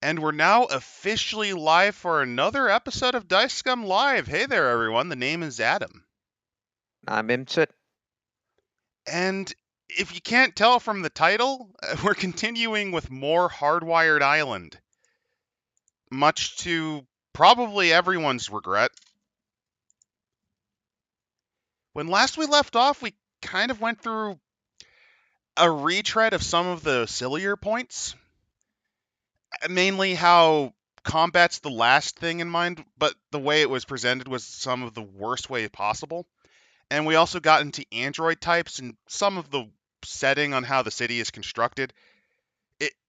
And we're now officially live for another episode of Dice Scum Live. Hey there, everyone. The name is Adam. I'm Imsit. And if you can't tell from the title, we're continuing with more Hardwired Island, much to probably everyone's regret. When last we left off, we kind of went through a retread of some of the sillier points, mainly how combat's the last thing in mind, but the way it was presented was some of the worst way possible. And we also got into android types and some of the setting on how the city is constructed.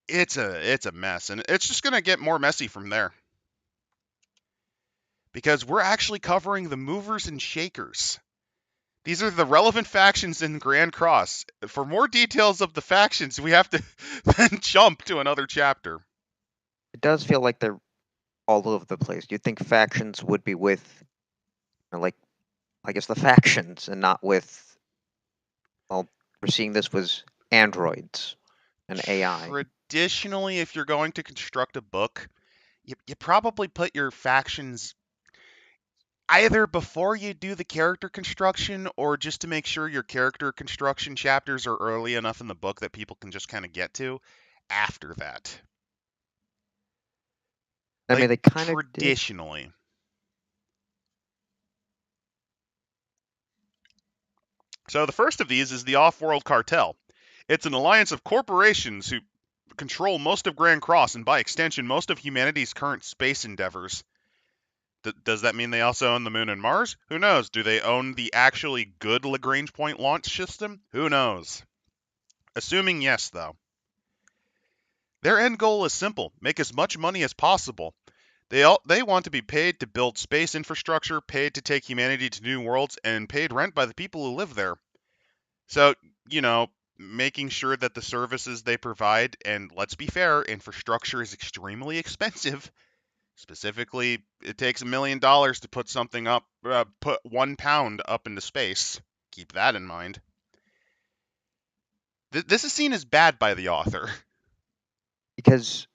It's a mess, and it's just gonna get more messy from there. Because we're actually covering the movers and shakers. These are the relevant factions in Grand Cross. For more details of the factions, we have to then jump to another chapter. It does feel like they're all over the place. You'd think factions would be with, like, I guess the factions and not with, well, we're seeing this was androids and AI. Traditionally, if you're going to construct a book, you probably put your factions either before you do the character construction or just to make sure your character construction chapters are early enough in the book that people can just kind of get to after that. I Like mean, they kind of did. traditionally. So the first of these is the Off-World Cartel. It's an alliance of corporations who control most of Grand Cross and by extension most of humanity's current space endeavors. Does that mean they also own the moon and Mars? Who knows? Do they own the actually good Lagrange point launch system? Who knows? Assuming yes, though. Their end goal is simple: make as much money as possible. They want to be paid to build space infrastructure, paid to take humanity to new worlds, and paid rent by the people who live there. So, you know, making sure that the services they provide, and let's be fair, infrastructure is extremely expensive. Specifically, it takes $1 million to put something up, put 1 pound up into space. Keep that in mind. This is seen as bad by the author. Because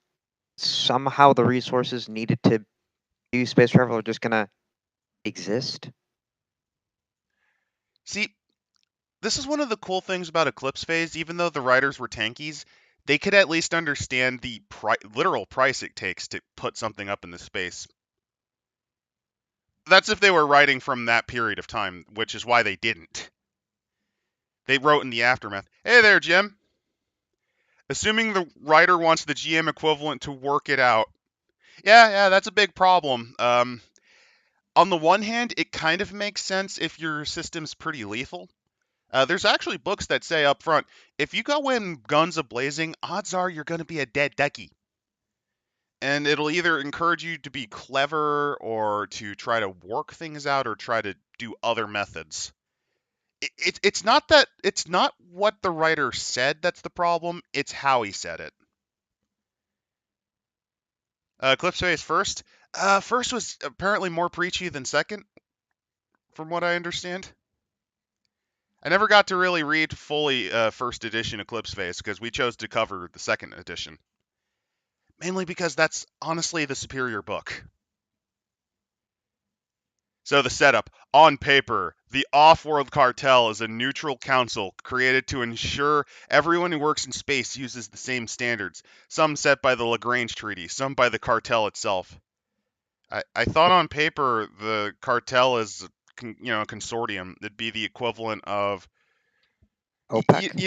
somehow the resources needed to do space travel are just gonna exist. See, this is one of the cool things about Eclipse Phase. Even though the writers were tankies, they could at least understand the literal price it takes to put something up into space. That's if they were writing from that period of time, which is why they didn't. They wrote in the aftermath. Hey there, Jim. Assuming the writer wants the GM equivalent to work it out. Yeah, that's a big problem. On the one hand, it kind of makes sense if your system's pretty lethal. There's actually books that say up front, if you go in guns a-blazing, odds are you're going to be a dead ducky. And it'll either encourage you to be clever or to try to work things out or try to do other methods. It's not that, it's not what the writer said that's the problem, it's how he said it. Eclipse Phase first. First was apparently more preachy than second, from what I understand. I never got to really read fully first edition Eclipse Phase because we chose to cover the second edition. Mainly because that's honestly the superior book. So the setup. On paper, the Off-World Cartel is a neutral council created to ensure everyone who works in space uses the same standards, some set by the Lagrange Treaty, some by the cartel itself. I thought on paper the cartel is, a consortium. It'd be the equivalent of, OPEC.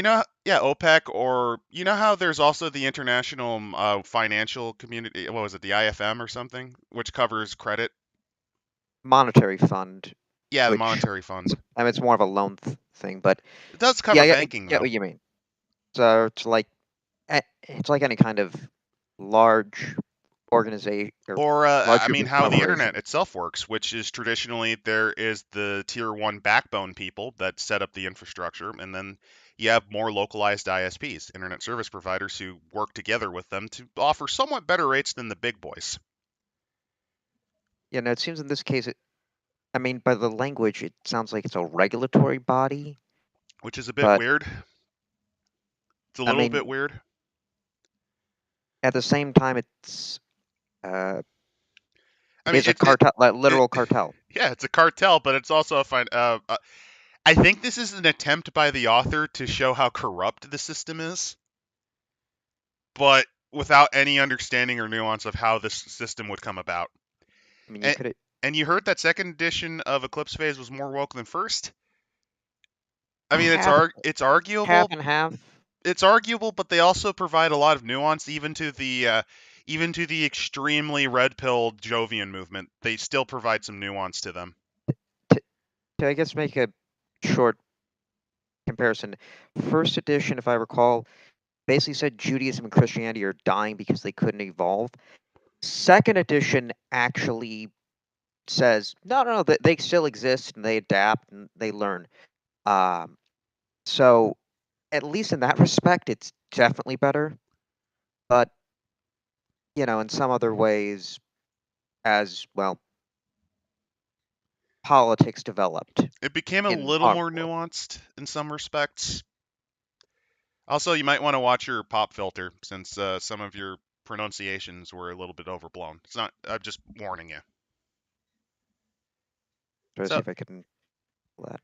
yeah, OPEC, or you know how there's also the International Financial Community, what was it, the IFM or something, which covers credit. Monetary fund, Yeah, the which monetary fund. I mean it's more of a loan thing, but It does yeah, cover I banking get though. what you mean. So it's like any kind of large organization or Or large I group mean, of how the internet corporations. itself works, which is traditionally there is the tier one backbone people that set up the infrastructure, and then you have more localized ISPs, internet service providers, who work together with them to offer somewhat better rates than the big boys. You know, it seems in this case, I mean, by the language, it sounds like it's a regulatory body, Which is a bit but weird. It's a I little mean, bit weird. at the same time, I it mean, is a cartel, like literal cartel. yeah, it's a cartel, but it's also a fine. I think this is an attempt by the author to show how corrupt the system is, but without any understanding or nuance of how this system would come about. I mean, you And, could and you heard that second edition of Eclipse Phase was more woke than first. I mean, have it's have arguable. and have. It's arguable, but they also provide a lot of nuance, even to the extremely red pill Jovian movement. They still provide some nuance to them. To, to I guess make a short comparison. First edition, if I recall, basically said Judaism and Christianity are dying because they couldn't evolve. Second edition actually says no, they still exist and they adapt and they learn. Um, so at least in that respect, it's definitely better. But in some other ways, as well, politics developed It became a in little our more world. nuanced in some respects. Also, you might want to watch your pop filter since some of your pronunciations were a little bit overblown. It's not. I'm just warning you. Try to see So, if I can pull that.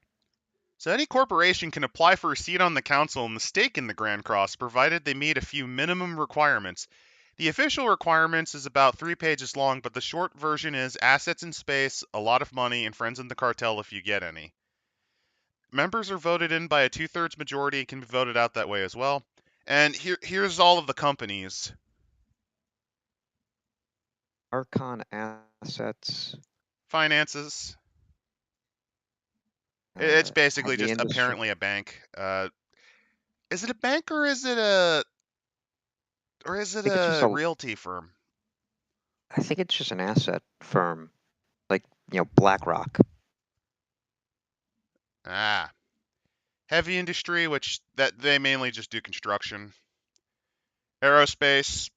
so any corporation can apply for a seat on the council and the stake in the Grand Cross, provided they meet a few minimum requirements. The official requirements is about 3 pages long, but the short version is assets in space, a lot of money, and friends in the cartel if you get any. Members are voted in by a 2/3 majority and can be voted out that way as well. And here's all of the companies. Archon assets, Finances. It's basically heavy just industry. apparently a bank. Is it a bank or is it a I think it's just a. realty firm? I think it's just an asset firm, like BlackRock. Ah, heavy industry, which that they mainly just do construction. Aerospace,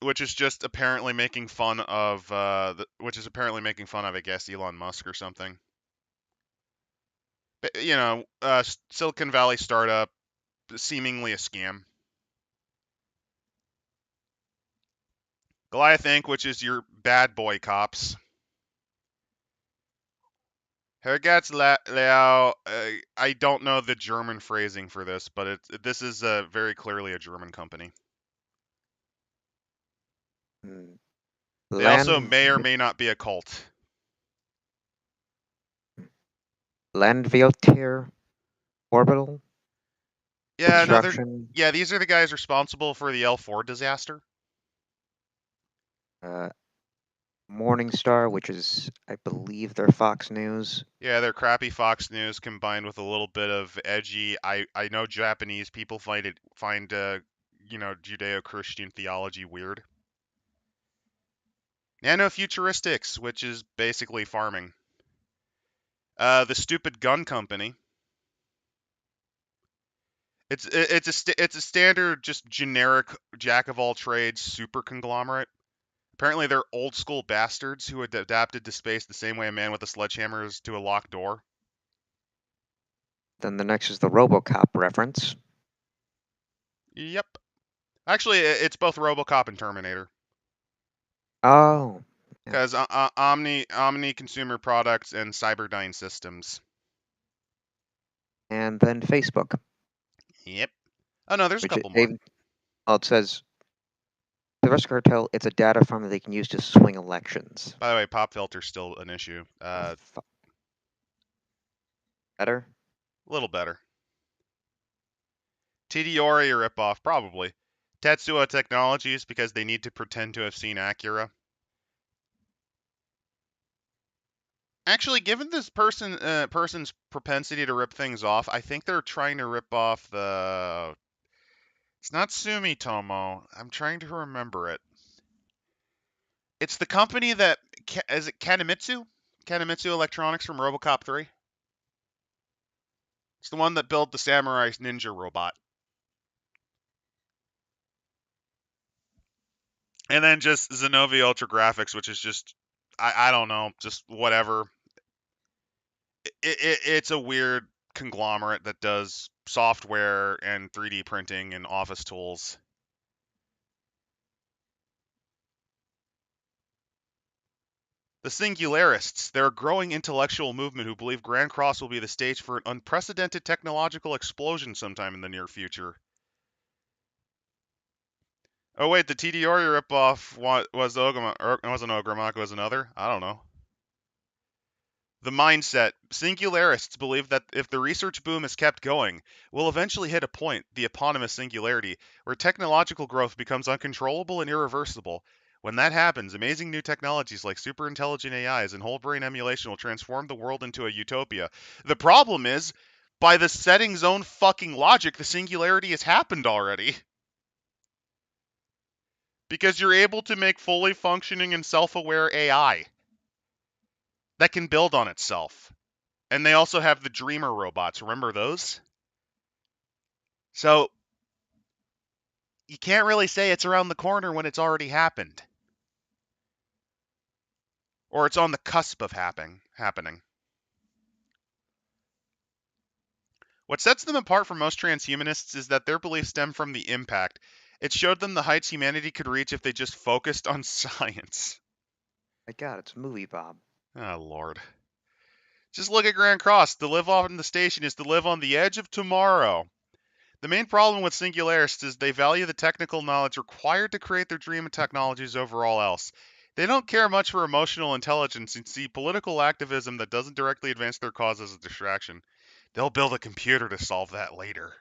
which is just apparently making fun of which is apparently making fun of, I guess, Elon Musk or something. But, Silicon Valley startup, seemingly a scam. Goliath Inc., which is your bad boy cops. Hergatz Lao, I don't know the German phrasing for this, but this is very clearly a German company. Mm, They also Land may or may not be a cult. Landviotier Orbital Yeah, no, Construction. these are the guys responsible for the L4 disaster. Uh, Morningstar, which is, I believe, their Fox News. Yeah, they're crappy Fox News combined with a little bit of edgy. I know Japanese people find Judeo-Christian theology weird. Nanofuturistics, which is basically farming. The Stupid Gun Company. It's a standard, just generic jack of all trades super conglomerate. Apparently, they're old school bastards who had adapted to space the same way a man with a sledgehammer is to a locked door. Then the next is the RoboCop reference. Yep. Actually, it's both RoboCop and Terminator. Oh, yeah. Because Omni Consumer Products and Cyberdyne Systems. And then Facebook, Yep. Oh no, there's a which couple more. it says the rest cartel. It's a data farm that they can use to swing elections. By the way, pop filter's still an issue. Better. A little better. TDORI or ripoff, probably. Tetsuo Technologies because they need to pretend to have seen Acura. Actually, given this person's propensity to rip things off, I think they're trying to rip off the. It's not Sumitomo. I'm trying to remember it. It's the company that is it Kanemitsu? Kanemitsu Electronics from RoboCop 3. It's the one that built the Samurai Ninja robot. And then just Zenova Ultra Graphics, which is just I don't know, just whatever. It's a weird conglomerate that does software and 3D printing and office tools. The singularists, they're a growing intellectual movement who believe Grand Cross will be the stage for an unprecedented technological explosion sometime in the near future. Oh wait, the TDR ripoff was Ogama, or it wasn't Ogremock, it was another? I don't know. The mindset. Singularists believe that if the research boom is kept going, we'll eventually hit a point, the eponymous singularity, where technological growth becomes uncontrollable and irreversible. When that happens, amazing new technologies like superintelligent AIs and whole brain emulation will transform the world into a utopia. The problem is, by the setting's own fucking logic, the singularity has happened already. Because you're able to make fully functioning and self-aware AI that can build on itself. And they also have the Dreamer robots. Remember those? So you can't really say it's around the corner when it's already happened. Or it's on the cusp of happening. What sets them apart from most transhumanists is that their beliefs stem from the impact. It showed them the heights humanity could reach if they just focused on science. My God, it's a movie, Bob. Oh, Lord. Just look at Grand Cross. To live on the station is to live on the edge of tomorrow. The main problem with singularists is they value the technical knowledge required to create their dream of technologies over all else. They don't care much for emotional intelligence and see political activism that doesn't directly advance their cause as a distraction. They'll build a computer to solve that later.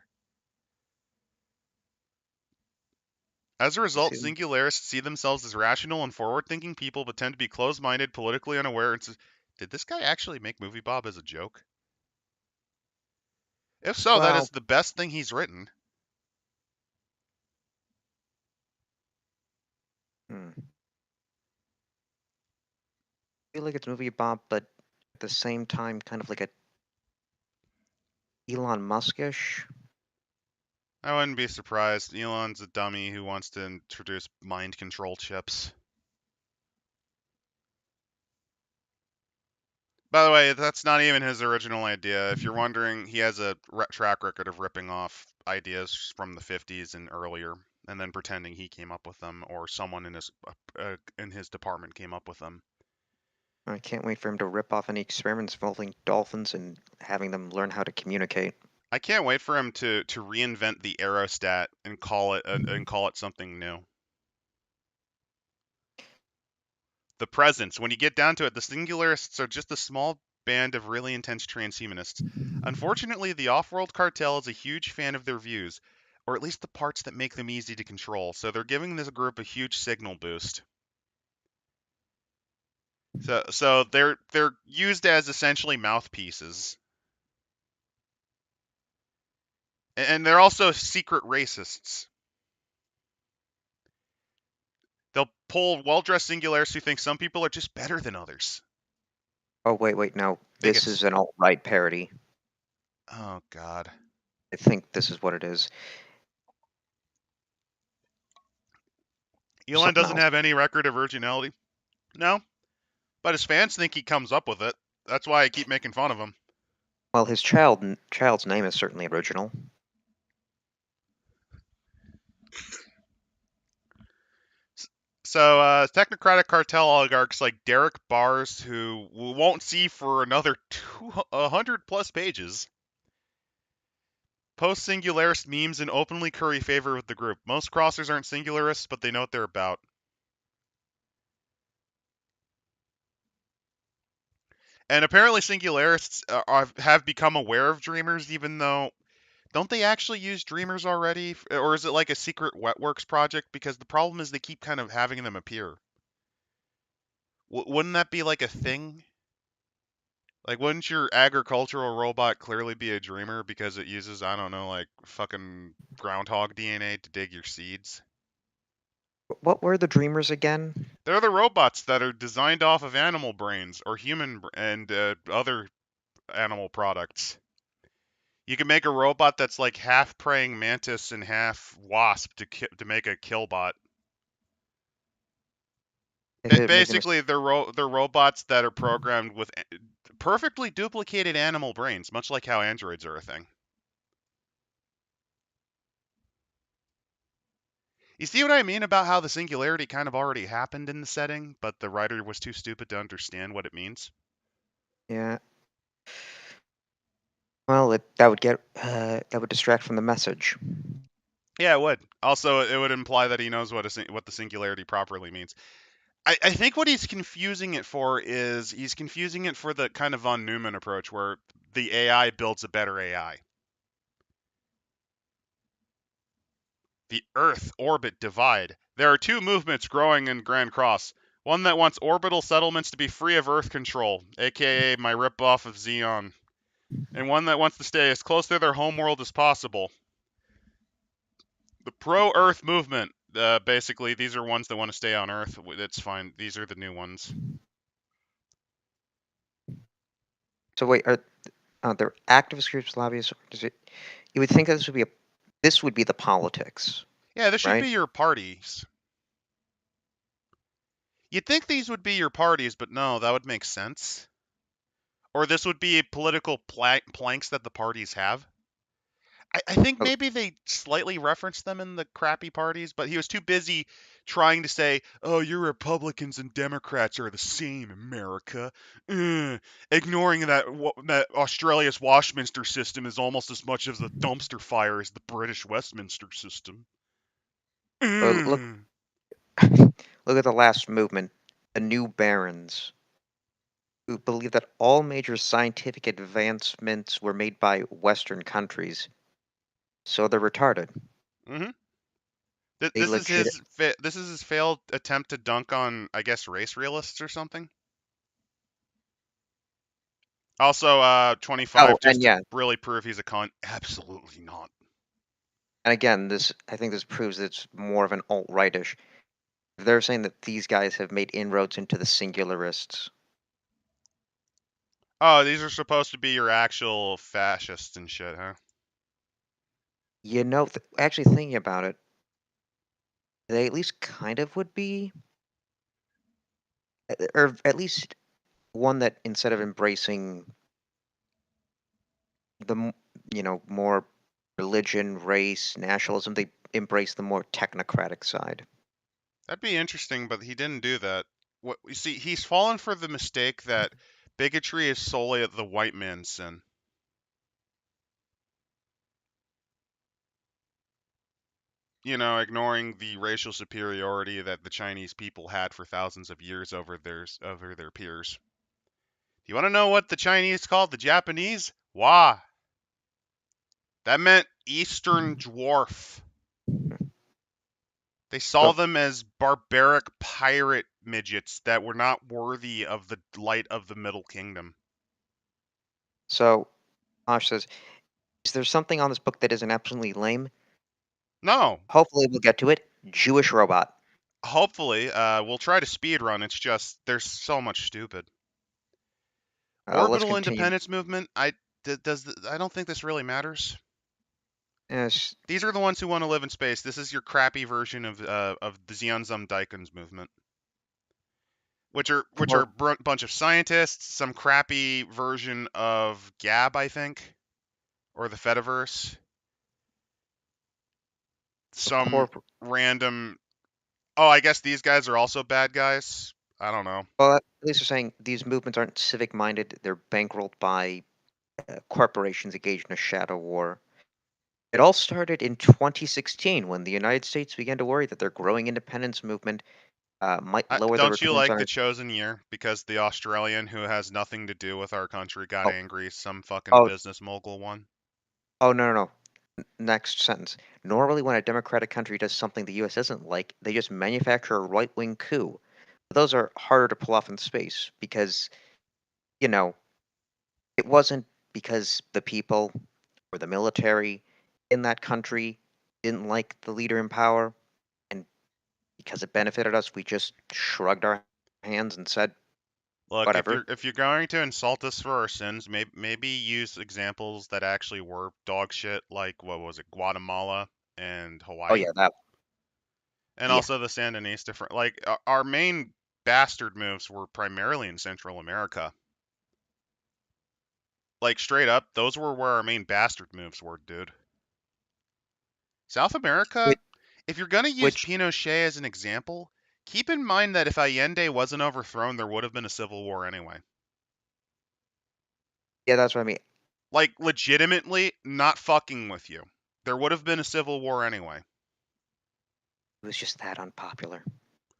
As a result, See, singularists see themselves as rational and forward-thinking people but tend to be closed-minded, politically unaware, and did this guy actually make Movie Bob as a joke? If so, that is well, the best thing he's written. I feel like it's a movie, Bob, but at the same time, kind of like a Elon Muskish. I wouldn't be surprised. Elon's a dummy who wants to introduce mind control chips. By the way, that's not even his original idea. If you're wondering, he has a track record of ripping off ideas from the 50s and earlier, and then pretending he came up with them or someone in his department came up with them. I can't wait for him to rip off any experiments involving dolphins and having them learn how to communicate. I can't wait for him to reinvent the aerostat and call it something new. The presence. When you get down to it, the singularists are just a small band of really intense transhumanists. Unfortunately, the off-world cartel is a huge fan of their views, or at least the parts that make them easy to control, so they're giving this group a huge signal boost. So they're used as essentially mouthpieces. And they're also secret racists. They'll pull well-dressed singularists who think some people are just better than others. Oh, wait, no. This Bigots. is an alt-right parody. Oh, God. I think this is what it is. Elon Something doesn't else. have any record of originality. No, but his fans think he comes up with it. That's why I keep making fun of him. Well, his child's name is certainly original. So, technocratic cartel oligarchs like Derek Bars, who we won't see for another 100 plus pages, post singularist memes and openly curry favor with the group. Most crossers aren't singularists, but they know what they're about. And apparently, singularists have become aware of dreamers, even though don't they actually use dreamers already, or is it like a secret wetworks project? Because the problem is they keep kind of having them appear. Wouldn't that be like a thing? Like, wouldn't your agricultural robot clearly be a dreamer because it uses, I don't know, like fucking groundhog DNA to dig your seeds? What were the Dreamers again? They're the robots that are designed off of animal brains or and other animal products. You can make a robot that's like half praying mantis and half wasp to make a killbot. Making a Basically, they're robots that are programmed with perfectly duplicated animal brains, much like how androids are a thing. You see what I mean about how the singularity kind of already happened in the setting, but the writer was too stupid to understand what it means? Yeah. Well, that would distract from the message. Yeah, it would. Also, it would imply that he knows what the singularity properly means. I think what he's confusing it for is he's confusing it for the kind of von Neumann approach where the AI builds a better AI. The Earth orbit divide. There are two movements growing in Grand Cross. One that wants orbital settlements to be free of Earth control, aka my ripoff of Xeon, and one that wants to stay as close to their homeworld as possible. The pro-Earth movement. Basically, these are ones that want to stay on Earth. It's fine. These are the new ones. So wait, are there activist groups, lobbyists? Does it? You would think that this would be the politics, Yeah, this should right? be your parties. You'd think these would be your parties, but no, that would make sense. Or this would be political planks that the parties have. I think Oh, maybe they slightly referenced them in the crappy parties, but he was too busy trying to say, "Oh, your Republicans and Democrats are the same, America," ignoring that Australia's Westminster system is almost as much of the dumpster fire as the British Westminster system. look, look at the last movement, the New Barons, who believe that all major scientific advancements were made by Western countries, so they're retarded. Mm-hmm. They legit. This is his failed attempt to dunk on, I guess, race realists or something. Also, Oh, 25, and just to yeah, really prove he's a cunt. Absolutely not. and again, I think this proves it's more of an alt-rightish. They're saying that these guys have made inroads into the singularists. Oh, these are supposed to be your actual fascists and shit, huh? You know, actually thinking about it, they at least kind of would be, or at least one that instead of embracing more religion, race, nationalism, they embrace the more technocratic side. That'd be interesting, but he didn't do that. What you see, he's fallen for the mistake that bigotry is solely the white man's sin. Ignoring the racial superiority that the Chinese people had for thousands of years over their peers. Do you want to know what the Chinese called the Japanese? Wah. That meant Eastern Dwarf. They saw So, them as barbaric pirate midgets that were not worthy of the light of the Middle Kingdom. so Ash says, "Is there something on this book that isn't absolutely lame? No, Hopefully, we'll get to it. Jewish robot. hopefully, we'll try to speed run. It's just there's so much stupid. Let's Orbital continue. independence movement. I don't think this really matters. Yes, These are the ones who want to live in space. This is your crappy version of the Xeonzum Daikons movement, which are poor, a bunch of scientists, some crappy version of Gab, I think, or the Fediverse, some poor. random. Oh, I guess these guys are also bad guys. I don't know. Well, at least they're saying these movements aren't civic-minded. They're bankrolled by corporations engaged in a shadow war. It all started in 2016 when the United States began to worry that their growing independence movement might lower the Don't you returns like on the its. chosen year because the Australian who has nothing to do with our country got Oh, angry? Some fucking oh, business mogul won. oh, no, no, no. Next sentence. Normally, when a democratic country does something the U.S. doesn't like, they just manufacture a right-wing coup. Those are harder to pull off in space because, you know, it wasn't because the people or the military in that country didn't like the leader in power, and because it benefited us, we just shrugged our hands and said, Look, whatever. if you're going to insult us for our sins, maybe use examples that actually were dog shit, like what was it, Guatemala and Oh, Hawaii, yeah, that. and Yeah. also the Sandinista. Different, like our main bastard moves were primarily in Central America. Like straight up, those were where our main bastard moves were, dude. South America, if you're gonna use Which, Pinochet as an example, keep in mind that if Allende wasn't overthrown, there would have been a civil war anyway. yeah, that's what I mean. Like, legitimately, not fucking with you. There would have been a civil war anyway. It was just that unpopular.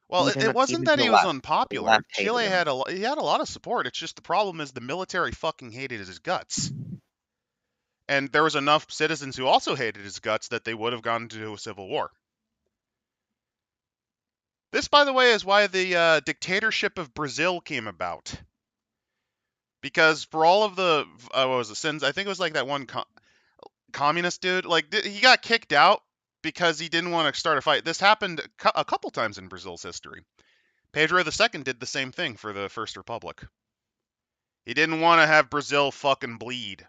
Well, it wasn't Even that the he was left, unpopular. hated Chile him. he had a lot of support. It's just the problem is the military fucking hated his guts. And there was enough citizens who also hated his guts that they would have gone into a civil war. This, by the way, is why the dictatorship of Brazil came about. Because for all of the what was it, sins, I think it was like that one communist dude, like he got kicked out because he didn't want to start a fight. This happened a couple times in Brazil's history. Pedro II did the same thing for the First Republic. He didn't want to have Brazil fucking bleed.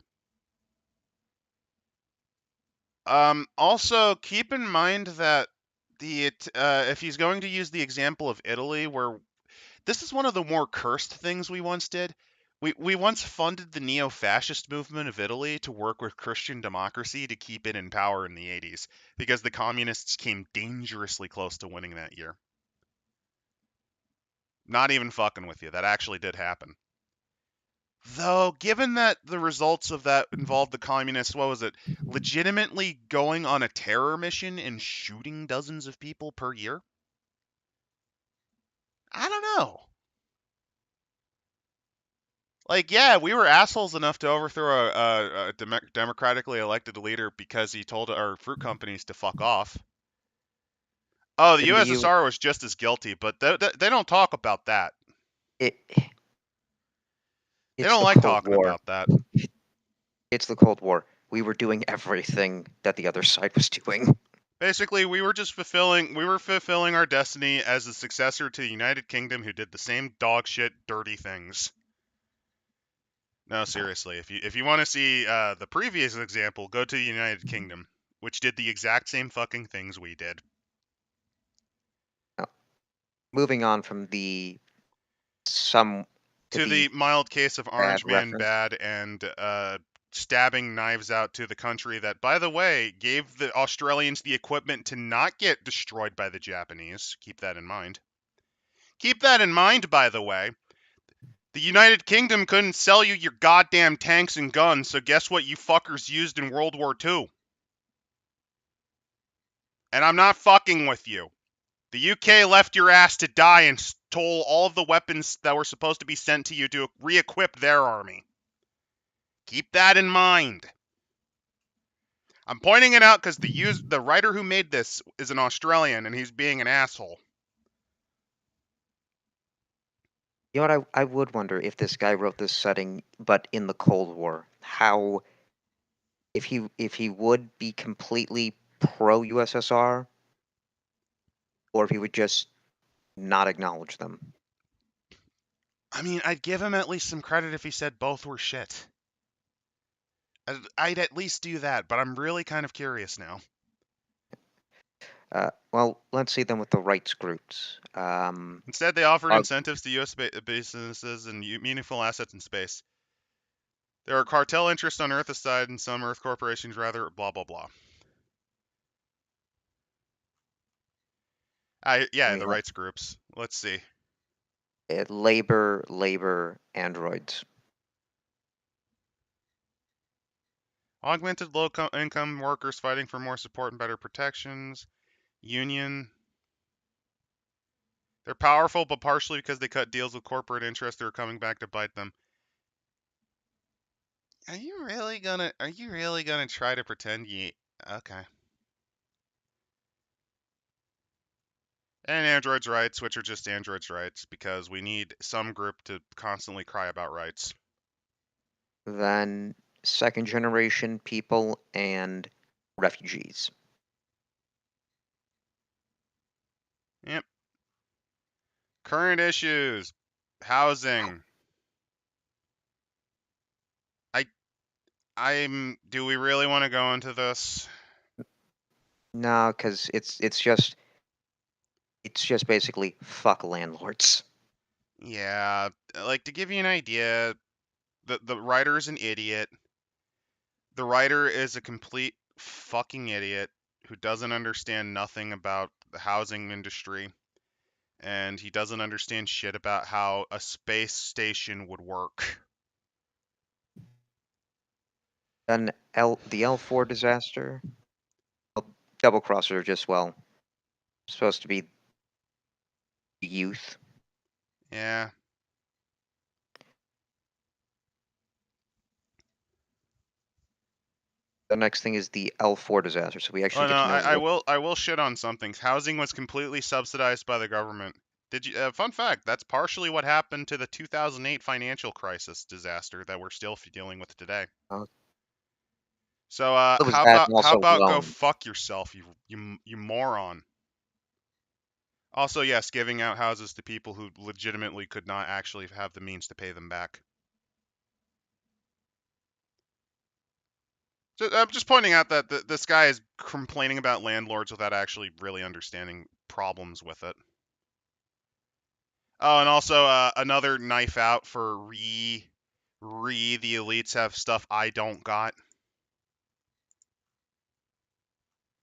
Also, keep in mind that if he's going to use the example of Italy, where this is one of the more cursed things we once did. We once funded the neo-fascist movement of Italy to work with Christian democracy to keep it in power in the 80s because the communists came dangerously close to winning that year. Not even fucking with you. That actually did happen. Though, given that the results of that involved the communists, what was it, legitimately going on a terror mission and shooting dozens of people per year? I don't know. Like, yeah, we were assholes enough to overthrow a democratically elected leader because he told our fruit companies to fuck off. Oh, the In the U, USSR was just as guilty, but they don't talk about that. it They it's don't the like Cold talking War. about that. It's the Cold War. We were doing everything that the other side was doing. Basically, we were fulfilling our destiny as the successor to the United Kingdom who did the same dog shit, dirty things. No, seriously, if you want to see the previous example, go to the United Kingdom, which did the exact same fucking things we did. Now, moving on from the some to To the the mild case of bad Orange Man reference, Bad and stabbing knives out to the country that, by the way, gave the Australians the equipment to not get destroyed by the Japanese. Keep that in mind. Keep that in mind, by the way. The United Kingdom couldn't sell you your goddamn tanks and guns, so guess what you fuckers used in World War II? And I'm not fucking with you. The UK left your ass to die and stole all of the weapons that were supposed to be sent to you to re-equip their army. Keep that in mind. I'm pointing it out because the writer who made this is an Australian and he's being an asshole. you know what I would wonder if this guy wrote this setting, but in the Cold War, how if he would be completely pro USSR, or if he would just not acknowledge them. I mean, I'd give him at least some credit if he said both were shit. I'd at least do that, but I'm really kind of curious now. Well, let's see them with the rights groups. Instead, they offered Uh, incentives to U.S. businesses and meaningful assets in space. There are cartel interests on Earth aside, and some Earth corporations rather blah blah blah. Yeah, we the rights groups. Let's see. have labor, androids. Augmented low-income workers fighting for more support and better protections. Union. They're powerful, but partially because they cut deals with corporate interests that are coming back to bite them. Are you really gonna try to pretend you? Okay. And androids' rights, which are just androids' rights, because we need some group to constantly cry about rights. Then second generation people and refugees. Yep. Current issues. Housing. I do we really want to go into this? No, because it's just basically fuck landlords. Yeah, like to give you an idea, the writer's an idiot. The writer is a complete fucking idiot who doesn't understand nothing about the housing industry, and he doesn't understand shit about how a space station would work. Then the L4 disaster. Double crosser just, well, supposed to be youth. Yeah. The next thing is the L4 disaster, so we Oh actually no, get to know I what. will shit on some things. Housing was completely subsidized by the government. Did you? Fun fact: that's partially what happened to the 2008 financial crisis disaster that we're still dealing with today. Uh, So, it was that, and how also about go loans. fuck yourself, you moron. Also, yes, giving out houses to people who legitimately could not actually have the means to pay them back. So, I'm just pointing out that this guy is complaining about landlords without actually really understanding problems with it. Oh, and also another knife out for the elites have stuff I don't got.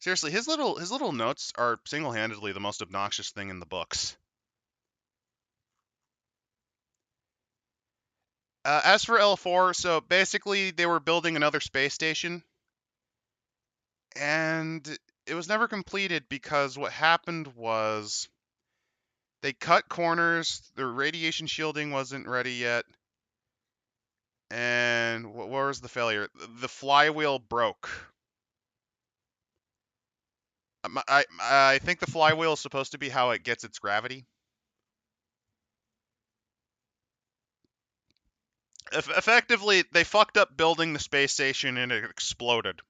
Seriously, his little notes are single-handedly the most obnoxious thing in the books. As for L4, so basically they were building another space station, and it was never completed because what happened was they cut corners, the radiation shielding wasn't ready yet, and what was the failure? The flywheel broke. I think the flywheel is supposed to be how it gets its gravity. Effectively, they fucked up building the space station and it exploded.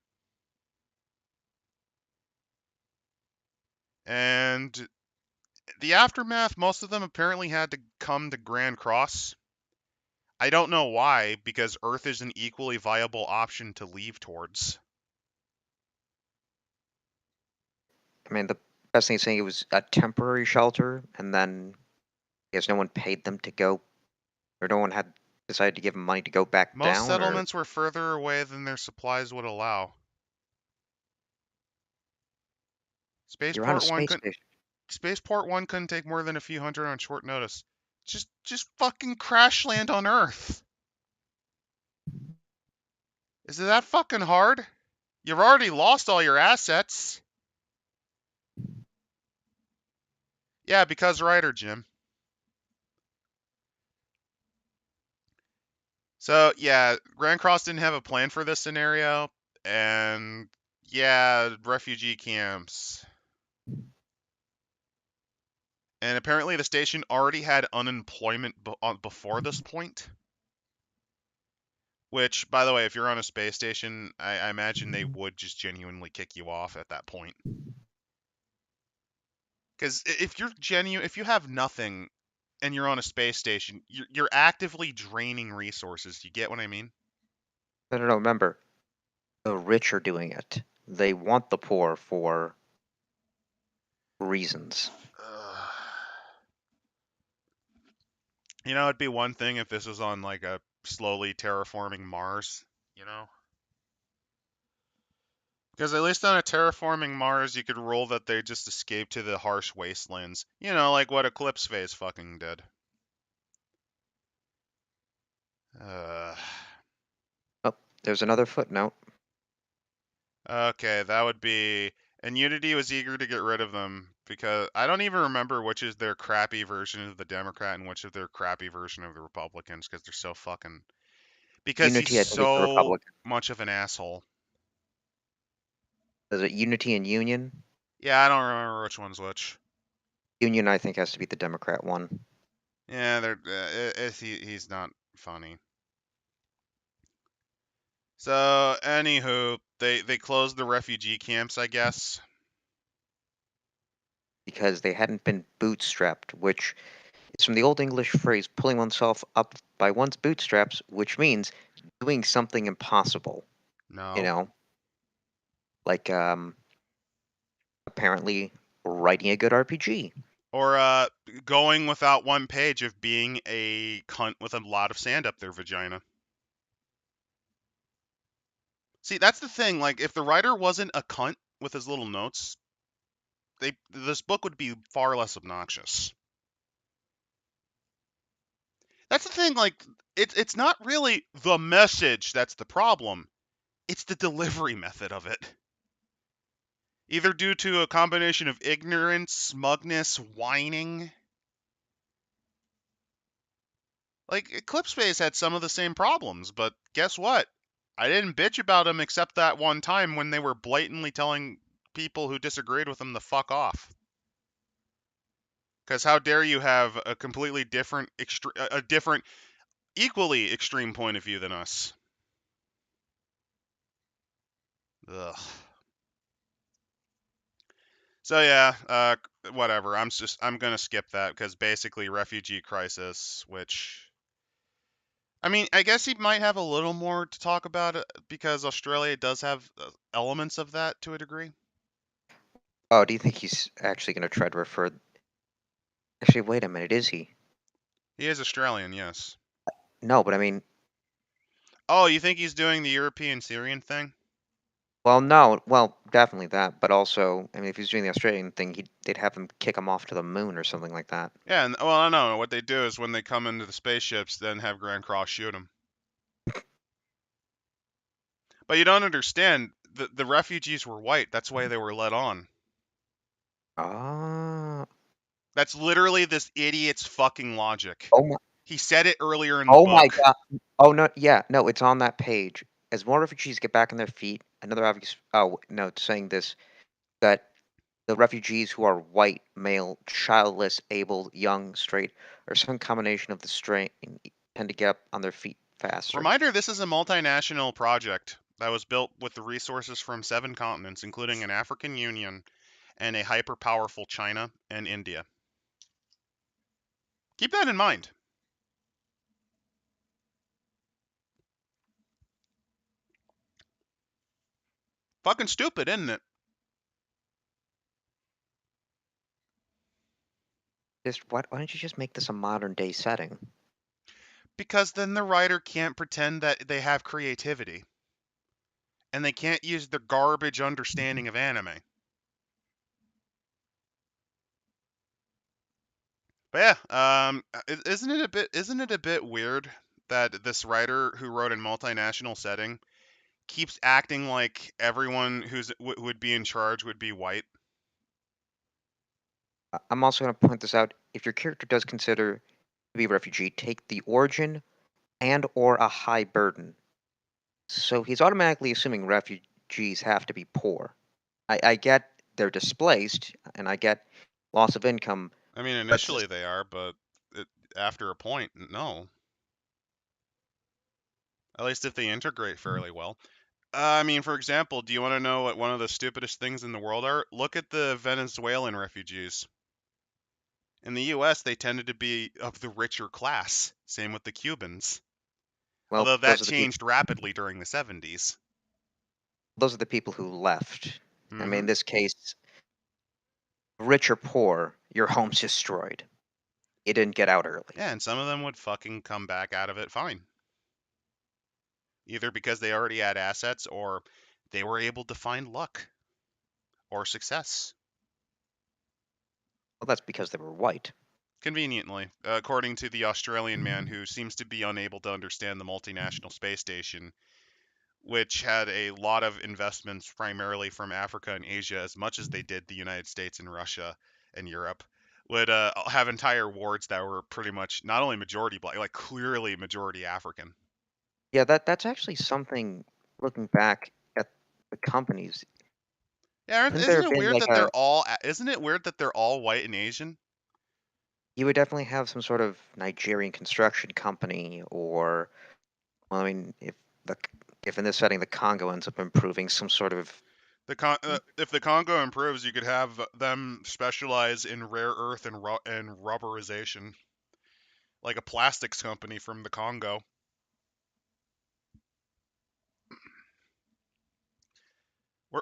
And the aftermath, most of them apparently had to come to Grand Cross. I don't know why, because Earth is an equally viable option to leave towards. I mean, the best thing is saying it was a temporary shelter, and then I guess no one paid them to go, or no one had decided to give them money to go back Most down, or settlements were further away than their supplies would allow. you're on a Spaceport 1 space couldn't station. Spaceport 1 couldn't take more than a few hundred on short notice. Just fucking crash land on Earth. Is it that fucking hard? You've already lost all your assets. Yeah, because writer, Jim. So, yeah, Grand Cross didn't have a plan for this scenario, and yeah, refugee camps. And apparently the station already had unemployment before this point. Which, by the way, if you're on a space station, I imagine they would just genuinely kick you off at that point. Because if you have nothing and you're on a space station, you're actively draining resources. You get what I mean? No, no, no. Remember, the rich are doing it. They want the poor for reasons. You know, it'd be one thing if this was on like a slowly terraforming Mars, you know? Because at least on a terraforming Mars, you could rule that they just escaped to the harsh wastelands. You know, like what Eclipse Phase fucking did. Uh, Oh, there's another footnote. okay, that would be. And Unity was eager to get rid of them because I don't even remember which is their crappy version of the Democrat and which is their crappy version of the Republicans because they're so fucking. Because he's Unity, I think, is the so Republican. much of an asshole. Is it Unity and Union? Yeah, I don't remember which one's which. Union, I think, has to be the Democrat one. Yeah, he's not funny. So, anywho, they closed the refugee camps, I guess. Because they hadn't been bootstrapped, which is from the Old English phrase pulling oneself up by one's bootstraps, which means doing something impossible. You No. know, like apparently writing a good RPG. Or going without one page of being a cunt with a lot of sand up their vagina. See, that's the thing. Like, if the writer wasn't a cunt, with his little notes, this book would be far less obnoxious. That's the thing, like, it's not really the message that's the problem. It's the delivery method of it. Either due to a combination of ignorance, smugness, whining. Like, Eclipse Space had some of the same problems, but guess what? I didn't bitch about them except that one time when they were blatantly telling people who disagreed with them to fuck off. Because how dare you have a completely different, a different, equally extreme point of view than us? Ugh. So yeah, whatever. I'm gonna skip that because basically refugee crisis, which I mean, I guess he might have a little more to talk about it because Australia does have elements of that to a degree. Oh, do you think he's actually going to try to refer? Actually, wait a minute. Is he? He is Australian, yes. No, but I mean, Oh, you think he's doing the European Syrian thing? well, no, well, definitely that, but also, I mean, if he's doing the Australian thing, they'd have him kick him off to the moon or something like that. Yeah, and well, I know what they do is when they come into the spaceships, then have Grand Cross shoot them. But you don't understand. The refugees were white. That's why they were let on. Ah, That's literally this idiot's fucking logic. oh my, He said it earlier in the oh my book. God. Oh no, yeah, no, it's on that page. As more refugees get back on their feet, another obvious. Oh no, it's saying this that the refugees who are white, male, childless, able, young, straight, or some combination of the strain tend to get up on their feet faster. Reminder, this is a multinational project that was built with the resources from 7 continents, including an African Union and a hyper-powerful China and India. Keep that in mind. Fucking stupid, isn't it? Just why don't you just make this a modern day setting? Because then the writer can't pretend that they have creativity. And they can't use their garbage understanding of anime. But yeah, isn't it a bit weird that this writer who wrote in multinational setting keeps acting like everyone who's would be in charge would be white? I'm also going to point this out. If your character does consider to be a refugee, take the origin and or a high burden. So he's automatically assuming refugees have to be poor. I get they're displaced, and I get loss of income, I mean, but this, initially they are, but after a point, no. At least if they integrate fairly well. I mean, for example, do you want to know what one of the stupidest things in the world are? Look at the Venezuelan refugees. In the US, they tended to be of the richer class. Same with the Cubans. well, Although that changed rapidly during the 70s. those are the people who left. I mean, in Hmm. this case, rich or poor, your home's destroyed. You didn't get out early. Yeah, and some of them would fucking come back out of it fine. Either because they already had assets or they were able to find luck or success. Well, that's because they were white. Conveniently, according to the Australian man who seems to be unable to understand the multinational space station, which had a lot of investments primarily from Africa and Asia, as much as they did the United States and Russia and Europe, would have entire wards that were pretty much not only majority black, like clearly majority African. Yeah, that's actually something. Looking back at the companies, Yeah, couldn't there isn't have it been weird like that a? they're all? Isn't it weird that they're all white and Asian? You would definitely have some sort of Nigerian construction company, or well, I mean, the if in this setting the Congo ends up improving, some sort of. If the Congo improves, you could have them specialize in rare earth and rubberization, like a plastics company from the Congo.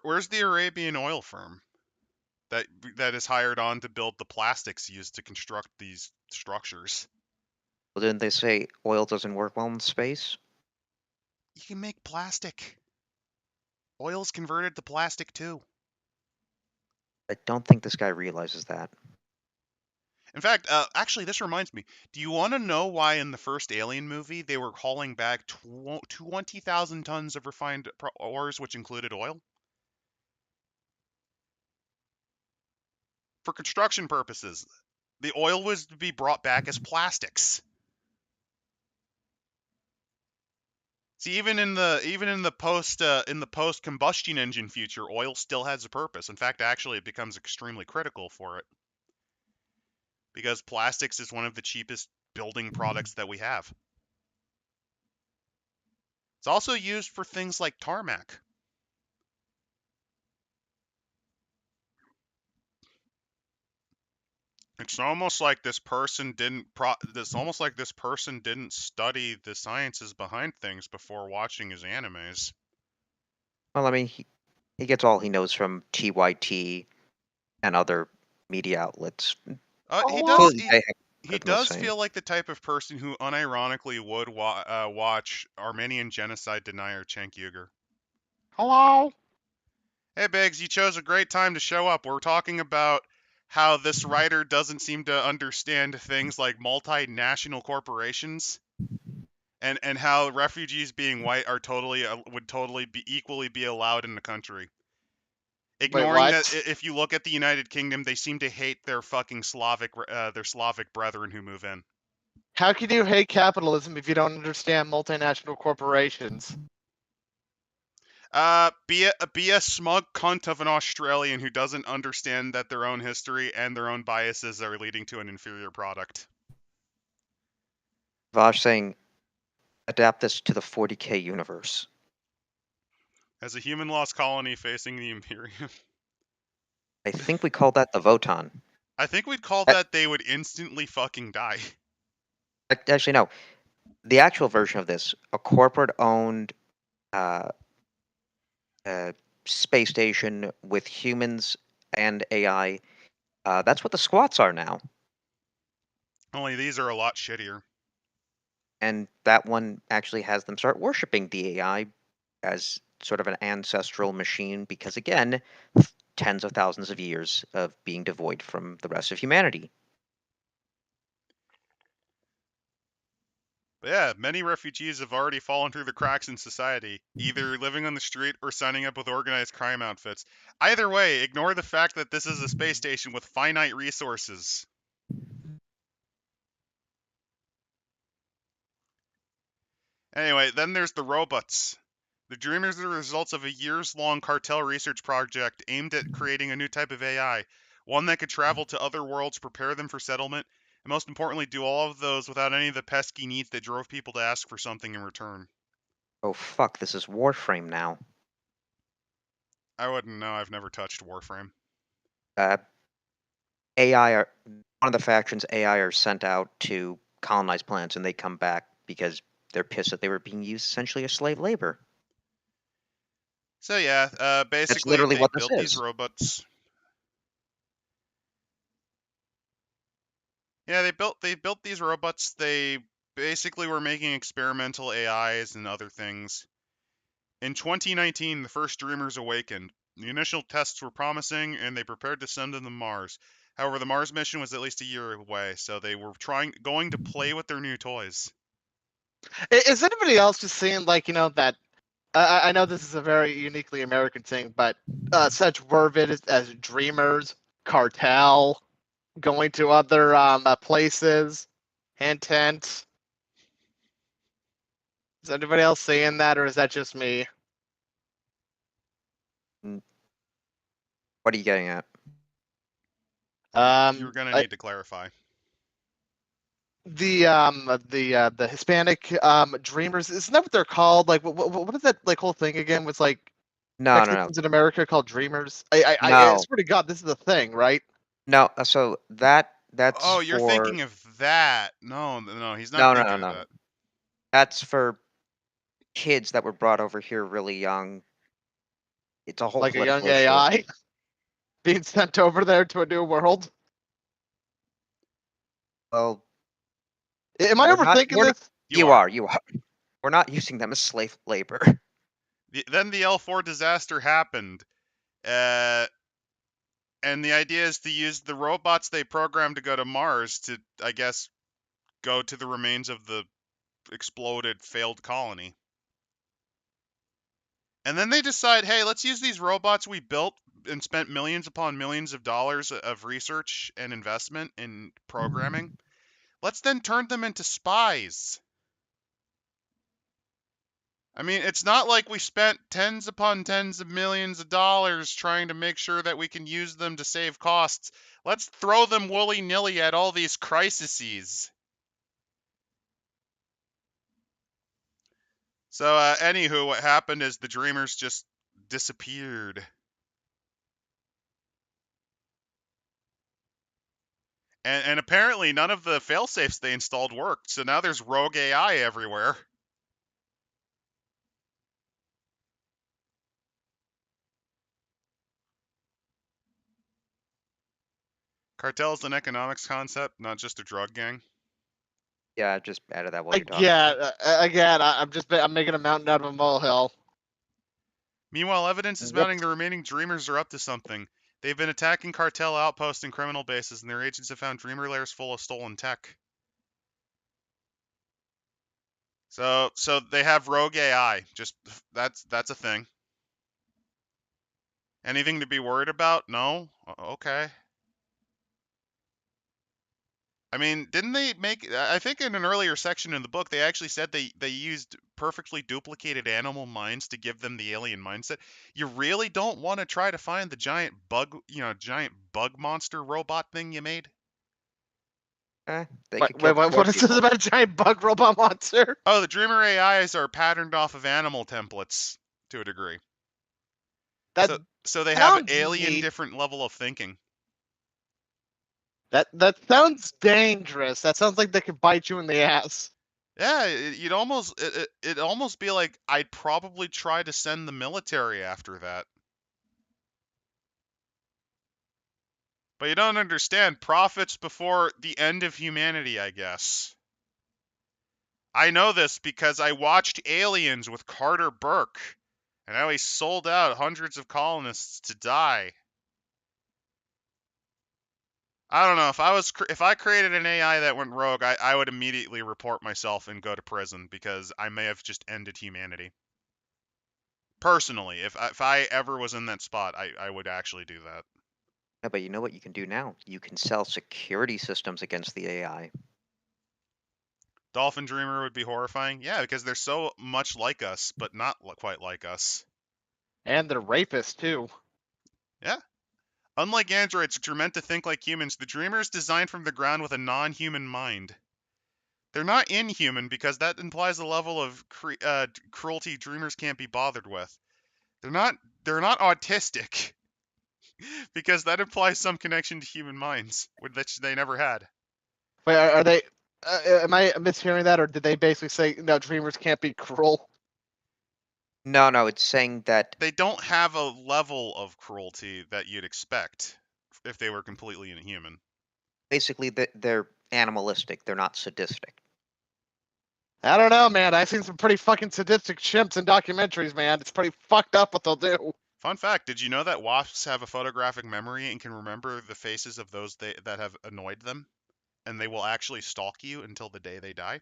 Where's the Arabian oil firm that is hired on to build the plastics used to construct these structures? Well, didn't they say oil doesn't work well in space? You can make plastic. Oil's converted to plastic too. I don't think this guy realizes that. In fact, actually, this reminds me. Do you want to know why in the first Alien movie they were hauling back 20,000 tons of refined ores, which included oil? For construction purposes. The oil was to be brought back as plastics. See, even in the post combustion engine future, oil still has a purpose. In fact, actually, it becomes extremely critical for it because plastics is one of the cheapest building products that we have. It's also used for things like tarmac. It's almost like this person didn't study the sciences behind things before watching his animes. Well, I mean, he gets all he knows from TYT and other media outlets. He Hello? does Clearly, they have he nothing to does say. feel like the type of person who unironically would watch Armenian genocide denier Cenk Uygur. Hello? Hey Biggs, you chose a great time to show up. We're talking about how this writer doesn't seem to understand things like multinational corporations and how refugees being white are would totally be equally be allowed in the country. Wait, Ignoring that, what? if you look at the United Kingdom, they seem to hate their fucking Slavic brethren who move in. How can you hate capitalism if you don't understand multinational corporations? Be a smug cunt of an Australian who doesn't understand that their own history and their own biases are leading to an inferior product. Vaj saying, adapt this to the 40K universe. As a human lost colony facing the Imperium, I think we call that the Voton. I think we'd call that they would instantly fucking die. Actually, no. The actual version of this, a corporate-owned space station with humans and AI. That's what the squats are now. Only these are a lot shittier. And that one actually has them start worshiping the AI as sort of an ancestral machine because, again, tens of thousands of years of being devoid from the rest of humanity. But yeah, many refugees have already fallen through the cracks in society, either living on the street or signing up with organized crime outfits. Either way, ignore the fact that this is a space station with finite resources. Anyway, then there's the robots. The Dreamers are the results of a years-long cartel research project aimed at creating a new type of AI, one that could travel to other worlds, prepare them for settlement, and most importantly, do all of those without any of the pesky needs that drove people to ask for something in return. Oh, fuck, this is Warframe now. I wouldn't know. I've never touched Warframe. AI are one of the factions. AI are sent out to colonize planets, and they come back because they're pissed that they were being used essentially as slave labor. So yeah, That's basically literally they what this built these is. robots. Yeah, they built these robots. They basically were making experimental AIs and other things. In 2019, the first Dreamers awakened. The initial tests were promising, and they prepared to send them to Mars. However, the Mars mission was at least a year away, so they were going to play with their new toys. Is anybody else just seeing, like, that? I know this is a very uniquely American thing, but such verbiage as dreamers, cartel, going to other places, hint, hint. Is anybody else seeing that, or is that just me? What are you getting at? You're gonna need to clarify. The Hispanic dreamers, isn't that what they're called? Like, what is that like whole thing again? With like No, no, no, Mexicans in America called dreamers. I no, swear to God, this is the thing, right? no. So that's Oh, you're for thinking of that. No, he's not no, no, no, thinking of no. that. That's for kids that were brought over here really young. It's a whole Like a young political issue. AI being sent over there to a new world. Well, Am I we're not. overthinking this? You are. You are. We're not using them as slave labor. Then the L4 disaster happened. And the idea is to use the robots they programmed to go to Mars to, I guess, go to the remains of the exploded, failed colony. And then they decide, hey, let's use these robots we built and spent millions upon millions of dollars of research and investment in programming. Let's then turn them into spies. I mean, it's not like we spent tens upon tens of millions of dollars trying to make sure that we can use them to save costs. Let's throw them willy-nilly at all these crises. So, anywho, what happened is the Dreamers just disappeared. And apparently none of the failsafes they installed worked, so now there's rogue AI everywhere. Cartel is an economics concept, not just a drug gang. Yeah, I just added that while you're talking. Again, I'm making a mountain out of a molehill. Meanwhile, evidence is mounting the remaining Dreamers are up to something. They've been attacking cartel outposts and criminal bases, and their agents have found Dreamer lairs full of stolen tech. So they have rogue AI. Just that's a thing. Anything to be worried about? No? Okay. I mean, didn't they make... I think in an earlier section in the book, they actually said they used perfectly duplicated animal minds to give them the alien mindset. You really don't want to try to find the giant bug monster robot thing you made? They Wait, could kill what is this people. about a giant bug robot monster? Oh, the Dreamer AIs are patterned off of animal templates to a degree. That So they have sounds alien neat. different level of thinking. That sounds dangerous. That sounds like they could bite you in the ass. Yeah, it'd almost be like I'd probably try to send the military after that. But you don't understand, profits before the end of humanity, I guess. I know this because I watched Aliens with Carter Burke, and how he sold out hundreds of colonists to die. I don't know, if I created an AI that went rogue, I would immediately report myself and go to prison because I may have just ended humanity. Personally, if I ever was in that spot, I would actually do that. No, but you know what you can do now? You can sell security systems against the AI. Dolphin Dreamer would be horrifying. Yeah, because they're so much like us, but not quite like us. And they're rapists too. Yeah. Unlike androids, which are meant to think like humans, the Dreamer is designed from the ground with a non-human mind. They're not inhuman because that implies a level of cruelty Dreamers can't be bothered with. They're not autistic because that implies some connection to human minds, which they never had. Wait, are they? Am I mishearing that, or did they basically say no? Dreamers can't be cruel. No, it's saying that They don't have a level of cruelty that you'd expect if they were completely inhuman. basically they're animalistic. They're not sadistic. I don't know, man. I've seen some pretty fucking sadistic chimps in documentaries, man. It's pretty fucked up what they'll do. Fun fact, did you know that wasps have a photographic memory and can remember the faces of those that have annoyed them? And they will actually stalk you until the day they die?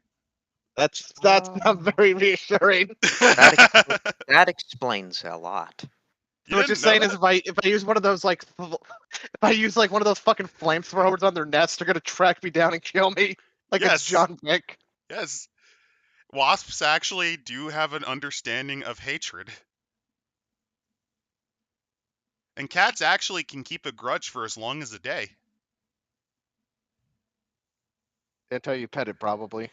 That's not very reassuring. That explains a lot. You What you're didn't know saying that? is if I use one of those if I use like one of those fucking flamethrowers on their nest, they're gonna track me down and kill me like Yes. it's John Wick. Yes. Wasps actually do have an understanding of hatred. And cats actually can keep a grudge for as long as a day. Until you pet it, probably.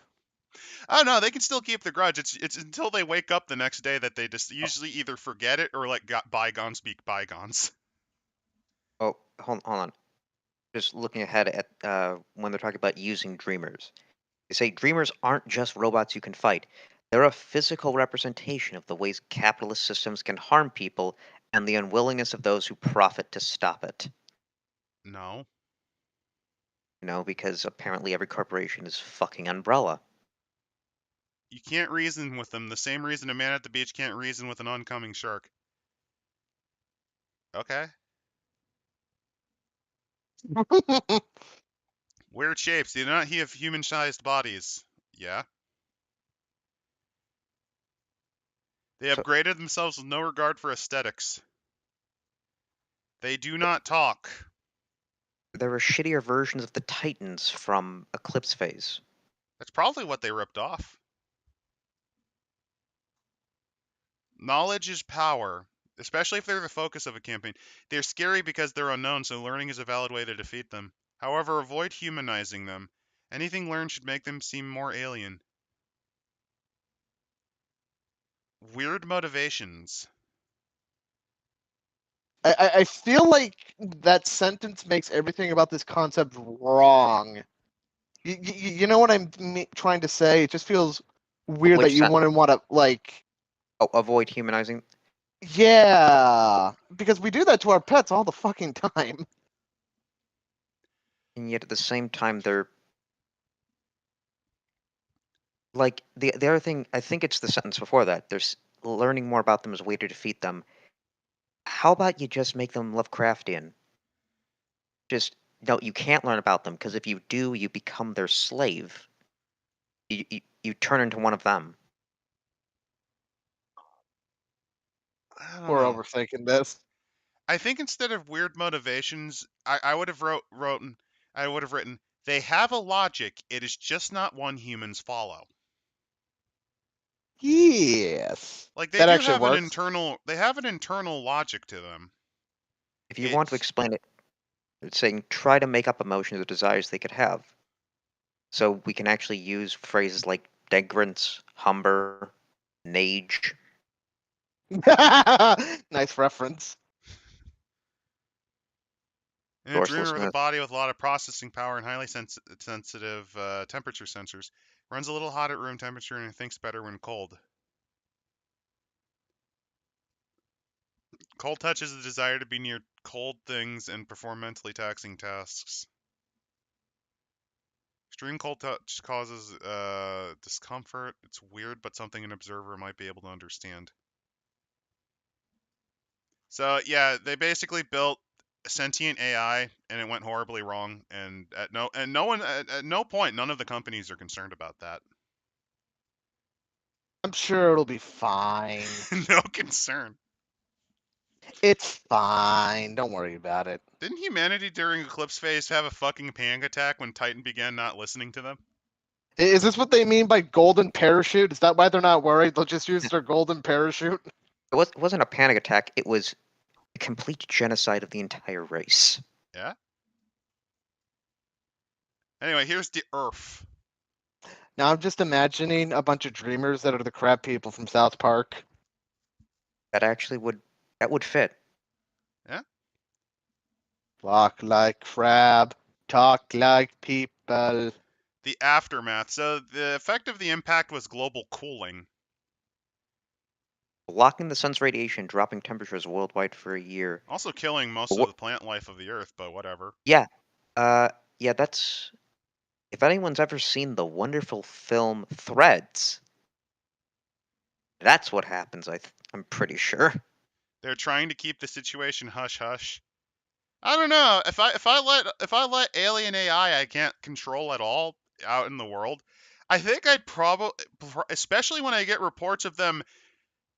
Oh no, they can still keep the grudge. It's until they wake up the next day that they just usually either forget it or let bygones be bygones. Oh, hold on. Just looking ahead at when they're talking about using dreamers. They say dreamers aren't just robots you can fight. They're a physical representation of the ways capitalist systems can harm people and the unwillingness of those who profit to stop it. No. Because apparently every corporation is fucking Umbrella. You can't reason with them. The same reason a man at the beach can't reason with an oncoming shark. Okay. Weird shapes. They do not have human-sized bodies. Yeah. They So- upgraded themselves with no regard for aesthetics. They do not talk. There were shittier versions of the Titans from Eclipse Phase. That's probably what they ripped off. Knowledge is power, especially if they're the focus of a campaign. They're scary because they're unknown, so learning is a valid way to defeat them. However, avoid humanizing them. Anything learned should make them seem more alien. Weird motivations. I feel like that sentence makes everything about this concept wrong. You know what I'm trying to say? It just feels weird that Which you sentence? wouldn't want to, like, Oh, avoid humanizing. yeah, because we do that to our pets all the fucking time. And yet at the same time, they're like the other thing. I think it's the sentence before that. There's learning more about them is a way to defeat them. How about you just make them Lovecraftian? Just no, you can't learn about them because if you do, you become their slave. You turn into one of them. I don't We're know. overthinking this. I think instead of weird motivations, I would have written, they have a logic, it is just not one humans follow. Yes, Like they that do actually have an works. internal logic to them. If you want to It's explain it, it's saying try to make up emotions or desires they could have. So we can actually use phrases like degrants, humber, nage. Nice reference. and a dreamer with a Sourcelessness. body with a lot of processing power and highly sensitive temperature sensors. Runs a little hot at room temperature and thinks better when cold. Cold touch is the desire to be near cold things and perform mentally taxing tasks. Extreme cold touch causes discomfort. It's weird, but something an observer might be able to understand. So yeah, they basically built a sentient AI, and it went horribly wrong. And at no point, none of the companies are concerned about that. I'm sure it'll be fine. No concern. It's fine. Don't worry about it. Didn't humanity during Eclipse Phase have a fucking panic attack when Titan began not listening to them? Is this what they mean by golden parachute? Is that why they're not worried? They'll just use their golden parachute? It wasn't a panic attack. It was a complete genocide of the entire race. Yeah. Anyway, here's the Earth. Now I'm just imagining a bunch of dreamers that are the crab people from South Park. That would fit. Walk like crab, talk like people. The aftermath. So the effect of the impact was global cooling. Blocking the sun's radiation, dropping temperatures worldwide for a year. Also killing most of What? the plant life of the Earth, but whatever. Yeah. Yeah, that's. If anyone's ever seen the wonderful film Threads, that's what happens. I'm pretty sure. They're trying to keep the situation hush hush. I don't know. If I let alien AI I can't control at all out in the world, I think I'd probably, especially when I get reports of them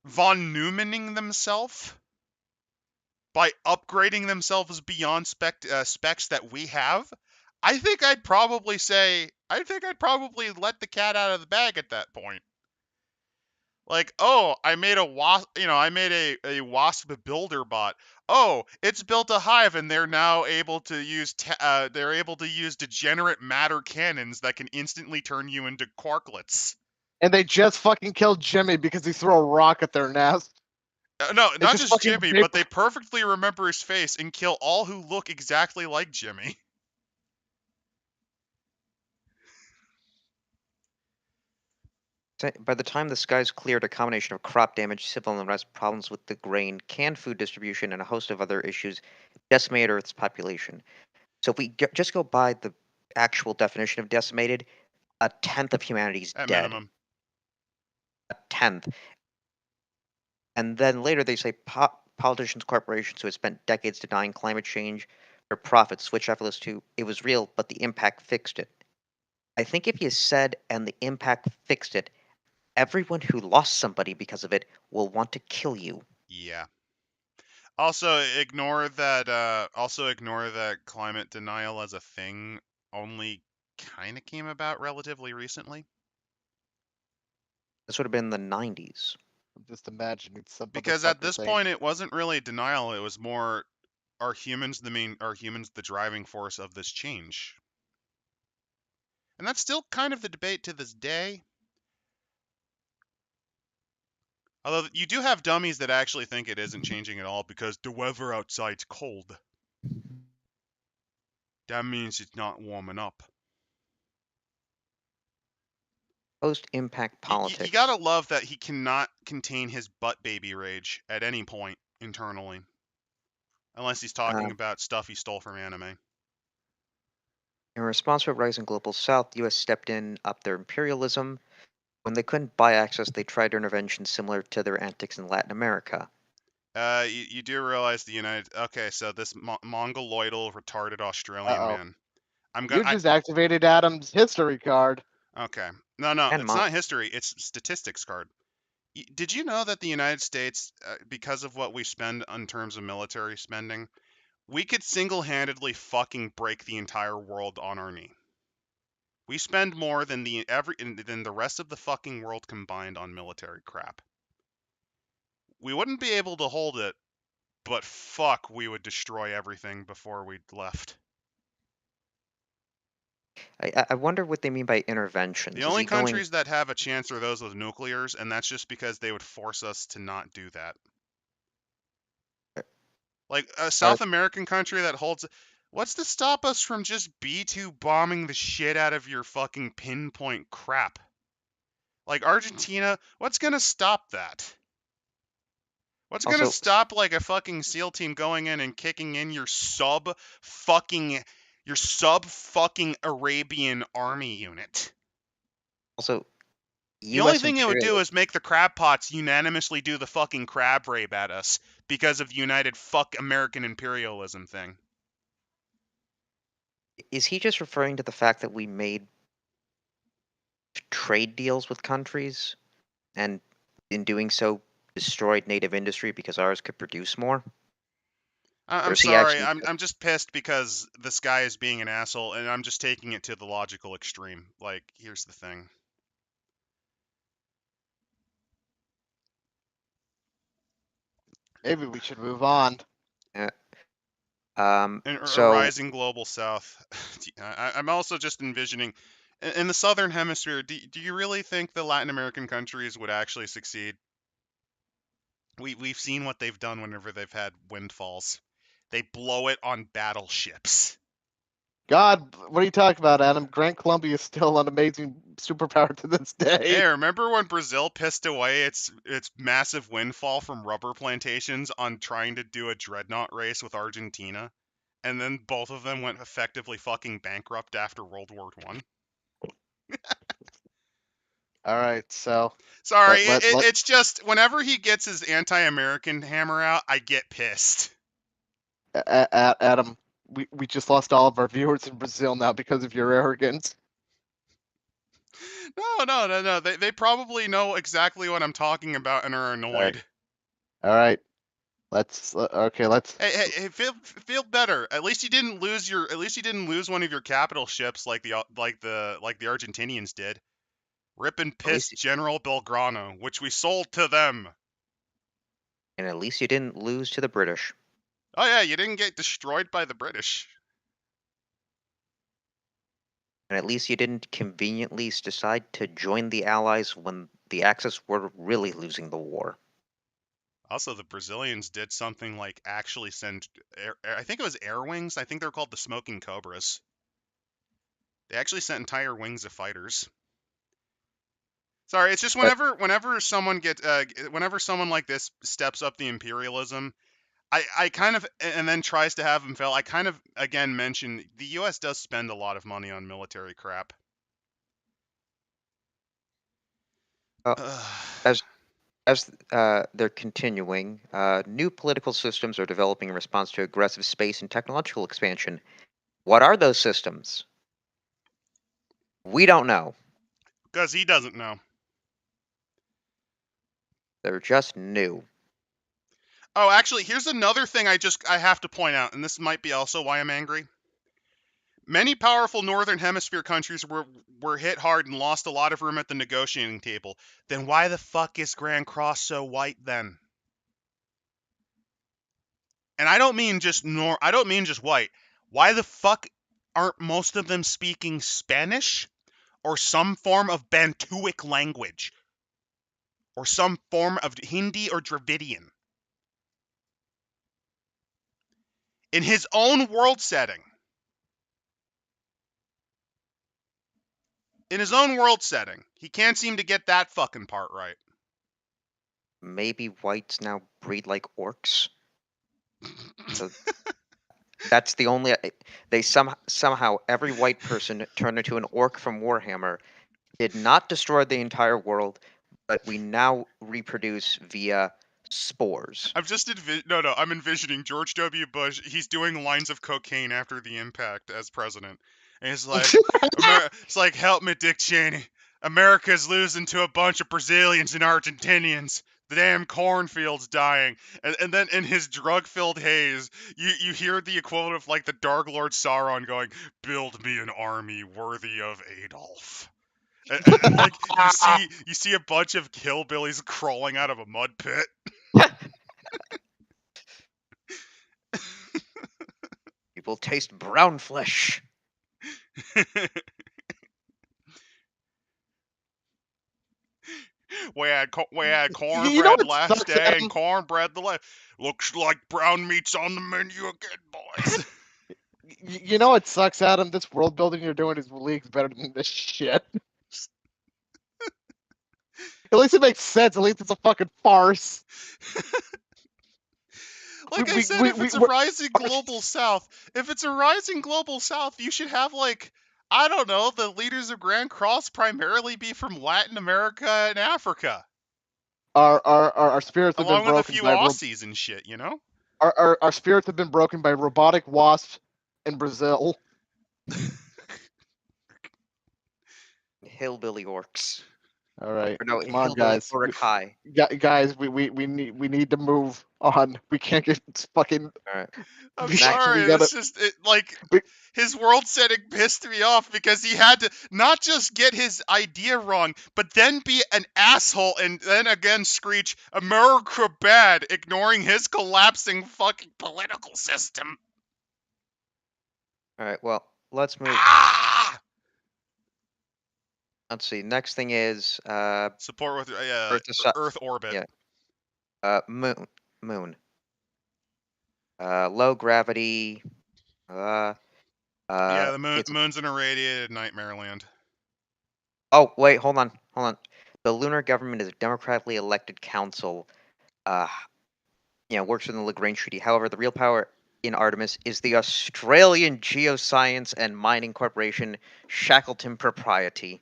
von Neumanning themselves by upgrading themselves beyond specs that we have. I think I'd probably let the cat out of the bag at that point. Like, oh, I made a wasp, I made a wasp builder bot. Oh, it's built a hive, and they're now able to use degenerate matter cannons that can instantly turn you into quarklets. And they just fucking killed Jimmy because he threw a rock at their nest. No, They not just just fucking Jimmy, but they perfectly remember his face and kill all who look exactly like Jimmy. By the time the skies cleared, a combination of crop damage, civil unrest, problems with the grain, canned food distribution, and a host of other issues decimated Earth's population. So if we just go by the actual definition of decimated, a tenth of humanity's At dead. minimum. A tenth. And then later they say politicians, corporations who have spent decades denying climate change or profit, switch off list to it was real, but the impact fixed it. I think if you said and the impact fixed it, everyone who lost somebody because of it will want to kill you. Yeah. Also ignore that. Also ignore that climate denial as a thing only kind of came about relatively recently. This would have been the 90s. I'm just imagining some Because at motherfucker this saying, point, it wasn't really denial. It was more, are humans the driving force of this change? And that's still kind of the debate to this day. Although you do have dummies that actually think it isn't changing at all because the weather outside's cold. That means it's not warming up. Post-impact politics. You gotta love that he cannot contain his butt baby rage at any point internally. Unless he's talking about stuff he stole from anime. In response to a rising global south, the U.S. stepped in, upped their imperialism. When they couldn't buy access, they tried interventions similar to their antics in Latin America. You do realize the United... Okay, so this mongoloidal, retarded Australian uh-oh, man. you just activated Adam's history card. Okay. No, And it's not history. It's statistics card. Did you know that the United States, because of what we spend in terms of military spending, we could single-handedly fucking break the entire world on our knee? We spend more than the rest of the fucking world combined on military crap. We wouldn't be able to hold it, but fuck, we would destroy everything before we left. I wonder what they mean by interventions. The only countries that have a chance are those with nuclears, and that's just because they would force us to not do that. Like a South American country that holds... What's to stop us from just B-2 bombing the shit out of your fucking pinpoint crap? Like Argentina, what's gonna stop that? What's gonna stop like a fucking SEAL team going in and kicking in your sub fucking Arabian army unit? Also, the only thing it would do is make the crab pots unanimously do the fucking crab rape at us because of the United fuck American imperialism thing. Is he just referring to the fact that we made trade deals with countries and in doing so destroyed native industry because ours could produce more? I'm sorry, I'm just pissed because this guy is being an asshole and I'm just taking it to the logical extreme. Like, here's the thing. Maybe we should move on. A rising global south. I'm also just envisioning, in the southern hemisphere, do you really think the Latin American countries would actually succeed? We've seen what they've done whenever they've had windfalls. They blow it on battleships. God, what are you talking about, Adam? Grand Columbia is still an amazing superpower to this day. Hey, remember when Brazil pissed away its massive windfall from rubber plantations on trying to do a dreadnought race with Argentina? And then both of them went effectively fucking bankrupt after World War I? All right, so... Sorry, it's just, whenever he gets his anti-American hammer out, I get pissed. Adam, we just lost all of our viewers in Brazil now because of your arrogance. No. They probably know exactly what I'm talking about and are annoyed. All right. Let's. Hey, feel better. At least you didn't lose one of your capital ships like the Argentinians did. Rip and piss General Belgrano, which we sold to them. And at least you didn't lose to the British. Oh yeah, you didn't get destroyed by the British. And at least you didn't conveniently decide to join the Allies when the Axis were really losing the war. Also, the Brazilians did something like actually send, I think it was air wings. I think they're called the Smoking Cobras. They actually sent entire wings of fighters. Sorry, it's just whenever someone like this steps up the imperialism, I kind of, and then tries to have him fail, I kind of, again, mention the U.S. does spend a lot of money on military crap. As they're continuing, new political systems are developing in response to aggressive space and technological expansion. What are those systems? We don't know. Because he doesn't know. They're just new. Oh, actually, here's another thing I have to point out, and this might be also why I'm angry. Many powerful Northern Hemisphere countries were hit hard and lost a lot of room at the negotiating table. Then why the fuck is Grand Cross so white then? And I don't mean just white. Why the fuck aren't most of them speaking Spanish or some form of Bantuic language or some form of Hindi or Dravidian? In his own world setting. In his own world setting, he can't seem to get that fucking part right. Maybe whites now breed like orcs. So that's the only. They somehow every white person turned into an orc from Warhammer. Did not destroy the entire world, but we now reproduce via spores. I'm envisioning George W. Bush. He's doing lines of cocaine after the impact as president, and he's like, it's like, help me, Dick Cheney. America's losing to a bunch of Brazilians and Argentinians. The damn cornfield's dying. And then in his drug-filled haze, you hear the equivalent of like the Dark Lord Sauron going, "Build me an army worthy of Adolf." And like you see a bunch of hillbillies crawling out of a mud pit. You will taste brown flesh. We had You know cornbread what last sucks, day Adam? and cornbread the last. Looks like brown meat's on the menu again, boys. You know what sucks, Adam? This world building you're doing is leagues better than this shit. At least it makes sense. At least it's a fucking farce. Like I said, if it's a rising global south, you should have like, I don't know, the leaders of Grand Cross primarily be from Latin America and Africa, Our spirits have along been with a broken few by Aussies and shit, you know? our spirits have been broken by robotic wasps in Brazil. Hillbilly orcs. All right, Or no, come on, hillbilly guys. Urukai. Guys, we need to move on. We can't get fucking. All right. I'm We sorry, gotta- it's just like we- his world setting pissed me off because he had to not just get his idea wrong, but then be an asshole and then again screech America bad, ignoring his collapsing fucking political system. All right. Well, let's move. Ah! Let's see. Next thing is Support with Earth orbit. Yeah. Moon. Low gravity. Yeah, the it's- moon's an irradiated nightmare land. Oh wait, hold on. The lunar government is a democratically elected council. Works within the Lagrange Treaty. However, the real power in Artemis is the Australian Geoscience and Mining Corporation, Shackleton Propriety.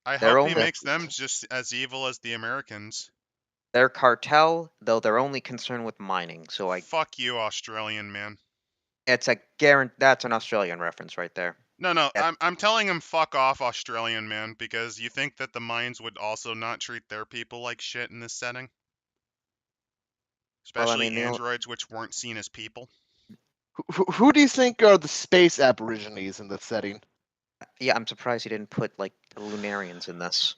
I They're hope he only- makes them just as evil as the Americans. They're cartel, though they're only concerned with mining. So Fuck you, Australian man. it's a guarantee. That's an Australian reference right there. No, Yeah. I'm telling him fuck off, Australian man, because you think that the mines would also not treat their people like shit in this setting? Especially androids, which weren't seen as people. Who do you think are the space aborigines in this setting? Yeah, I'm surprised he didn't put like the Lunarians in this.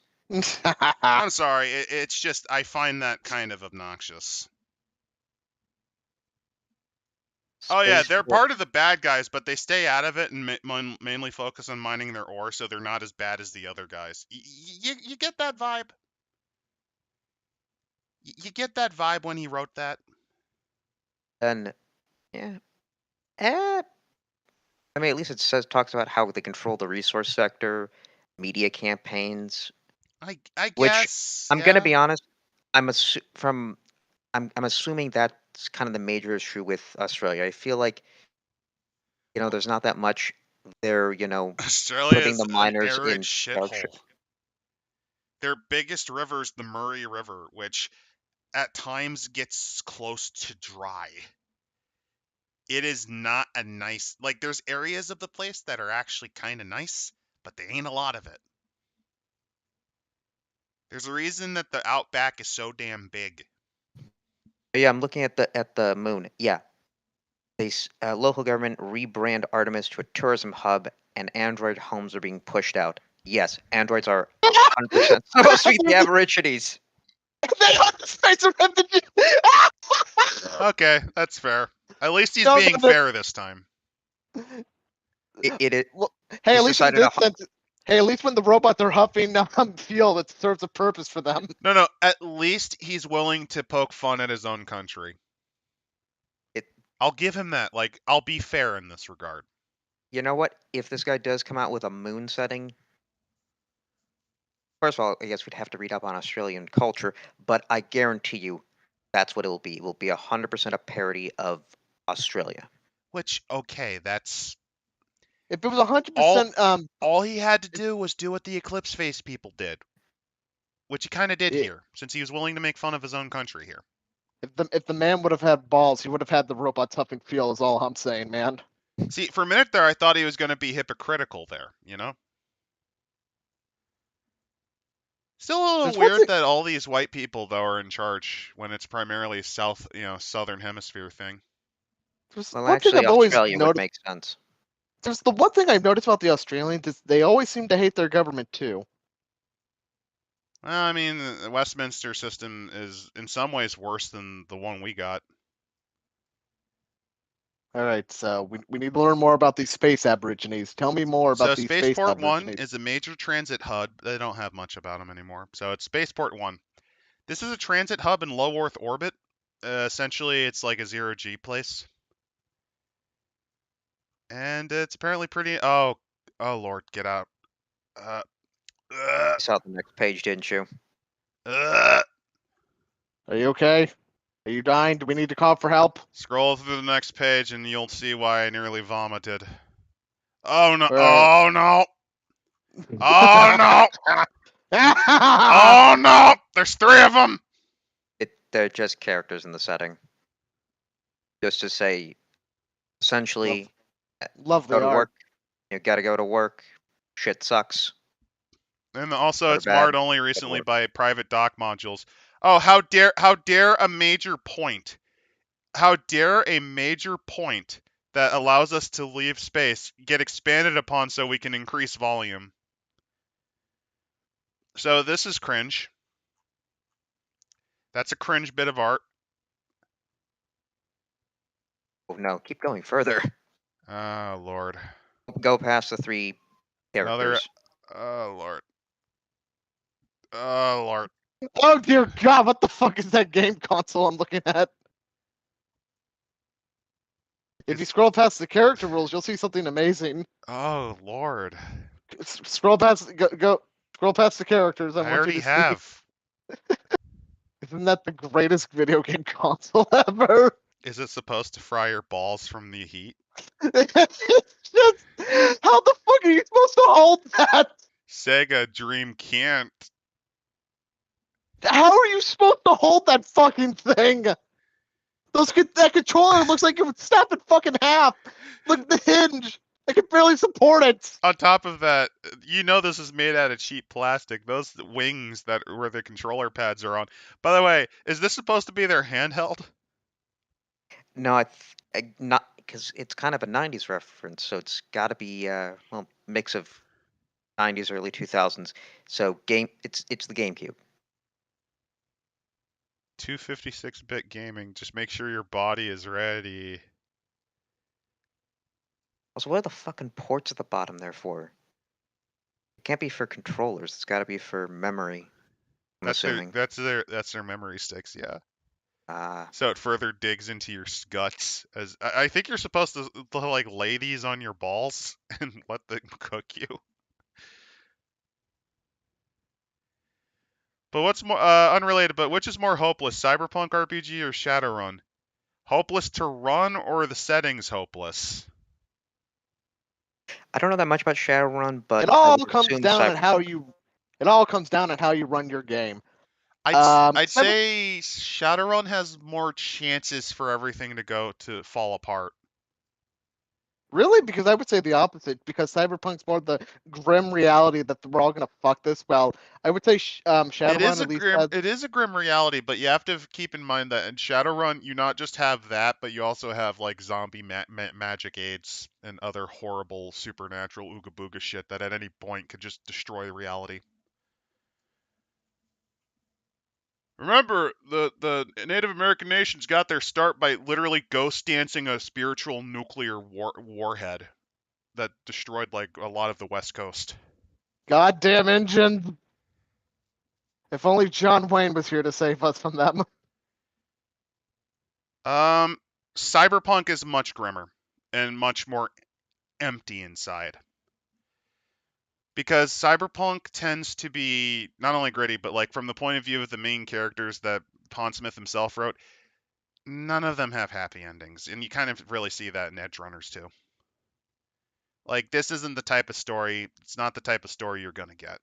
I'm sorry, it's just I find that kind of obnoxious. Oh yeah, they're part of the bad guys, but they stay out of it and mainly focus on mining their ore, so they're not as bad as the other guys. You get that vibe? You get that vibe when he wrote that? Then, yeah. I mean, at least it talks about how they control the resource sector, media campaigns. I Which, guess. I'm gonna be honest. I'm assuming that's kind of the major issue with Australia. I feel like, there's not that much there. Australia putting is the miners an arid in shithole. Their biggest river is the Murray River, which at times gets close to dry. It is not a nice, like, there's areas of the place that are actually kind of nice, but there ain't a lot of it. There's a reason that the outback is so damn big. Yeah, I'm looking at the moon. Yeah, local government rebrand Artemis to a tourism hub, and Android homes are being pushed out. Yes, androids are 100% supposed to be the Aborigines. They are the space of refugee. Okay, that's fair. At least he's No, being no. fair this time. It Well, hey, He's at least in decided this sense, hey, at least when the robots are huffing fuel, it serves a purpose for them. No, at least he's willing to poke fun at his own country. I'll give him that. Like, I'll be fair in this regard. You know what? If this guy does come out with a moon setting, first of all, I guess we'd have to read up on Australian culture, but I guarantee you that's what it will be. It will be 100% a parody of Australia. Which, okay, that's... If it was 100%, all he had to do was do what the Eclipse Face people did. Which he kind of did here, since he was willing to make fun of his own country here. If the man would have had balls, he would have had the robots huffing fuel, is all I'm saying, man. See, for a minute there, I thought he was going to be hypocritical there, you know? Still a little weird that all these white people, though, are in charge when it's primarily a southern hemisphere thing. Well, actually, Australia would make sense. There's the one thing I've noticed about the Australians is they always seem to hate their government, too. Well, I mean, the Westminster system is in some ways worse than the one we got. All right, so we need to learn more about these space Aborigines. Tell me more about these space Spaceport Aborigines. 1 is a major transit hub. They don't have much about them anymore. So it's Spaceport 1. This is a transit hub in low Earth orbit. Essentially, it's like a zero-G place. And it's apparently pretty... Oh, Lord, get out. You saw the next page, didn't you? Are you okay? Are you dying? Do we need to call for help? Scroll through the next page and you'll see why I nearly vomited. Oh no! Right. Oh no! Oh no! Oh no! There's 3 of them! They're just characters in the setting. Just to say, essentially, lovely go to art. work. You gotta go to work. Shit sucks. And also, it's marred only recently by private dock modules. Oh, how dare a major point? How dare a major point that allows us to leave space get expanded upon so we can increase volume? So this is cringe. That's a cringe bit of art. Oh no, keep going further. Oh, Lord. Go past the 3 characters. Oh, Lord. Oh, Lord. Oh, dear God, what the fuck is that game console I'm looking at? If you scroll past the character rules, you'll see something amazing. Oh, Lord. Scroll past, scroll past the characters. I already have. Isn't that the greatest video game console ever? Is it supposed to fry your balls from the heat? It's just, how the fuck are you supposed to hold that? Sega Dream can't. How are you supposed to hold that fucking thing? That controller looks like it would snap in fucking half. Look at the hinge. I can barely support it. On top of that, you know this is made out of cheap plastic. Those wings where the controller pads are on. By the way, is this supposed to be their handheld? No, not because it's kind of a '90s reference, so it's got to be mix of '90s, early 2000s. So it's the GameCube. 256-bit gaming. Just make sure your body is ready. Also, what are the fucking ports at the bottom there for? It can't be for controllers. It's got to be for memory. I'm assuming. That's their memory sticks, yeah. So it further digs into your guts. As I think you're supposed to like lay these on your balls and let them cook you. But what's more unrelated? But which is more hopeless, Cyberpunk RPG or Shadowrun? Hopeless to run or the settings hopeless? I don't know that much about Shadowrun, but it all comes down to how you It all comes down to how you run your game. I'd Cyber- say Shadowrun has more chances for everything to fall apart. Really? Because I would say the opposite. Because Cyberpunk's more the grim reality that we're all gonna fuck this. Well, I would say Shadowrun at least has. It is a grim reality, but you have to keep in mind that in Shadowrun you not just have that, but you also have like zombie magic aids and other horrible supernatural ooga booga shit that at any point could just destroy reality. Remember, the Native American nations got their start by literally ghost dancing a spiritual nuclear warhead that destroyed like a lot of the West Coast. Goddamn engine! If only John Wayne was here to save us from that. Cyberpunk is much grimmer and much more empty inside. Because Cyberpunk tends to be not only gritty, but like from the point of view of the main characters that Pond Smith himself wrote, none of them have happy endings. And you kind of really see that in Edge Runners too. Like this isn't the type of story, it's not the type of story you're gonna get.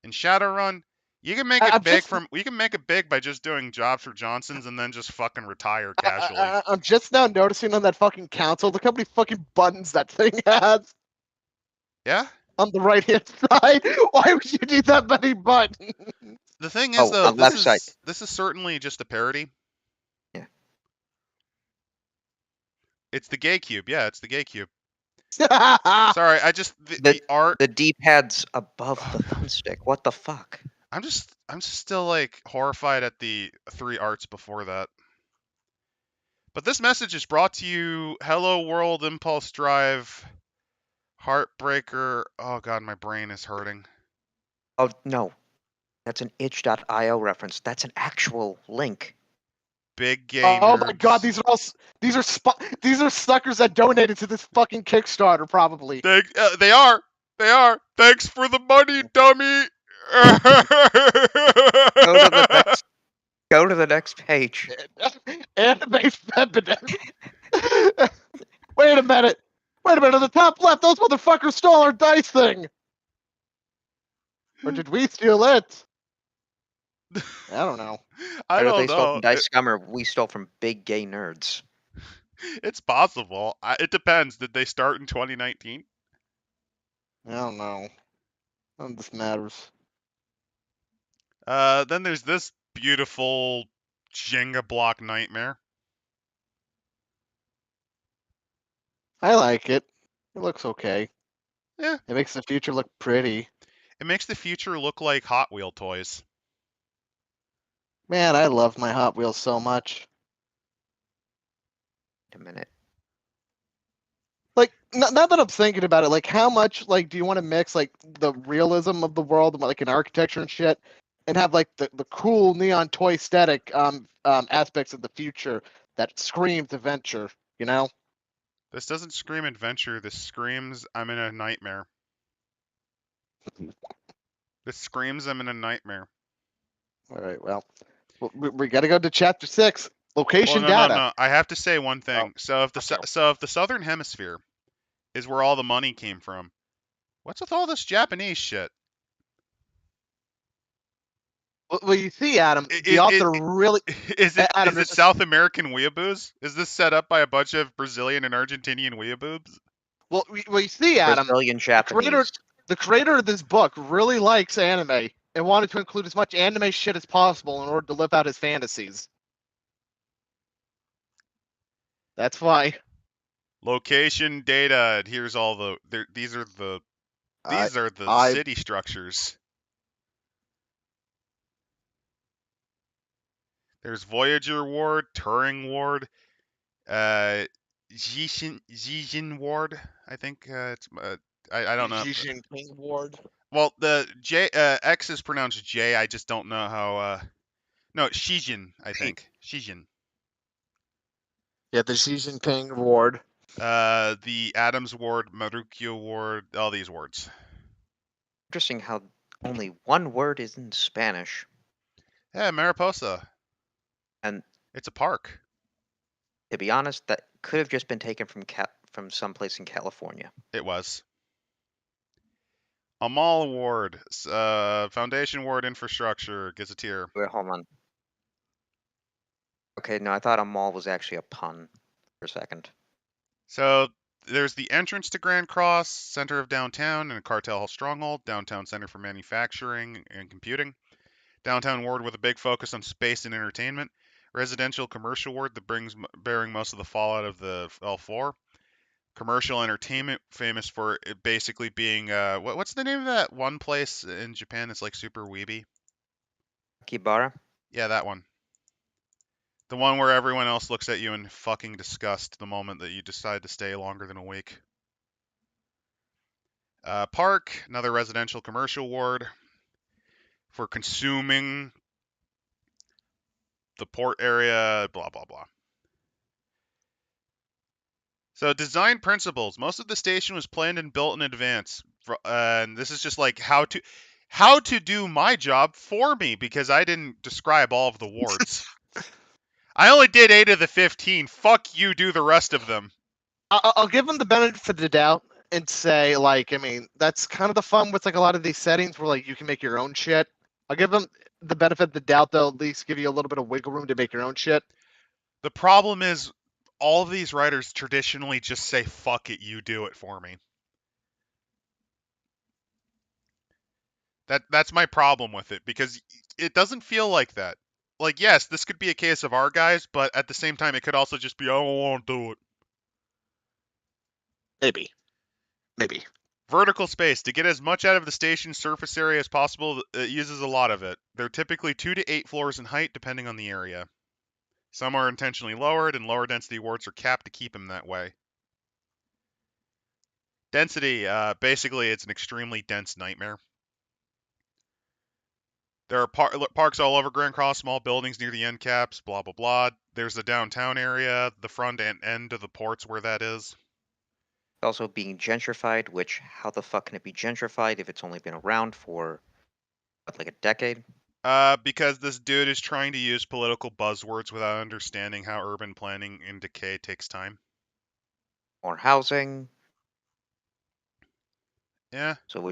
In Shadowrun, you can make it big you can make it big by just doing jobs for Johnsons and then just fucking retire casually. I'm just now noticing on that fucking console, look how many fucking buttons that thing has. Yeah? On the right hand side. Why would you need that many buttons? The thing is though, on left side. this is certainly just a parody. Yeah. It's the gay cube, yeah, it's the gay cube. Sorry, I just the art. The D-pad's above the thumbstick. What the fuck? I'm just still like horrified at the 3 arts before that. But this message is brought to you. Hello World, Impulse Drive, Heartbreaker. Oh god, my brain is hurting. Oh no, that's an itch.io reference. That's an actual link. Big gay. Oh nerds. my god, these are suckers that donated to this fucking Kickstarter, probably. They are. Thanks for the money, dummy. Go to the next page. Anime feminine. Wait a minute. On the top left, those motherfuckers stole our dice thing. Or did we steal it? I don't know. I don't they stole know. from Dice Scum, or we stole from big gay nerds. It's possible. It depends. Did they start in 2019? I don't know. None of this matters. Then there's this beautiful Jenga block nightmare. I like it. It looks okay. Yeah. It makes the future look pretty. It makes the future look like Hot Wheel toys. Man, I love my Hot Wheels so much. Wait a minute. Like, now that I'm thinking about it, like, how much, like, do you want to mix, like, the realism of the world, like, in architecture and shit, and have, like, the cool neon toy aesthetic aspects of the future that screams adventure, you know? This doesn't scream adventure. This screams I'm in a nightmare. This screams I'm in a nightmare. All right, well, we got to go to chapter 6. Location no, data. No. I have to say one thing. Oh, So if the southern hemisphere is where all the money came from, what's with all this Japanese shit? Well, you see, Adam, the author really... Is it Adam, South American weeaboos? Is this set up by a bunch of Brazilian and Argentinian weeaboos? Well, you see, Adam, Brazilian Japanese. The creator of this book really likes anime and wanted to include as much anime shit as possible in order to live out his fantasies. That's why. Location data. Here's all the. These are the city structures. There's Voyager Ward, Turing Ward, Jijin Ward. I think it's. I don't know. Jijin Ward. Well, the J X is pronounced J. I just don't know how. No, Shijin. I think Shijin. Yeah, the Xi Jinping Ward. The Adams Ward, Marukyo Ward, all these wards. Interesting how only one word is in Spanish. Yeah, Mariposa. And it's a park. To be honest, that could have just been taken from someplace in California. It was. A mall award. Foundation award infrastructure. Gazetteer. Wait, hold on. Okay, no, I thought a mall was actually a pun for a second. So there's the entrance to Grand Cross, center of downtown, and a cartel stronghold. Downtown center for manufacturing and computing. Downtown ward with a big focus on space and entertainment. Residential commercial ward that bearing most of the fallout of the L4. Commercial entertainment, famous for it basically being what's the name of that one place in Japan that's like super weeby? Kibara? Yeah, that one. The one where everyone else looks at you in fucking disgust the moment that you decide to stay longer than a week. Park, another residential commercial ward for consuming the port area, blah, blah, blah. So design principles. Most of the station was planned and built in advance. And this is just like how to do my job for me because I didn't describe all of the wards. I only did 8 of the 15. Fuck you, do the rest of them. I'll give them the benefit of the doubt and say, like, I mean, that's kind of the fun with like a lot of these settings where like you can make your own shit. I'll give them the benefit of the doubt, though, at least give you a little bit of wiggle room to make your own shit. The problem is all of these writers traditionally just say, fuck it, you do it for me. That's my problem with it because it doesn't feel like that. Like, yes, this could be a case of our guys, but at the same time, it could also just be, I don't want to do it. Maybe. Vertical space. To get as much out of the station's surface area as possible, it uses a lot of it. They're typically 2 to 8 floors in height, depending on the area. Some are intentionally lowered, and lower density wards are capped to keep them that way. Density. Basically, it's an extremely dense nightmare. There are parks all over Grand Cross, small buildings near the end caps, blah, blah, blah. There's the downtown area, the front and end of the ports where that is. Also being gentrified, which, how the fuck can it be gentrified if it's only been around for, what, like a decade? Because this dude is trying to use political buzzwords without understanding how urban planning and decay takes time. More housing. Yeah. So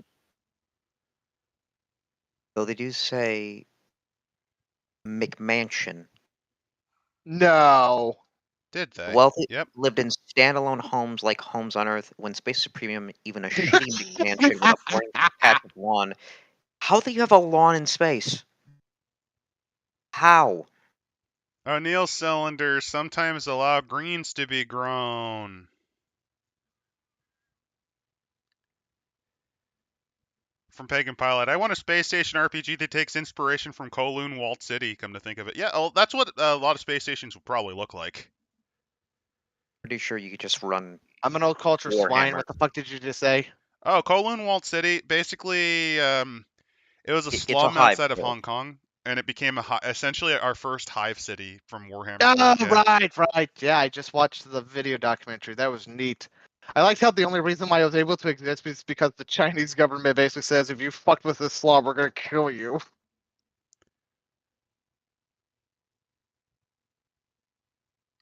though they do say McMansion. No. Did they? Wealthy Yep. lived in standalone homes like homes on Earth. When space is a premium, even a shitty McMansion with a boring patch of lawn. How do you have a lawn in space? How? O'Neill cylinders sometimes allow greens to be grown. From Pagan Pilot, I want a space station RPG that takes inspiration from Kowloon Walled City, come to think of it. Yeah, that's what a lot of space stations would probably look like. Pretty sure you could just run. I'm an old culture swine. Warhammer. What the fuck did you just say? Oh, Kowloon Walled City, basically, it was a It's a slum hive outside of world. Hong Kong, and it became essentially our first hive city from Warhammer Oh, 40K. right. Yeah, I just watched the video documentary. That was neat. I liked how the only reason why I was able to exist is because the Chinese government basically says, if you fucked with this slum, we're gonna kill you.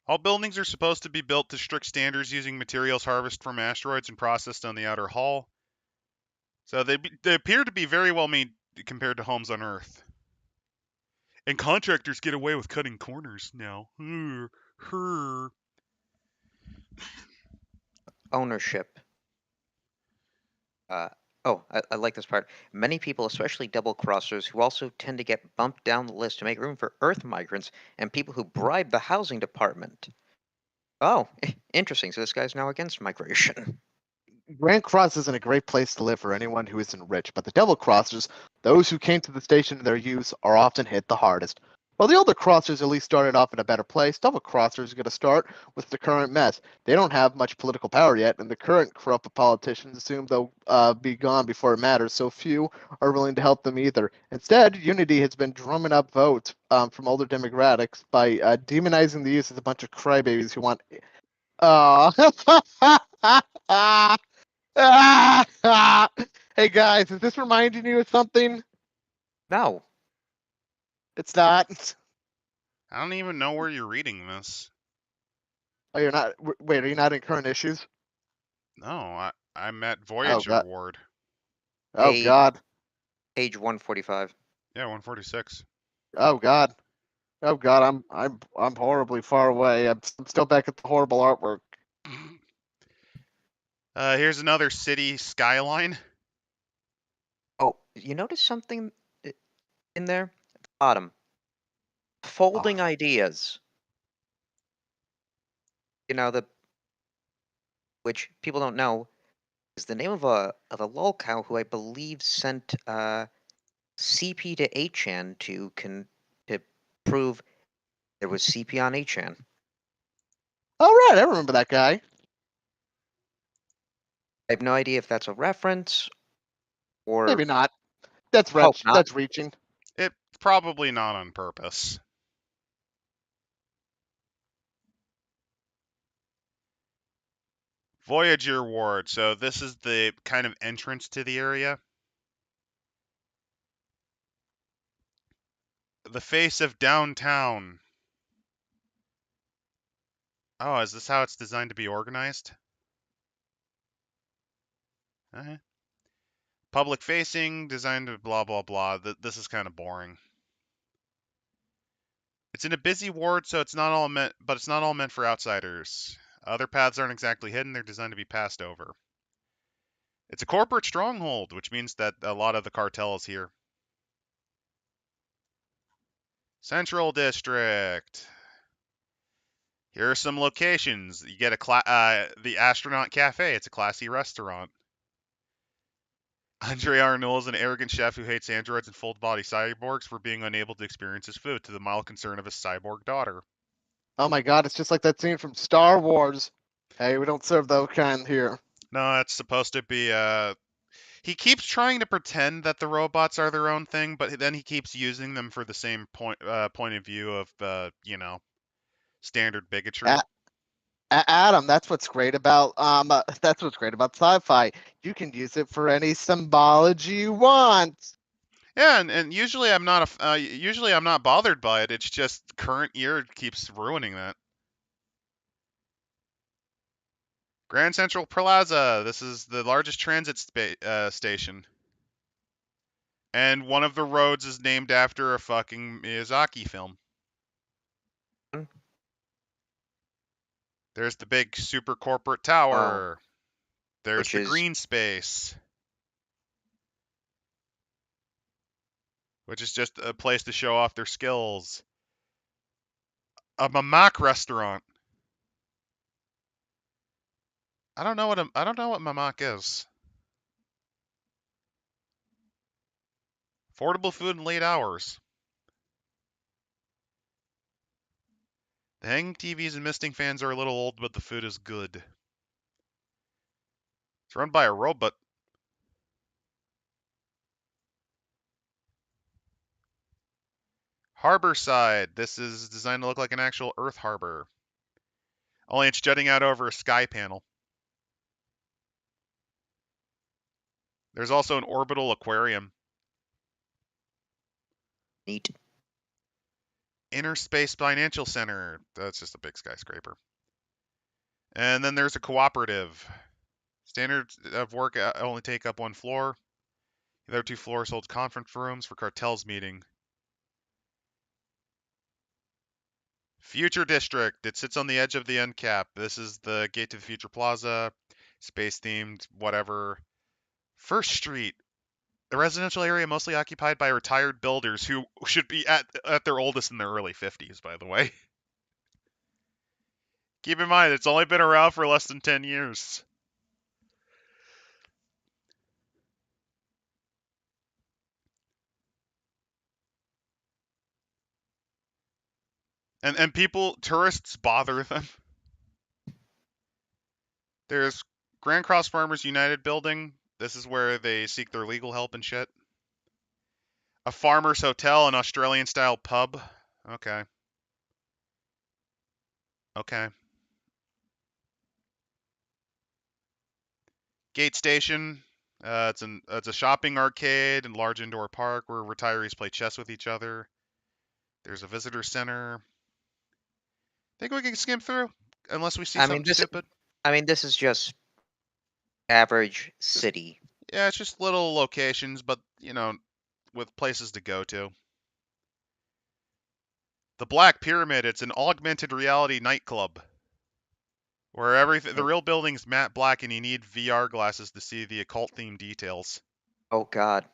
All buildings are supposed to be built to strict standards using materials harvested from asteroids and processed on the outer hull. So they appear to be very well made compared to homes on Earth. And contractors get away with cutting corners now. Ownership. I like this part. Many people, especially double crossers, who also tend to get bumped down the list to make room for Earth migrants and people who bribe the housing department. Oh, interesting. So this guy's now against migration. Grand Cross isn't a great place to live for anyone who isn't rich, but the Double Crossers, those who came to the station in their youth, are often hit the hardest. While the older Crossers at least started off in a better place, Double Crossers are going to start with the current mess. They don't have much political power yet, and the current corrupt politicians assume they'll be gone before it matters, so few are willing to help them either. Instead, Unity has been drumming up votes from older demographics by demonizing the youth as a bunch of crybabies who want. Hey guys, is this reminding you of something? No. It's not. I don't even know where you're reading this. Oh, you're not. Wait, are you not in current issues? No, I'm at Voyager God. Ward. Oh Page, God. page 145. Yeah, 146. Oh God. Oh God. I'm horribly far away. I'm still back at the horrible artwork. Here's another city skyline. Oh, you notice something in there? At the bottom. Folding ideas. You know, which people don't know is the name of a lolcow who I believe sent CP to Achan to prove there was CP on Achan. All right, I remember that guy. I have no idea if that's a reference or Maybe not. That's hope not. That's reaching. It's probably not on purpose. Voyager Ward. So this is the kind of entrance to the area. The face of downtown. Oh, is this how it's designed to be organized? Public facing, designed to blah blah blah. This is kind of boring. It's in a busy ward, so it's not all meant, but it's not all meant for outsiders. Other paths aren't exactly hidden; they're designed to be passed over. It's a corporate stronghold, which means that a lot of the cartel is here. Central District. Here are some locations. You get the Astronaut Cafe. It's a classy restaurant. Andre Arnold is an arrogant chef who hates androids and full-body cyborgs for being unable to experience his food, to the mild concern of his cyborg daughter. Oh my God, it's just like that scene from Star Wars. Hey, we don't serve those kind here. No, it's supposed to be he keeps trying to pretend that the robots are their own thing, but then he keeps using them for the same point of view of standard bigotry. Adam, that's what's great about sci-fi. You can use it for any symbology you want. Yeah, and usually I'm not bothered by it. It's just current year keeps ruining that. Grand Central Plaza. This is the largest transit station. And one of the roads is named after a fucking Miyazaki film. There's the big super corporate tower. There's the green space, which is just a place to show off their skills. A Mamak restaurant. I don't know what Mamak is. Affordable food in late hours. The hanging TVs and misting fans are a little old, but the food is good. It's run by a robot. Harborside. This is designed to look like an actual Earth harbor. Only it's jutting out over a sky panel. There's also an orbital aquarium. Neat. Inner Space Financial Center. That's just a big skyscraper. And then there's a cooperative. Standards of work only take up one floor. The other two floors hold conference rooms for cartels meeting. Future District. It sits on the edge of the end cap. This is the gate to the Future Plaza. Space themed, whatever. First Street. The residential area mostly occupied by retired builders who should be at their oldest in their early 50s, by the way. Keep in mind, it's only been around for less than 10 years. And tourists bother them. There's Grand Cross Farmers United building. This is where they seek their legal help and shit. A farmer's hotel, an Australian-style pub. Okay. Okay. Gate Station. It's a shopping arcade and large indoor park where retirees play chess with each other. There's a visitor center. Think we can skim through, unless we see something stupid. I mean, this is just average city. Yeah, it's just little locations, but, with places to go to. The Black Pyramid, it's an augmented reality nightclub. Where the real building's matte black and you need VR glasses to see the occult theme details. Oh god.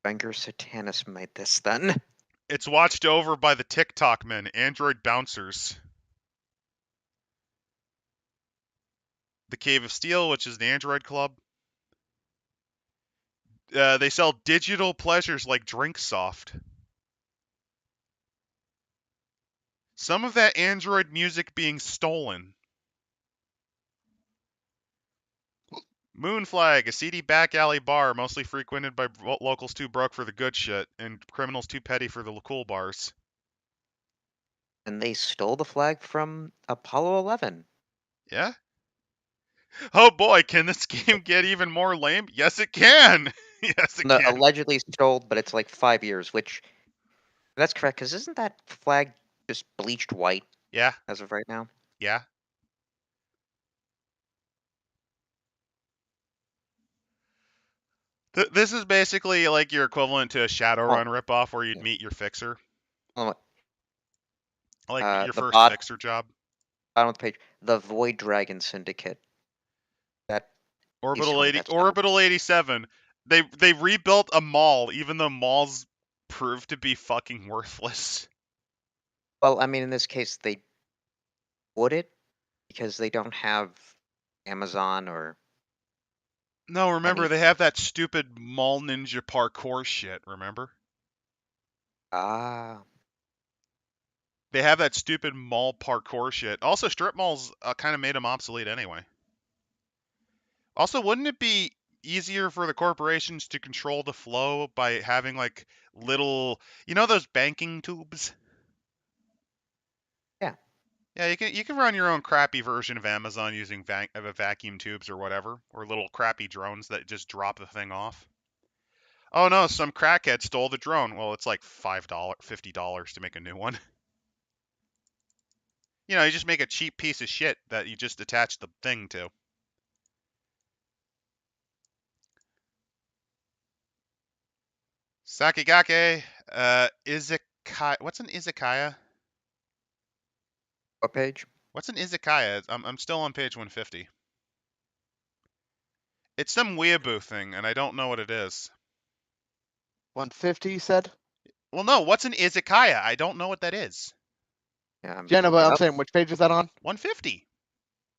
Wenger Satanis made this then. It's watched over by the TikTok men, android bouncers. The Cave of Steel, which is the android club. They sell digital pleasures like DrinkSoft. Some of that android music being stolen. Moonflag, a seedy back alley bar mostly frequented by locals too broke for the good shit and criminals too petty for the cool bars. And they stole the flag from Apollo 11. Yeah? Oh boy, can this game get even more lame? Yes, it can! Yes, it can. Allegedly stole, but it's like 5 years, which... That's correct, because isn't that flag just bleached white Yeah, as of right now? yeah. This is basically like your equivalent to a Shadowrun ripoff where you'd meet your fixer. Oh, Like your the first bot- fixer job. bottom of the page. The Void Dragon Syndicate. That Orbital telling 80, that stuff. Orbital 87. They rebuilt a mall, even though malls proved to be fucking worthless. Well, I mean, in this case, they would it because they don't have Amazon or... No, remember, Money? they have that stupid mall ninja parkour shit, remember? Ah. They have that stupid mall parkour shit. Also, strip malls kind of made them obsolete anyway. Also, wouldn't it be easier for the corporations to control the flow by having like little, those banking tubes? Yeah. Yeah, you can run your own crappy version of Amazon using vacuum tubes or whatever, or little crappy drones that just drop the thing off. Oh no, some crackhead stole the drone. Well, it's like $5, $50 to make a new one. You just make a cheap piece of shit that you just attach the thing to. Sakigake, izakaya. What's an izakaya? What page? What's an izakaya? I'm still on page 150. It's some weeaboo thing, and I don't know what it is. 150, you said? Well, no, what's an izakaya? I don't know what that is. Yeah, Yeah, no, but I'm Yep. saying, which page is that on? 150.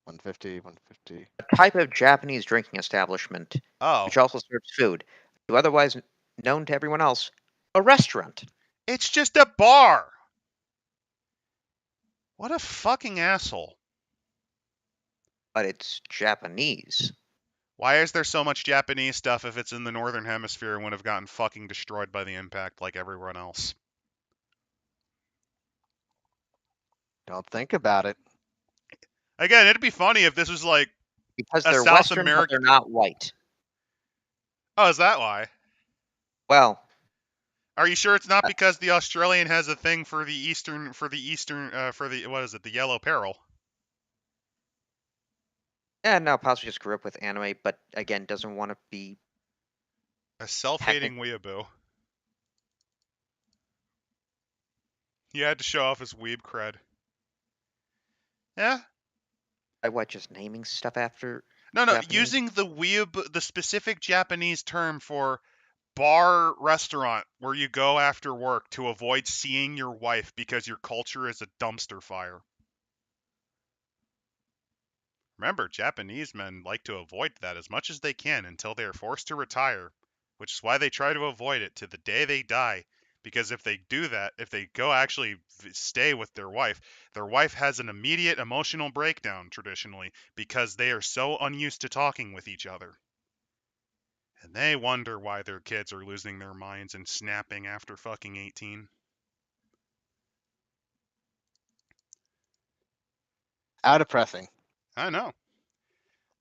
150, 150. A type of Japanese drinking establishment, Oh, which also serves food, to otherwise known to everyone else, a restaurant. it's just a bar. What a fucking asshole. But it's Japanese. Why is there so much Japanese stuff if it's in the Northern Hemisphere and would have gotten fucking destroyed by the impact like everyone else? Don't think about it. Again, it'd be funny if this was like Because a they're South Western, but American. they're not white. Oh, is that why? Well, Are you sure it's not because the Australian has a thing for the what is it, the yellow peril? yeah, no, possibly just grew up with anime, but again, doesn't want to be... A self-hating weeaboo. He had to show off his weeb cred. Yeah? What, just naming stuff after... No, Japanese? using the specific Japanese term for bar restaurant where you go after work to avoid seeing your wife because your culture is a dumpster fire. Remember, Japanese men like to avoid that as much as they can until they are forced to retire, which is why they try to avoid it to the day they die. Because if they do that, if they go actually stay with their wife has an immediate emotional breakdown traditionally because they are so unused to talking with each other. And they wonder why their kids are losing their minds and snapping after fucking 18. How depressing. I know.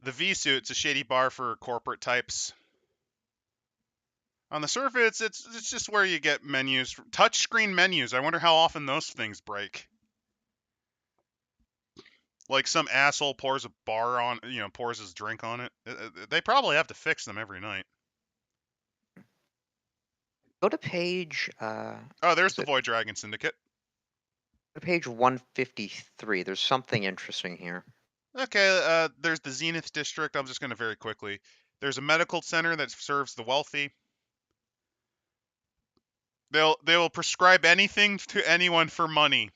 The V-Suit's a shady bar for corporate types. On the surface, it's just where you get menus, touchscreen menus. I wonder how often those things break. Like some asshole pours his drink on it. They probably have to fix them every night. Go to page. Oh, there's Is the it Void Dragon Syndicate. go to page 153? There's something interesting here. Okay, there's the Zenith District. I'm just going to very quickly. There's a medical center that serves the wealthy. They will prescribe anything to anyone for money.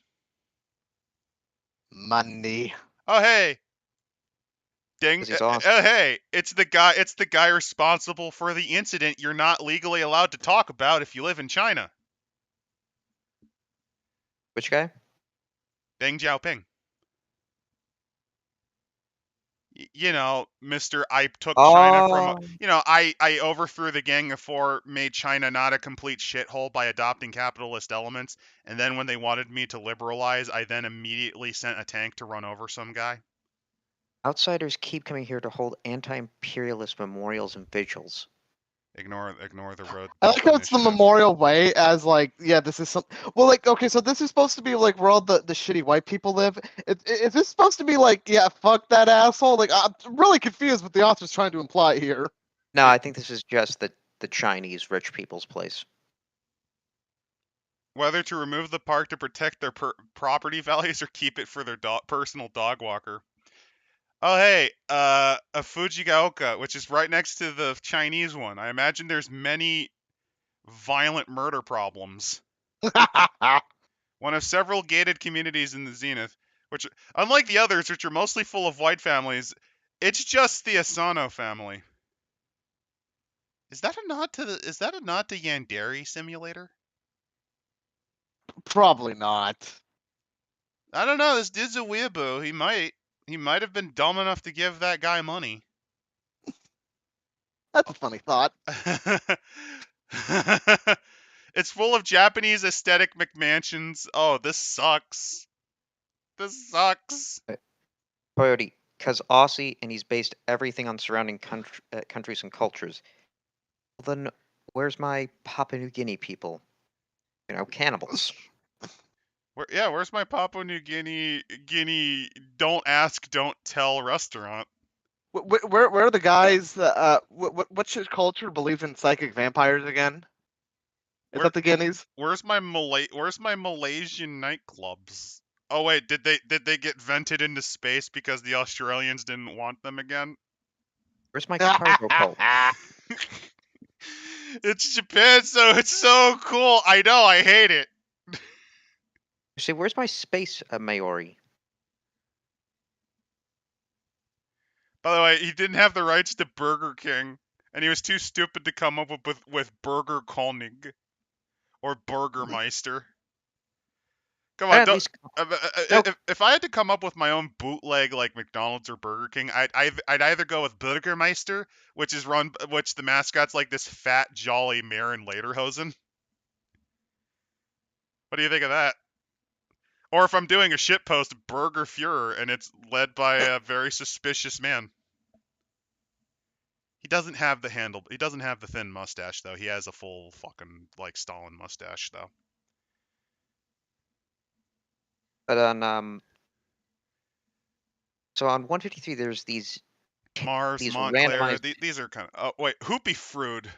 Money. Oh hey, ding! 'Cause he's awesome. Oh hey, it's the guy. It's the guy responsible for the incident you're not legally allowed to talk about if you live in China. Which guy? Deng Xiaoping. You know, Mr. I took China from, Oh, I overthrew the Gang of Four, made China not a complete shithole by adopting capitalist elements, and then when they wanted me to liberalize, I then immediately sent a tank to run over some guy. outsiders keep coming here to hold anti-imperialist memorials and vigils. Ignore the road. I like how it's the initiative. Memorial Way as like, yeah, this is some. Well, like, okay, so this is supposed to be like where all the shitty white people live. Is this supposed to be like, yeah, fuck that asshole? Like, I'm really confused what the author's trying to imply here. No, Yeah. I think this is just the Chinese rich people's place. Whether to remove the park to protect their property values or keep it for their personal dog walker. Oh hey, a Fujigaoka, which is right next to the Chinese one. I imagine there's many violent murder problems. One of several gated communities in the Zenith, which, unlike the others, which are mostly full of white families, it's just the Asano family. Is that a nod to Yandere Simulator? Probably not. I don't know. This dude's a weeaboo. He might have been dumb enough to give that guy money. That's a funny thought. It's full of Japanese aesthetic McMansions. Oh, this sucks. This sucks. Coyote, because Aussie, and he's based everything on surrounding countries and cultures. Well, then, where's my Papua New Guinea people? You know, cannibals. Where's my Papua New Guinea don't ask, don't tell restaurant? Where are the guys? What shit culture believes in psychic vampires again? Is Where that the Guineas? where's my Malaysian nightclubs? Oh wait, did they get vented into space because the Australians didn't want them again? Where's my cargo cult? It's Japan, so it's so cool. I know, I hate it. See, where's my space Maori? By the way, he didn't have the rights to Burger King, and he was too stupid to come up with Burger Konig or Burgermeister. Come on, At don't. least, no. If I had to come up with my own bootleg like McDonald's or Burger King, I'd either go with Burgermeister, which the mascot's like this fat, jolly Marin Lederhosen. What do you think of that? Or if I'm doing a shitpost, Burger Fuhrer, and it's led by a very suspicious man. He doesn't have the thin mustache though. He has a full fucking like Stalin mustache though. But on so on 153, there's these Mars, these Montclair, randomized. these are kind of. Oh wait, Hoopy Fruit.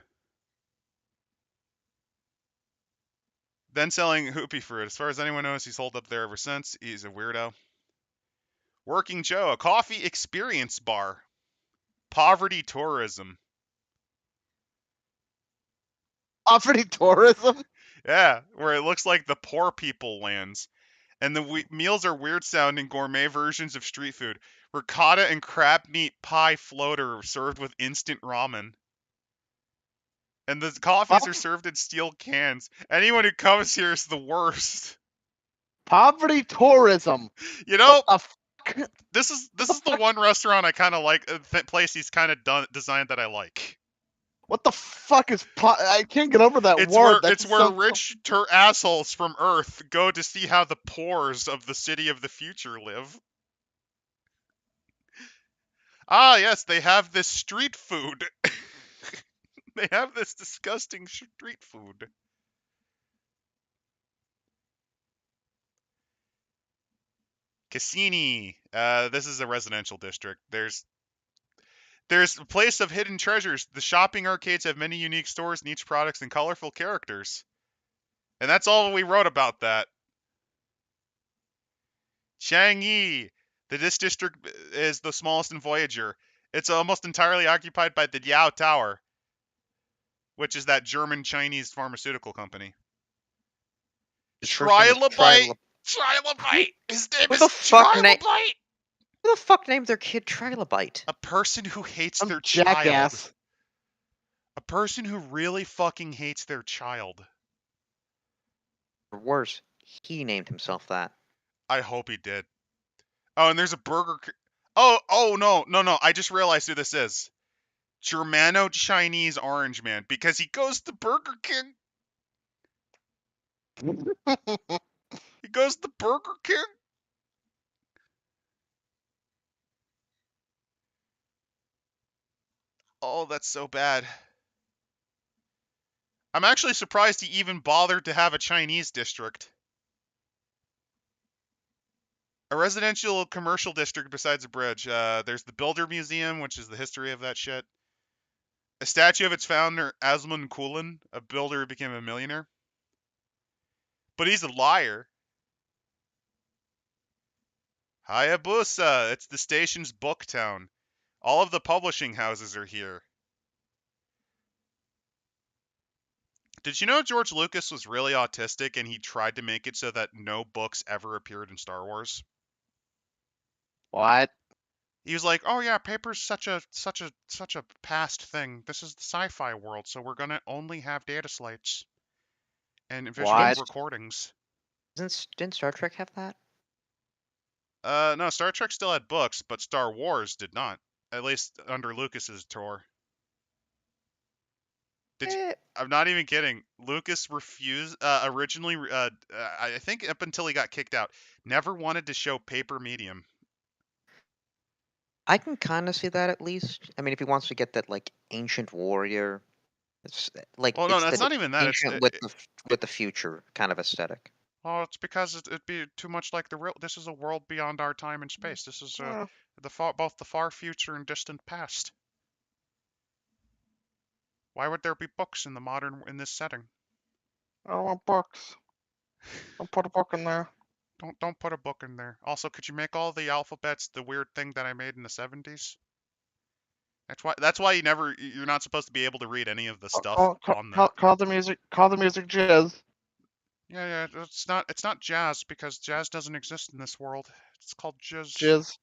Then selling Hoopy Fruit. As far as anyone knows, he's holed up there ever since. He's a weirdo. Working Joe, a coffee experience bar. Poverty tourism. Poverty tourism. Yeah, where it looks like the poor people lands. And the meals are weird sounding gourmet versions of street food. Ricotta and crab meat pie floater served with instant ramen. And the coffees are served in steel cans. Anyone who comes here is the worst. Poverty tourism. You know, What the fuck? this is the one restaurant I kind of like, place he's kind of designed that I like. What the fuck is I can't get over that word. It's where rich assholes from Earth go to see how the poors of the city of the future live. Ah, yes, they have this street food. They have this disgusting street food. Cassini. This is a residential district. There's There's a place of hidden treasures. The shopping arcades have many unique stores, niche products, and colorful characters. And that's all we wrote about that. Chang'e. This district is the smallest in Voyager. It's almost entirely occupied by the Yao Tower, which is that German-Chinese pharmaceutical company. His first name is Trilobite! Trilobite! His name Who is the fuck Trilobite! Who the fuck named their kid Trilobite? A person who hates Some their jackass. child. A person who really fucking hates their child. Or worse, he named himself that. I hope he did. Oh, and there's a burger. Oh, no. I just realized who this is. Germano-Chinese Orange Man, because he goes to Burger King. He goes to Burger King. Oh, that's so bad. I'm actually surprised he even bothered to have a Chinese district. A residential commercial district besides a bridge. There's the Builder Museum, which is the history of that shit. A statue of its founder, Asmun Kulin, a builder who became a millionaire. But he's a liar. Hayabusa, it's the station's book town. All of the publishing houses are here. Did you know George Lucas was really autistic and he tried to make it so that no books ever appeared in Star Wars? What? He was like, "Oh yeah, paper's such a past thing. This is the sci-fi world, so we're gonna only have data slates and visual What? recordings." Didn't Star Trek have that? No, Star Trek still had books, but Star Wars did not. At least under Lucas's tour. I'm not even kidding. Lucas refused originally. I think up until he got kicked out, never wanted to show paper medium. I can kind of see that at least. I mean, if he wants to get that like ancient warrior, it's like Well, no, it's that's the not even that. ancient with the future kind of aesthetic. Oh, it's because it'd be too much like the real. This is a world beyond our time and space. This is both the far future and distant past. Why would there be books in this setting? I don't want books. Don't put a book in there. Don't put a book in there. Also, could you make all the alphabets the weird thing that I made in the 70s? That's why you're not supposed to be able to read any of the stuff on there. Call the music jazz. Yeah, it's not jazz because jazz doesn't exist in this world. It's called jizz. Jizz.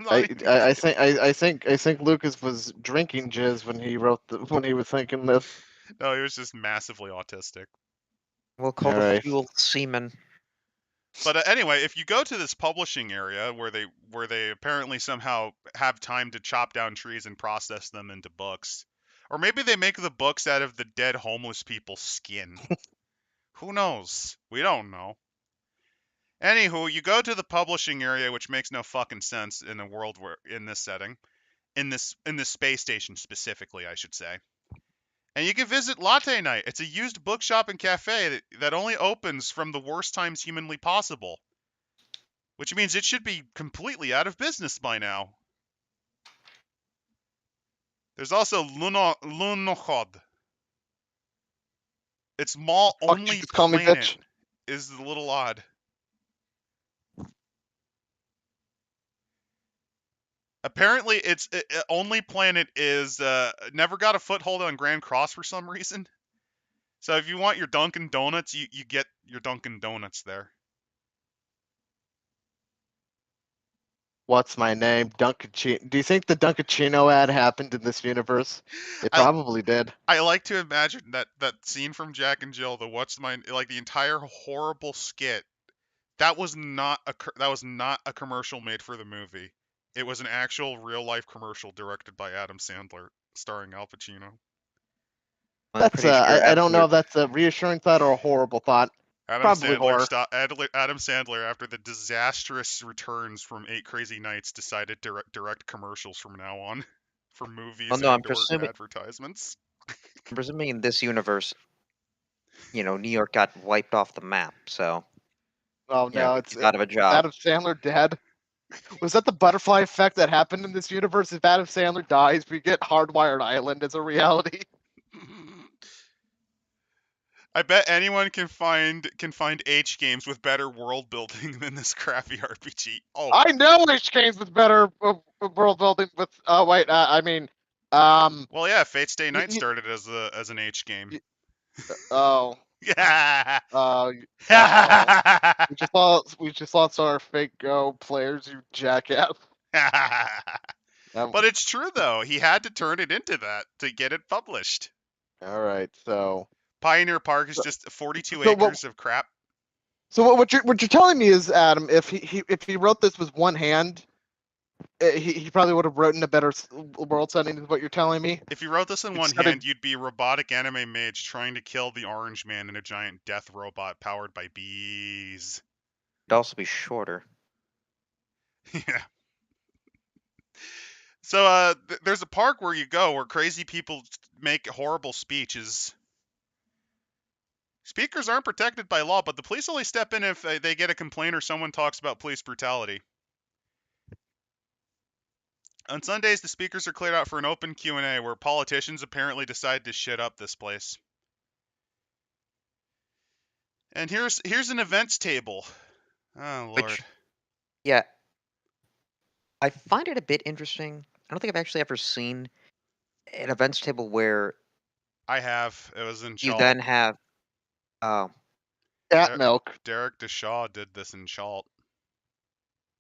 I think Lucas was drinking jizz when he was thinking this. No, he was just massively autistic. We'll call the fuel semen. But anyway, if you go to this publishing area where they apparently somehow have time to chop down trees and process them into books, or maybe they make the books out of the dead homeless people's skin. Who knows? We don't know. Anywho, you go to the publishing area, which makes no fucking sense in a world where in this setting, in this space station specifically, I should say. And you can visit Latte Night. It's a used bookshop and cafe that only opens from the worst times humanly possible. Which means it should be completely out of business by now. There's also Lunokhod. Its mall only planet is a little odd. Apparently, its only planet is never got a foothold on Grand Cross for some reason. So if you want your Dunkin' Donuts, you get your Dunkin' Donuts there. What's my name? Dunkin'. Do you think the Dunkin' ad happened in this universe? It probably did. I like to imagine that scene from Jack and Jill, the entire horrible skit. That was not a commercial made for the movie. It was an actual real life commercial directed by Adam Sandler, starring Al Pacino. That's I don't know if that's a reassuring thought or a horrible thought. Adam Sandler, after the disastrous returns from 8 Crazy Nights, decided to direct commercials from now on for movies and advertisements. I'm presuming in this universe, New York got wiped off the map, so. Oh no, it's out of a job. Adam Sandler dead. Was that the butterfly effect that happened in this universe? If Adam Sandler dies, we get Hardwired Island as a reality. I bet anyone can find H games with better world building than this crappy RPG. Oh, I know which games with better world building. With well, yeah, Fate Stay y- Night y- started as an H game. y- oh, Yeah. oh. We just lost our fake Go players, you jackass. But it's true though. He had to turn it into that to get it published. All right, so Pioneer Park is just 42 so what? acres of crap. So what you're telling me is, Adam, if he wrote this with one hand, he probably would have written a better world setting. Is what you're telling me? If you wrote this in one Instead of- hand, you'd be a robotic anime mage trying to kill the Orange Man in a giant death robot powered by bees. It'd also be shorter. Yeah. So there's a park where you go where crazy people make horrible speeches. Speakers aren't protected by law, but the police only step in if they get a complaint or someone talks about police brutality. On Sundays, the speakers are cleared out for an open Q&A where politicians apparently decide to shit up this place. And here's an events table. Oh, Lord. Yeah, I find it a bit interesting. I don't think I've actually ever seen an events table where I have. It was in you Chalt. then have. Oh, cat milk. Derek Deshaw did this in Chalt.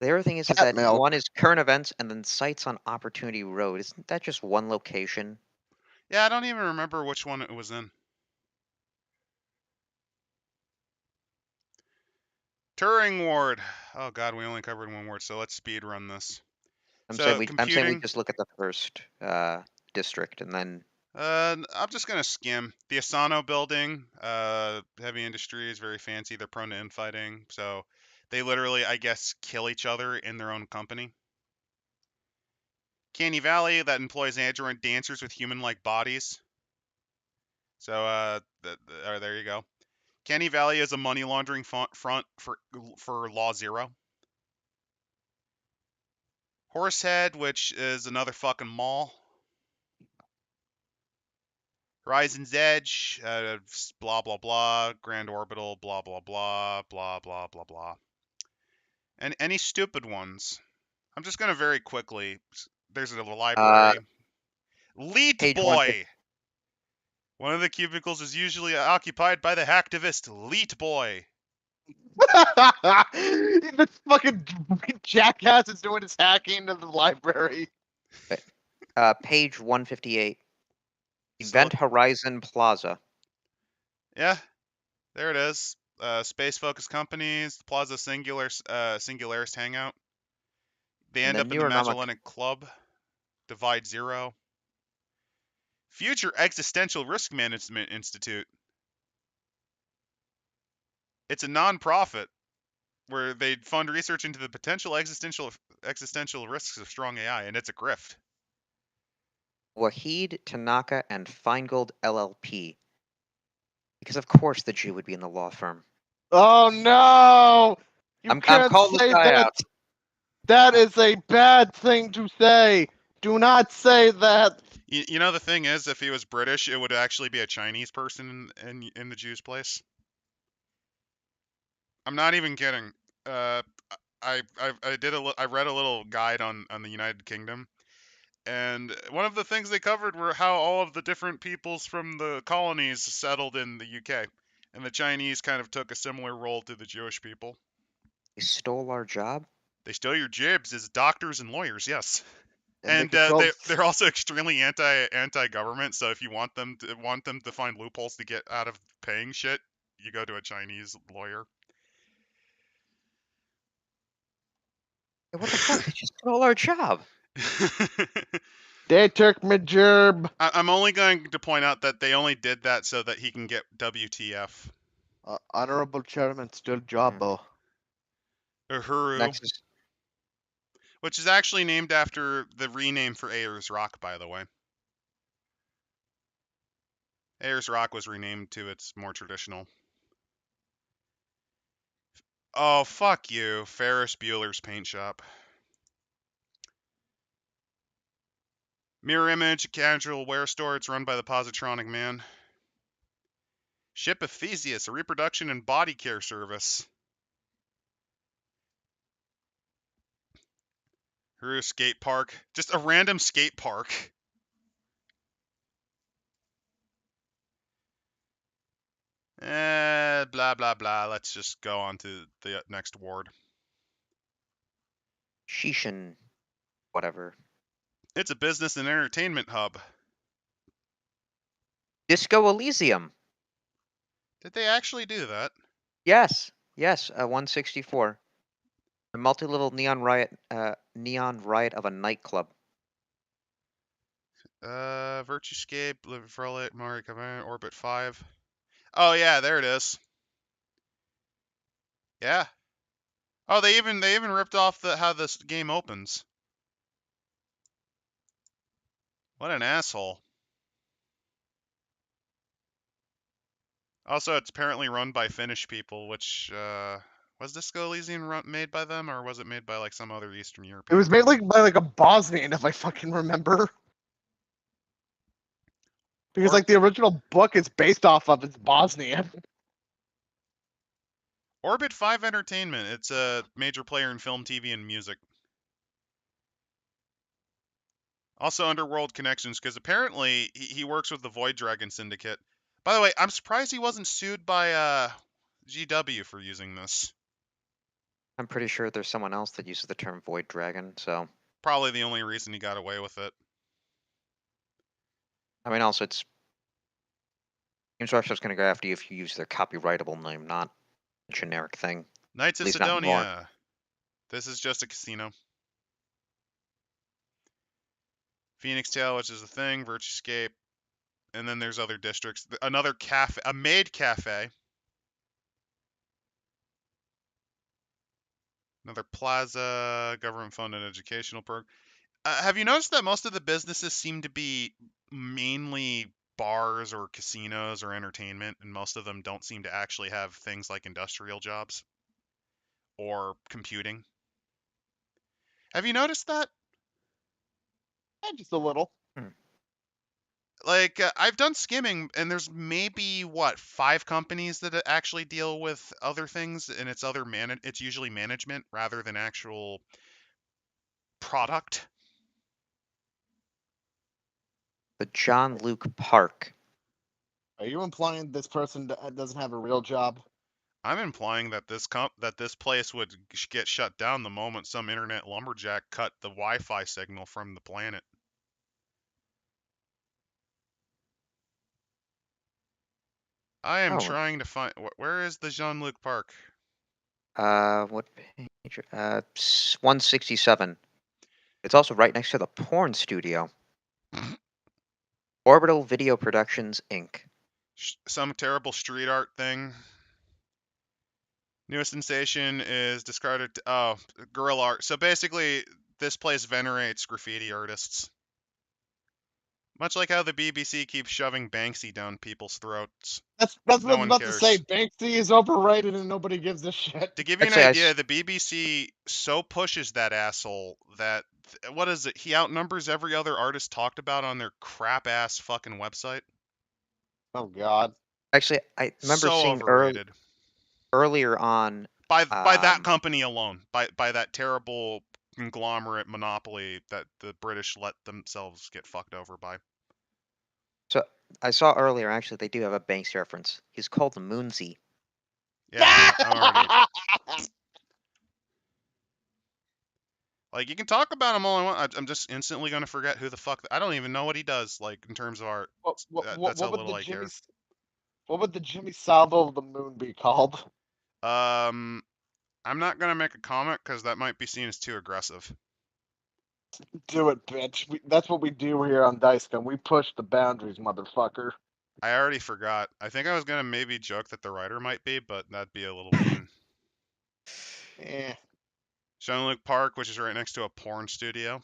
the other thing is Cat that milk. one is current events and then sites on Opportunity Road. Isn't that just one location? Yeah, I don't even remember which one it was in. Turing ward. Oh god, we only covered one ward, so let's speed run this. I'm So, saying we computing. just look at the first district and then I'm just gonna skim the Asano building. Heavy industry is very fancy. They're prone to infighting, so they literally, I guess, kill each other in their own company. Canny Valley that employs android dancers with human-like bodies. So there you go. Canny Valley is a money laundering front for Law Zero. Horsehead, which is another fucking mall. Horizon's Edge, blah blah blah. Grand Orbital, blah blah blah, blah blah blah blah. And any stupid ones. I'm just gonna very quickly. There's a library. Leet page Boy. One of the cubicles is usually occupied by the hacktivist Leet Boy. This fucking jackass is doing his hacking into the library. page 158. So- Event Horizon Plaza. Yeah, there it is. Space-focused companies, the Plaza Singularist Hangout. They end the up in the Neuronomic- Magellanic Club. Divide Zero. Future Existential Risk Management Institute. It's a non-profit where they fund research into the potential existential risks of strong AI, and it's a grift. Wahid, Tanaka, and Feingold LLP. Because of course the Jew would be in the law firm. Oh no! You I'm can't calling this say guy that. out. That is a bad thing to say. Do not say that. You know, the thing is, if he was British, it would actually be a Chinese person in the Jew's place. I'm not even kidding. I read a little guide on the United Kingdom, and one of the things they covered were how all of the different peoples from the colonies settled in the UK, and the Chinese kind of took a similar role to the Jewish people. They stole our job? They steal your jibs as doctors and lawyers, yes. And control- they're also extremely anti-government. So if you want them to find loopholes to get out of paying shit, you go to a Chinese lawyer. Hey, what the fuck? They just stole our job. They took my job. I'm only going to point out that they only did that so that he can get WTF. Honorable Chairman, still jobbo. Uhuru, Next is which is actually named after the rename for Ayers Rock, by the way. Ayers Rock was renamed to its more traditional. Oh, fuck you. Ferris Bueller's Paint Shop. Mirror Image, a casual wear store. It's run by the Positronic Man. Ship of Theseus, a reproduction and body care service. Here's skate park. Just a random skate park. Blah, blah, blah. Let's just go on to the next ward. Shishin, whatever. It's a business and entertainment hub. Disco Elysium. Did they actually do that? Yes, 164. A multi-level neon riot of a nightclub. Virtuescape, Live Frolic, Mario Command, Orbit 5. Oh yeah, there it is. Yeah. Oh, they even ripped off how this game opens. What an asshole. Also, it's apparently run by Finnish people, which was Disco Elysium made by them, or was it made by like some other Eastern It European? was made by a Bosnian, if I fucking remember. Because like the original book it's based off of is Bosnian. Orbit 5 Entertainment. It's a major player in film, TV, and music. Also Underworld Connections, because apparently he works with the Void Dragon Syndicate. By the way, I'm surprised he wasn't sued by GW for using this. I'm pretty sure there's someone else that uses the term Void Dragon, so... Probably the only reason he got away with it. I mean, also, it's... Games Workshop's going to go after you if you use their copyrightable name, not a generic thing. Knights of At least not anymore. Sidonia. This is just a casino. Phoenix Tail, which is a thing. Virtuescape. And then there's other districts. Another cafe. A maid cafe. Another plaza. Government-funded educational program. Have you noticed that most of the businesses seem to be mainly bars or casinos or entertainment, and most of them don't seem to actually have things like industrial jobs or computing? Have you noticed that? Yeah, just a little. Like, I've done skimming, and there's maybe, 5 companies that actually deal with other things, and it's usually management rather than actual product. The John Luke Park. Are you implying this person doesn't have a real job? I'm implying that this place would get shut down the moment some internet lumberjack cut the Wi-Fi signal from the planet. I am trying to find where is the Jean-Luc Park? What page? 167. It's also right next to the porn studio. Orbital Video Productions, Inc. Some terrible street art thing. Newest sensation is discarded. Guerrilla art. So basically, this place venerates graffiti artists. Much like how the BBC keeps shoving Banksy down people's throats. That's what I was about to say. Banksy is overrated and nobody gives a shit. To give you an idea, the BBC so pushes that asshole that, what is it? He outnumbers every other artist talked about on their crap ass fucking website. Oh God. Actually, I remember so seeing overrated. earlier on by that company alone, by that terrible conglomerate monopoly that the British let themselves get fucked over by. So I saw earlier, actually, they do have a Banksy reference. He's called Moonsy. Yeah, I'm already. Like, you can talk about him all I want. I'm just instantly gonna forget who the fuck. I don't even know what he does. Like, in terms of art. That's how little I care. What would the Jimmy Salvo of the Moon be called? I'm not gonna make a comment because that might be seen as too aggressive. Do it, bitch. That's what we do here on Dicecom. We push the boundaries, motherfucker. I already forgot. I think I was gonna maybe joke that the writer might be, but that'd be a little mean. Eh. Jean-Luc Park, which is right next to a porn studio.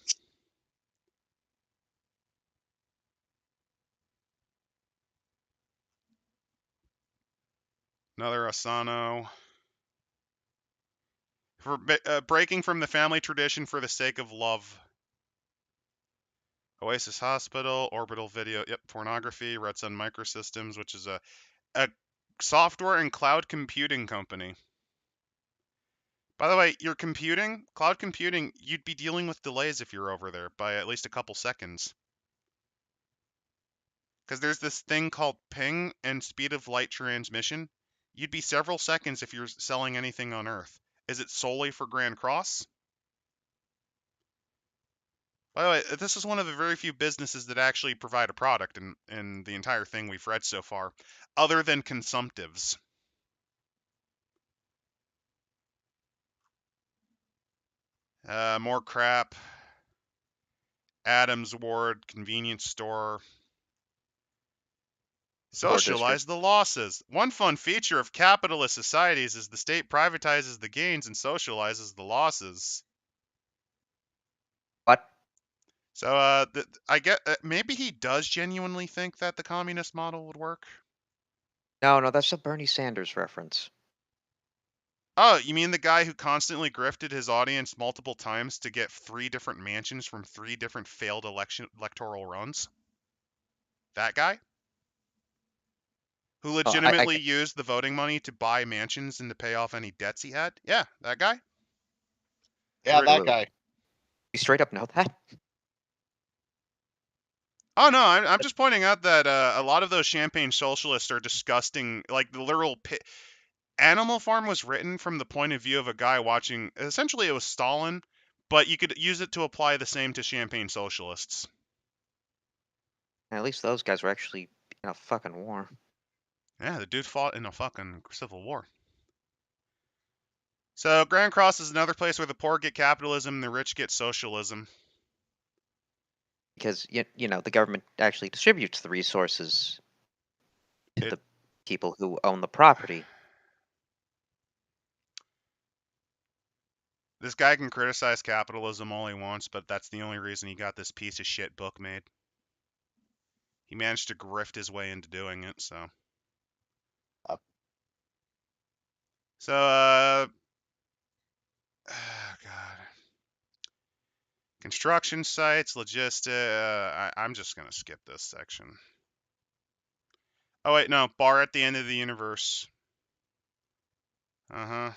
Another Asano. For breaking from the family tradition for the sake of love. Oasis Hospital, Orbital Video, yep, pornography, Red Sun Microsystems, which is a software and cloud computing company. By the way, your cloud computing, you'd be dealing with delays if you're over there by at least a couple seconds. Because there's this thing called ping and speed of light transmission. You'd be several seconds if you're selling anything on Earth. Is it solely for Grand Cross? By the way, this is one of the very few businesses that actually provide a product in the entire thing we've read so far, other than consumptives. More crap. Adams Ward, convenience store. Socialize the losses. One fun feature of capitalist societies is the state privatizes the gains and socializes the losses. What? So I get maybe he does genuinely think that the communist model would work. No, that's a Bernie Sanders reference. Oh, you mean the guy who constantly grifted his audience multiple times to get 3 different mansions from 3 different failed electoral runs? That guy? Who legitimately used the voting money to buy mansions and to pay off any debts he had? Yeah, that guy. Yeah, that guy. You straight up know that? Oh no, I'm just pointing out that a lot of those champagne socialists are disgusting. Like the literal Animal Farm was written from the point of view of a guy watching. Essentially, it was Stalin, but you could use it to apply the same to champagne socialists. At least those guys were actually in a fucking war. Yeah, the dude fought in a fucking civil war. So Grand Cross is another place where the poor get capitalism and the rich get socialism. Because you know the government actually distributes the resources to the people who own the property. This guy can criticize capitalism all he wants, but that's the only reason he got this piece of shit book made. He managed to grift his way into doing it, so. Oh, God. Construction sites, logistics. I'm just going to skip this section. Oh, wait, no. Bar at the end of the universe. Uh-huh.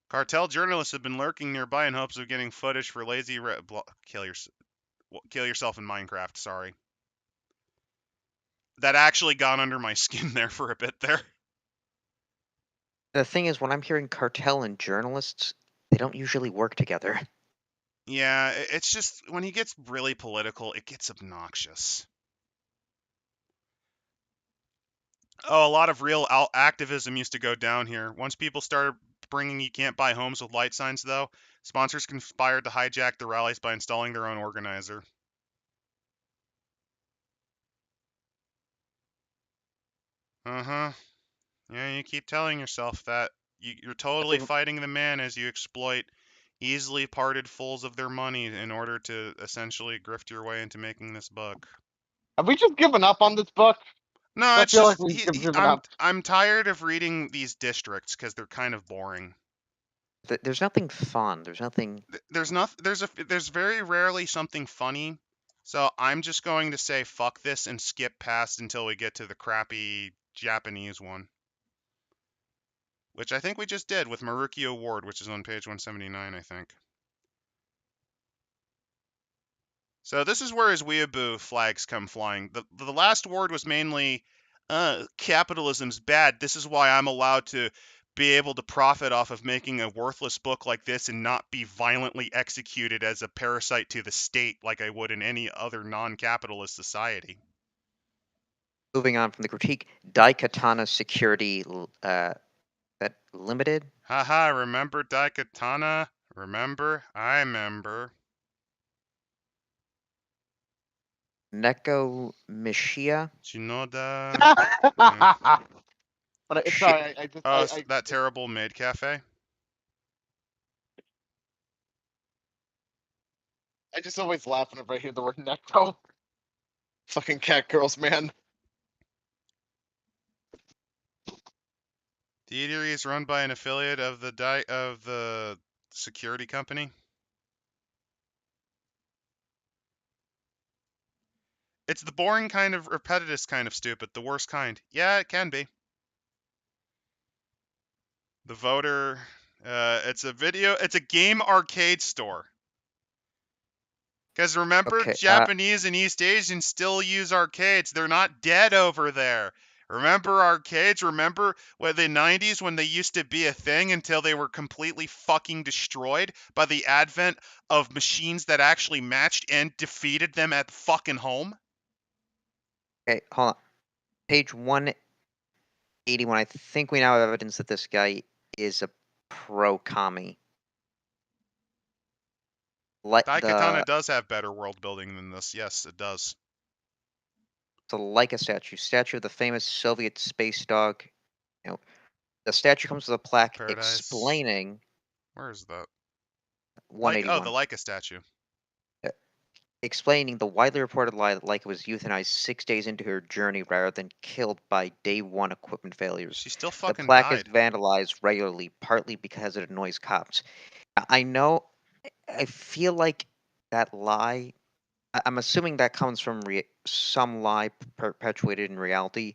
Cartel journalists have been lurking nearby in hopes of getting footage for lazy... Kill yourself in Minecraft, sorry. That actually got under my skin there for a bit there. The thing is, when I'm hearing cartel and journalists, they don't usually work together. Yeah, it's just, when he gets really political, it gets obnoxious. Oh, a lot of real activism used to go down here. Once people started bringing you can't buy homes with light signs, though, sponsors conspired to hijack the rallies by installing their own organizer. Uh-huh. Yeah, you keep telling yourself that. You're totally fighting the man as you exploit easily parted fools of their money in order to essentially grift your way into making this book. Have we just given up on this book? No, I it's feel just like we've given up. I'm tired of reading these districts because they're kind of boring. There's nothing fun. There's nothing. There's very rarely something funny. So I'm just going to say fuck this and skip past until we get to the crappy Japanese one. Which I think we just did with Maruki Award, which is on page 179, I think. So this is where his weeaboo flags come flying. The last word was mainly, capitalism's bad. This is why I'm allowed to be able to profit off of making a worthless book like this and not be violently executed as a parasite to the state like I would in any other non-capitalist society. Moving on from the critique, Daikatana Security that Limited. Haha, remember Daikatana? Remember? I remember. Neko Mishia. Shinoda. But sorry, That terrible maid cafe? I just always laugh whenever I hear the word necro. Fucking cat girls, man. The eatery is run by an affiliate of the security company. It's the boring kind of repetitious kind of stupid, the worst kind. Yeah, it can be. The voter, it's a game arcade store. Because remember, Okay. Japanese and East Asians still use arcades. They're not dead over there. Remember arcades? Remember what the 90s when they used to be a thing until they were completely fucking destroyed by the advent of machines that actually matched and defeated them at fucking home? Okay, hold on. Page 181. I think we now have evidence that this guy is a pro-commie. Daikatana does have better world building than this. Yes, it does. The Leica statue of the famous Soviet space dog. You know, the statue comes with a plaque Paradise. explaining Where is that? The 181. Leica statue. Explaining the widely reported lie that Leica was euthanized 6 days into her journey rather than killed by day one equipment failures. She still The fucking plaque died. is vandalized regularly, partly because it annoys cops. I know. I feel like that lie. I'm assuming that comes from some lie perpetuated in reality.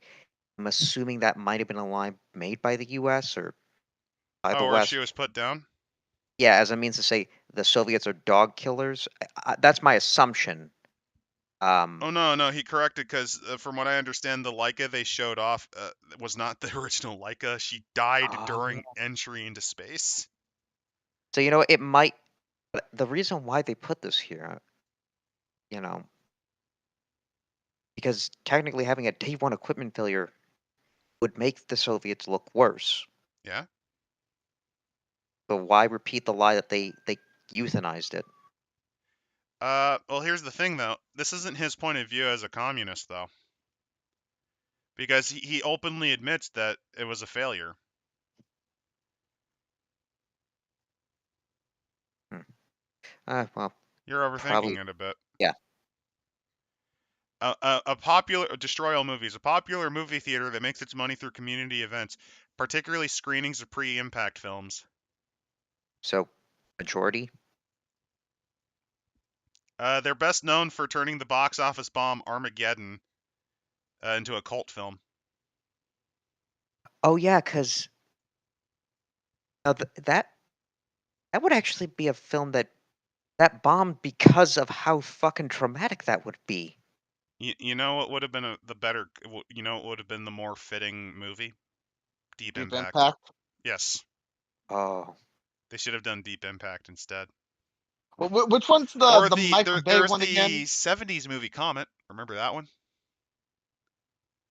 I'm assuming that might have been a lie made by the U.S. or by the Or West. she was put down? Yeah, as a means to say the Soviets are dog killers. That's my assumption. Oh no, he corrected because from what I understand, the Leica they showed off was not the original Leica. She died during entry into space. So it might. The reason why they put this here, because technically having a day one equipment failure would make the Soviets look worse. Yeah. So why repeat the lie that they euthanized it? Well, here's the thing though. This isn't his point of view as a communist though, because he openly admits that it was a failure. Well, you're overthinking probably, it a bit. yeah. A popular Destroy All Movies, a popular movie theater that makes its money through community events, particularly screenings of pre-impact films. So, majority. They're best known for turning the box office bomb Armageddon into a cult film. Oh yeah, because that would actually be a film that bombed because of how fucking traumatic that would be. You know what would have been the better? You know what would have been the more fitting movie? Deep Impact. Yes. Oh. They should have done Deep Impact instead. Which one's the Michael Bay one again? There's the 70s movie Comet. Remember that one?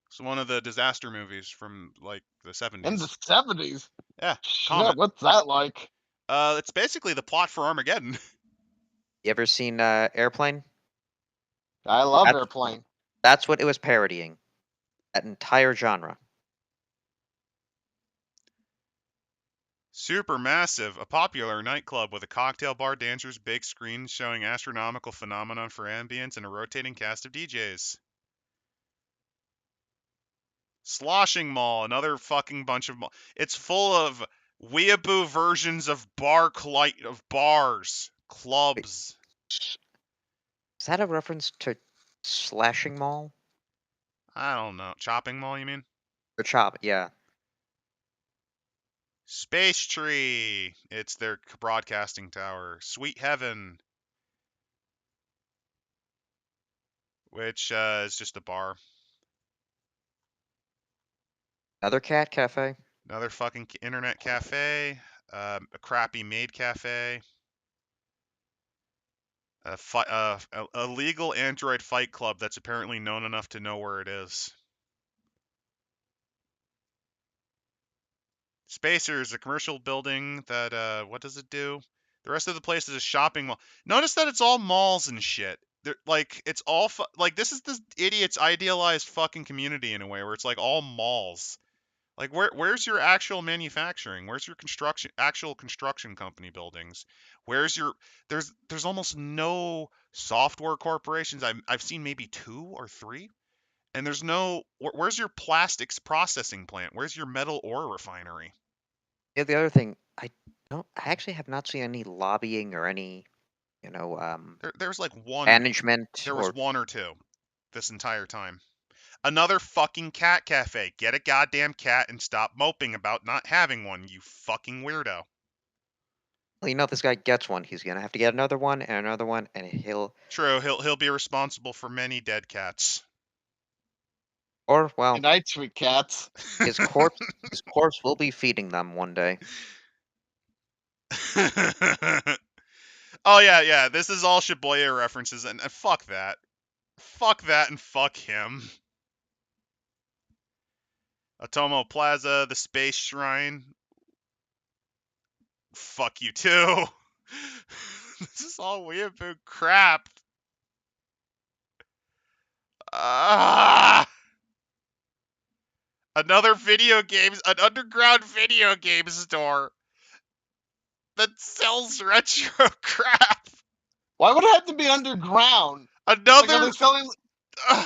It's one of the disaster movies from like the 70s. In the 70s? Yeah. Shit, Comet. what's that like? It's basically the plot for Armageddon. You ever seen Airplane? I love Airplane. That's what it was parodying. That entire genre. Supermassive, a popular nightclub with a cocktail bar, dancers, big screens showing astronomical phenomenon for ambience, and a rotating cast of DJs. Sloshing Mall, another fucking bunch of it's full of weeaboo versions of bars, clubs. Is that a reference to Slashing Mall? I don't know. Chopping Mall, you mean? Or Chop, yeah. Space Tree. It's their broadcasting tower. Sweet Heaven. Which is just a bar. Another cat cafe. Another fucking internet cafe. A crappy maid cafe. A legal Android fight club that's apparently known enough to know where it is. Spacers, a commercial building that, what does it do? The rest of the place is a shopping mall. Notice that it's all malls and shit. Like, it's all, like, this is this idiot's idealized fucking community in a way where it's like all malls. Like, where's your actual manufacturing? Where's your actual construction company buildings? There's almost no software corporations. I've seen maybe 2 or 3. And there's no, where's your plastics processing plant? Where's your metal ore refinery? Yeah, the other thing, I actually have not seen any lobbying or any, There's like one. management. There was 1 or 2. this entire time. Another fucking cat cafe. Get a goddamn cat and stop moping about not having one, you fucking weirdo. Well, you know, if this guy gets one, he's gonna have to get another one, and he'll, True, he'll be responsible for many dead cats. or well, Good night, sweet cats. his corpse will be feeding them one day. Oh yeah, this is all Shibuya references, and fuck that. Fuck that and fuck him. Otomo Plaza, the Space Shrine. Fuck you too. This is all weeaboo crap. Another an underground video game store that sells retro crap. Why would it have to be underground? Another.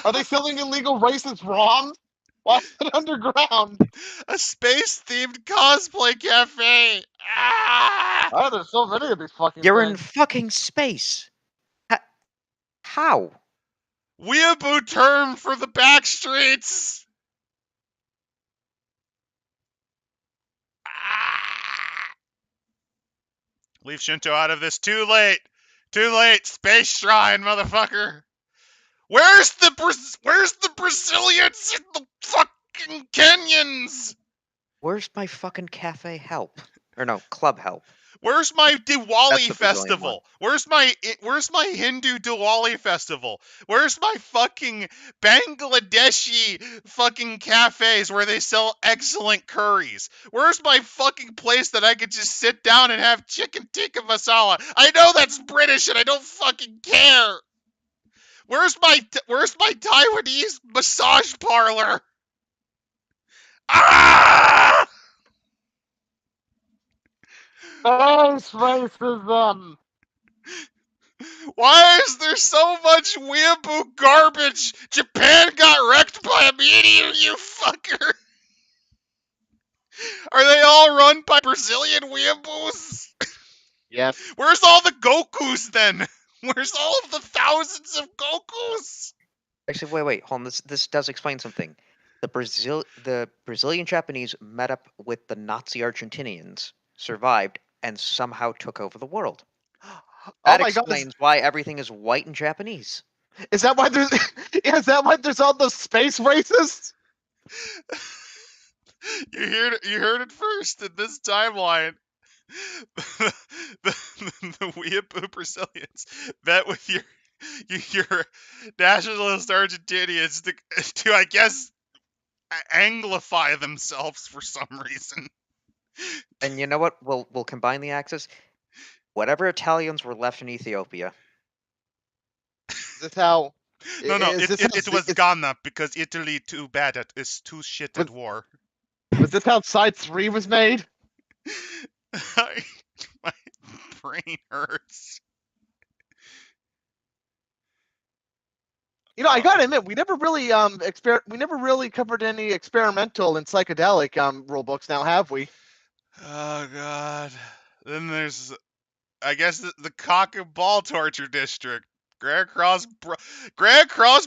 Are they selling illegal racist ROMs? Why is it underground? A space-themed cosplay cafe. Oh, there's so many of these fucking You're in things. fucking space. How? Weeaboo term for the back streets. Leave Shinto out of this. Too late. Too late. Space Shrine, motherfucker. Where's the Brazilians in the fucking canyons? Where's my fucking cafe help? Or no, club help. Where's my That's Diwali the Brazilian festival? Where's my Hindu Diwali festival? Where's my fucking Bangladeshi fucking cafes where they sell excellent curries? Where's my fucking place that I could just sit down and have chicken tikka masala? I know that's British and I don't fucking care. Where's my Taiwanese massage parlor? Ah! Space racism. Why is there so much weeaboo garbage? Japan got wrecked by a meteor, you fucker! Are they all run by Brazilian weeaboos? Yes. Where's all the Gokus then? Where's all of the thousands of Gokus? Actually, wait, hold on. This does explain something. The Brazilian Japanese met up with the Nazi Argentinians, survived, and somehow took over the world. Oh That my god. explains why everything is white and Japanese. Is that why there's all those space racists? You heard it first in this timeline. The weeaboo Brazilians met with your nationalist Argentinians to I guess anglify themselves for some reason. And you know what? We'll combine the axis. Whatever Italians were left in Ethiopia. Is this how? No, is this it was Ghana because Italy too shit at war. Was this how Side 3 was made? My brain hurts. You know, I gotta admit, we never really covered any experimental and psychedelic rule books. Now, have we? Oh god. Then there's, I guess, the cock and ball torture district, Grand Cross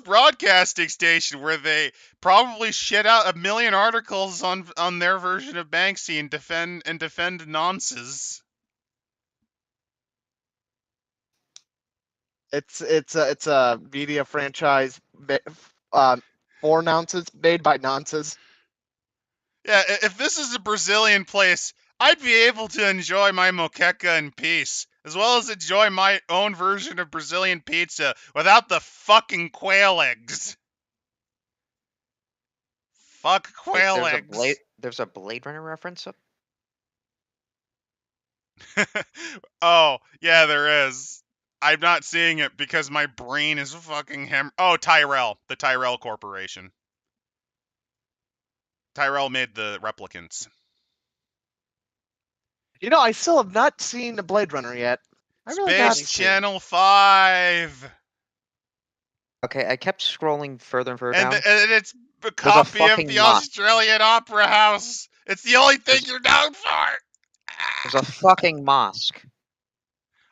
Broadcasting Station, where they probably shit out 1 million articles on their version of Banksy and defend nonsense. It's a media franchise for nonsense, made by nonsense. Yeah, if this is a Brazilian place, I'd be able to enjoy my moqueca in peace, as well as enjoy my own version of Brazilian pizza without the fucking quail eggs. Fuck quail eggs. There's a Blade Runner reference up. Oh, yeah, there is. I'm not seeing it because my brain is fucking Oh, Tyrell. The Tyrell Corporation. Tyrell made the replicants. You know, I still have not seen the Blade Runner yet. I really got Space Channel 5. Okay, I kept scrolling further and further down. And it's a copy of fucking the mosque. Australian Opera House. It's the only thing you're known for. There's a fucking mosque.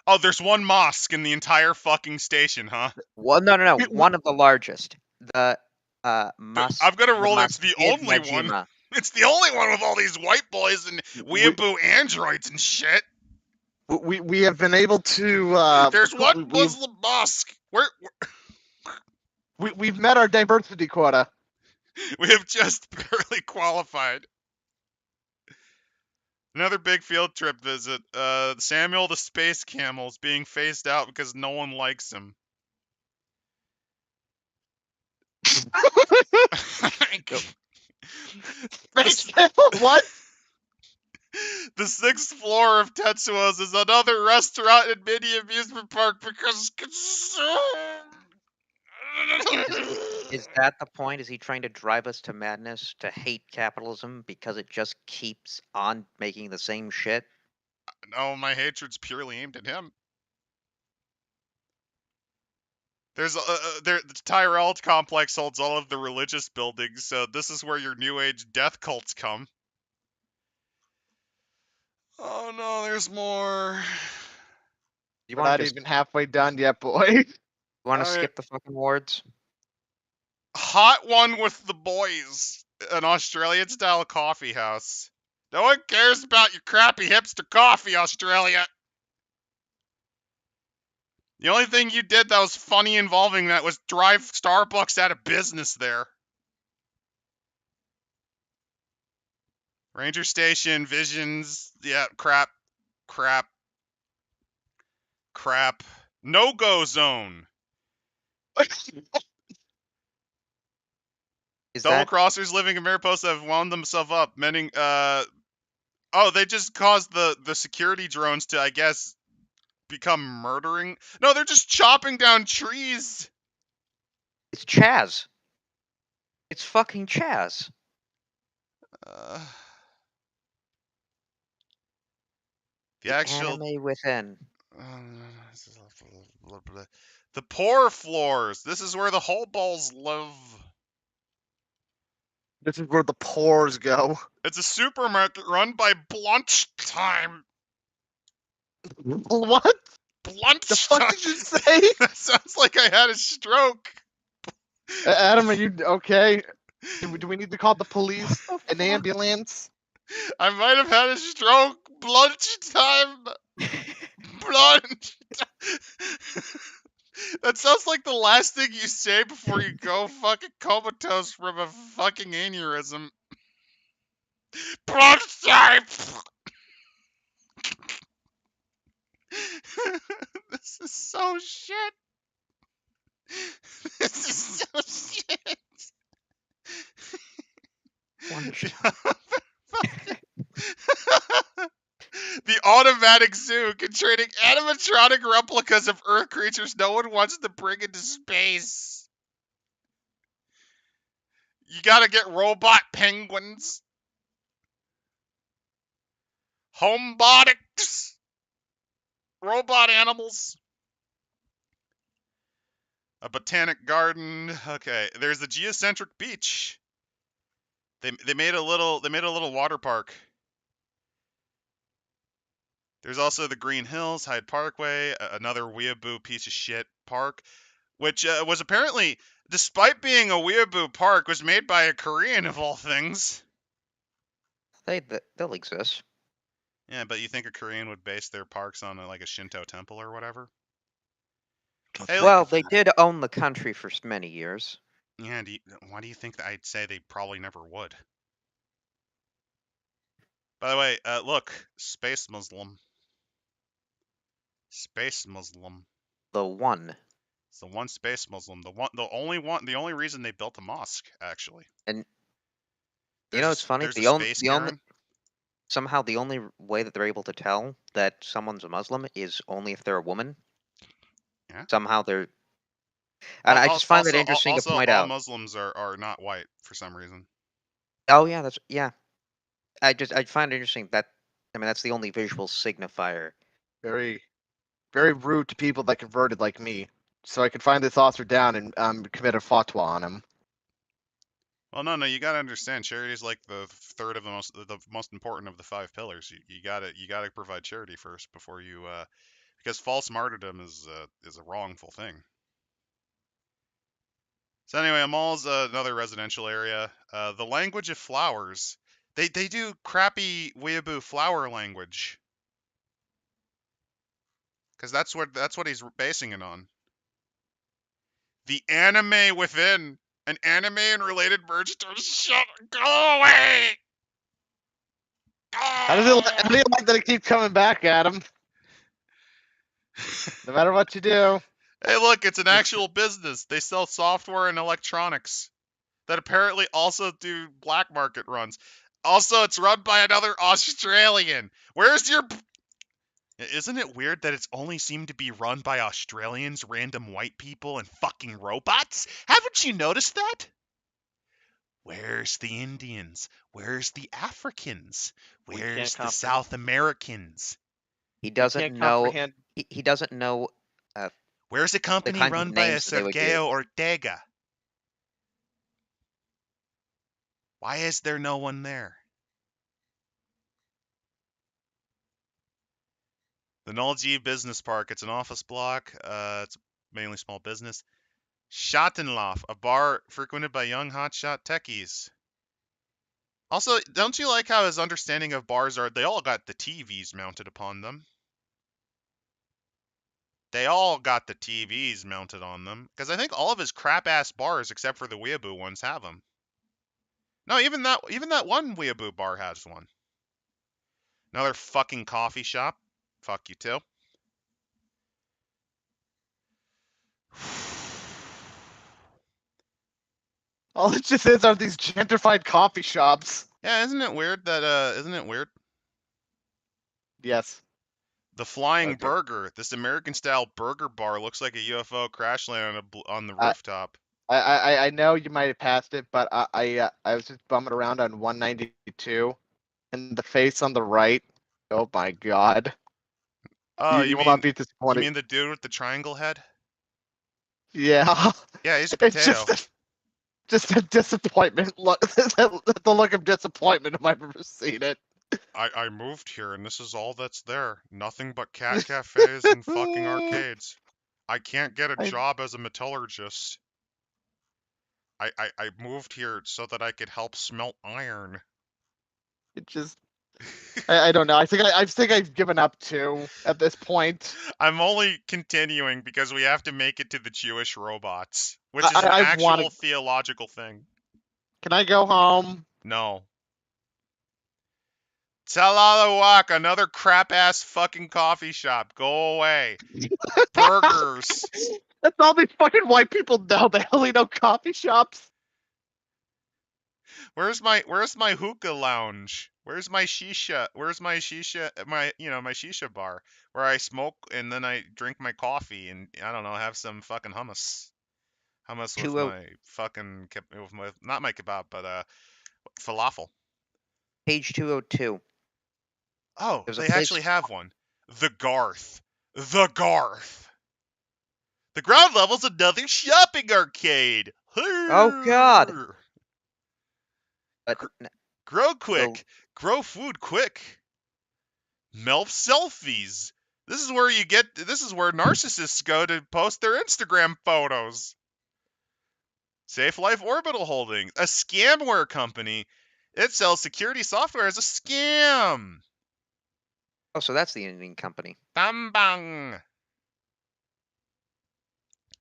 Oh, there's one mosque in the entire fucking station, huh? Well, no. One of the largest. the I'm gonna roll that it's the Masjid only one. Najima. It's the only one with all these white boys and weeaboo androids and shit. We have been able to. There's one Muslim mosque. We've met our diversity quota. We have just barely qualified. Another big field trip visit. Samuel the Space Camel is being phased out because no one likes him. What? The 6th floor of Tetsuo's is another restaurant and mini amusement park because Is that the point? Is he trying to drive us to madness, to hate capitalism because it just keeps on making the same shit? No, my hatred's purely aimed at him. There's the Tyrell complex holds all of the religious buildings, so this is where your new age death cults come. Oh no, there's more. You We're want not to even halfway done yet, boy. skip the fucking words? Hot one with the boys. An Australian-style coffee house. No one cares about your crappy hipster coffee, Australia. The only thing you did that was funny involving that was drive Starbucks out of business there. Ranger Station, Visions, yeah, crap. No-go zone. Is Double that crossers living in Mariposa have wound themselves up, mending, oh, they just caused the security drones to, I guess, become murdering. No, they're just chopping down trees. it's Chaz? It's fucking Chaz. The actual anime within. The poor floors. This is where the whole balls live. This is where the pores go. It's a supermarket run by Lunchtime. What? The fuck did you say? That sounds like I had a stroke. Adam, are you okay? Do we need to call the police? An ambulance? I might have had a stroke. Lunchtime. That sounds like the last thing you say before you go fucking comatose from a fucking aneurysm. Lunchtime. This is so shit. This is so shit. The automatic zoo containing animatronic replicas of Earth creatures no one wants to bring into space. You gotta get robot penguins. Homebotics. Robot animals. A botanic garden. Okay, there's the geocentric beach. They made a little water park. There's also the Green Hills, Hyde Parkway, another weeaboo piece of shit park, which was apparently, despite being a weeaboo park, was made by a Korean of all things. They'll exist. Yeah, but you think a Korean would base their parks on like a Shinto temple or whatever? Hey, Well, they did own the country for many years. Yeah, why do you think that I'd say they probably never would? By the way, look, Space Muslim. Space Muslim. The one. It's the one Space Muslim. The only reason they built a mosque, actually. And you know, it's funny. Somehow the only way that they're able to tell that someone's a Muslim is only if they're a woman. Yeah. Somehow they're. And I just find it interesting to point out. Muslims are not white for some reason. Oh yeah, I find it interesting that that's the only visual signifier. Very, very rude to people that converted like me. So I could find this author down and commit a fatwa on him. Well, no, you gotta understand. Charity is like the third of the most important of the 5 pillars. You gotta provide charity first before you, because false martyrdom is a wrongful thing. So anyway, a mall's another residential area. The language of flowers. They do crappy weeaboo flower language. Because that's what he's basing it on. The anime within. An anime and related merge terms. Shut. Go away. How do you like that it keeps coming back at him? No matter what you do. Hey, look, it's an actual business. They sell software and electronics that apparently also do black market runs. Also, it's run by another Australian. Where's your... Isn't it weird that it's only seemed to be run by Australians, random white people, and fucking robots? Haven't you noticed that? Where's the Indians? Where's the Africans? Where's the South Americans? He doesn't know. He doesn't know. Where's a company kinds of run by a names that they would give. Sergio Ortega? Why is there no one there? The Nulji Business Park. It's an office block. It's mainly small business. Schattenlauf, a bar frequented by young hotshot techies. Also, don't you like how his understanding of bars are? They all got the TVs mounted upon them. They all got the TVs mounted on them. Because I think all of his crap-ass bars, except for the weeaboo ones, have them. No, even that one weeaboo bar has one. Another fucking coffee shop. Fuck you too. All it just is are these gentrified coffee shops. Yeah, isn't it weird that isn't it weird? Yes. The Flying Okay. Burger, this American-style burger bar, looks like a UFO crash landed on the rooftop. I know you might have passed it, but I was just bumming around on 192, and the face on the right. Oh my god! Oh, you will not be you disappointed. mean the dude with the triangle head? Yeah. Yeah, he's a It's potato. just a disappointment look. The look of disappointment if I've ever seen it. I moved here and this is all that's there. Nothing but cat cafes and fucking arcades. I can't get a job as a metallurgist. I moved here so that I could help smelt iron. It just. I don't know. I think I've given up too at this point. I'm only continuing because we have to make it to the Jewish robots, which is an actual theological thing. Can I go home? No. Talalawak, another crap-ass fucking coffee shop. Go away. Burgers. That's all these fucking white people know. They only know coffee shops. Where's my hookah lounge? Where's my shisha? Where's my shisha? My shisha bar where I smoke and then I drink my coffee and I don't know, have some fucking hummus. Hummus with my fucking not my kebab, but falafel. Page 202. Oh, they actually have one. The Garth. The Garth. The ground level's another shopping arcade. Oh god. Grow quick. Grow food quick. Melf selfies. This is where narcissists go to post their Instagram photos. Safe Life Orbital Holdings, a scamware company. It sells security software as a scam. Oh, so that's the Indian company. Bang bang.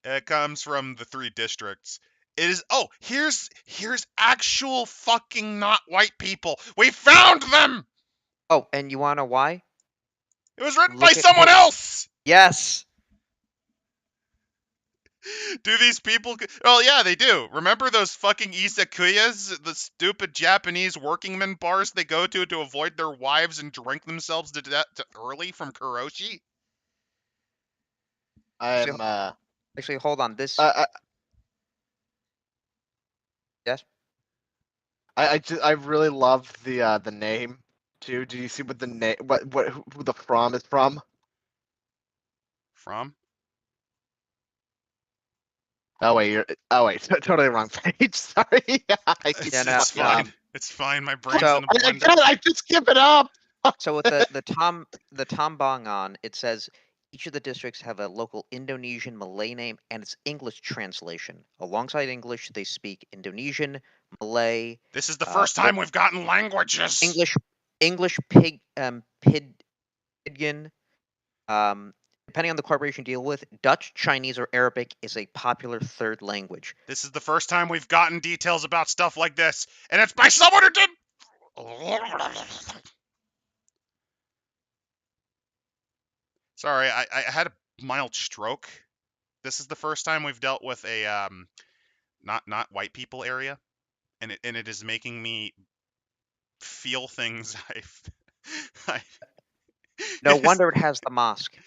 It comes from the 3 districts. It is. Oh, here's actual fucking not white people. We found them. Oh, and you wanna know why? It was written by someone else. Yes. Do these people? Oh yeah, they do. Remember those fucking izakuyas, the stupid Japanese workingmen bars they go to avoid their wives and drink themselves to death early from karoshi? Actually, hold on. This. Yes. I really love the name too. Do you see what the name who the from is from? From? Oh wait, totally wrong page. Sorry. It's fine. It's fine. My brain's in a blender. I just give it up. So with the Tom Bong on, it says Each of the districts have a local Indonesian Malay name and its English translation. Alongside English, they speak Indonesian, Malay, This is the first time we've gotten languages. English, Pidgin. Depending on the corporation you deal with, Dutch, Chinese, or Arabic is a popular third language. This is the first time we've gotten details about stuff like this, and it's by someone who did. Sorry, I had a mild stroke. This is the first time we've dealt with a not white people area, and it is making me feel things No wonder it has the mosque.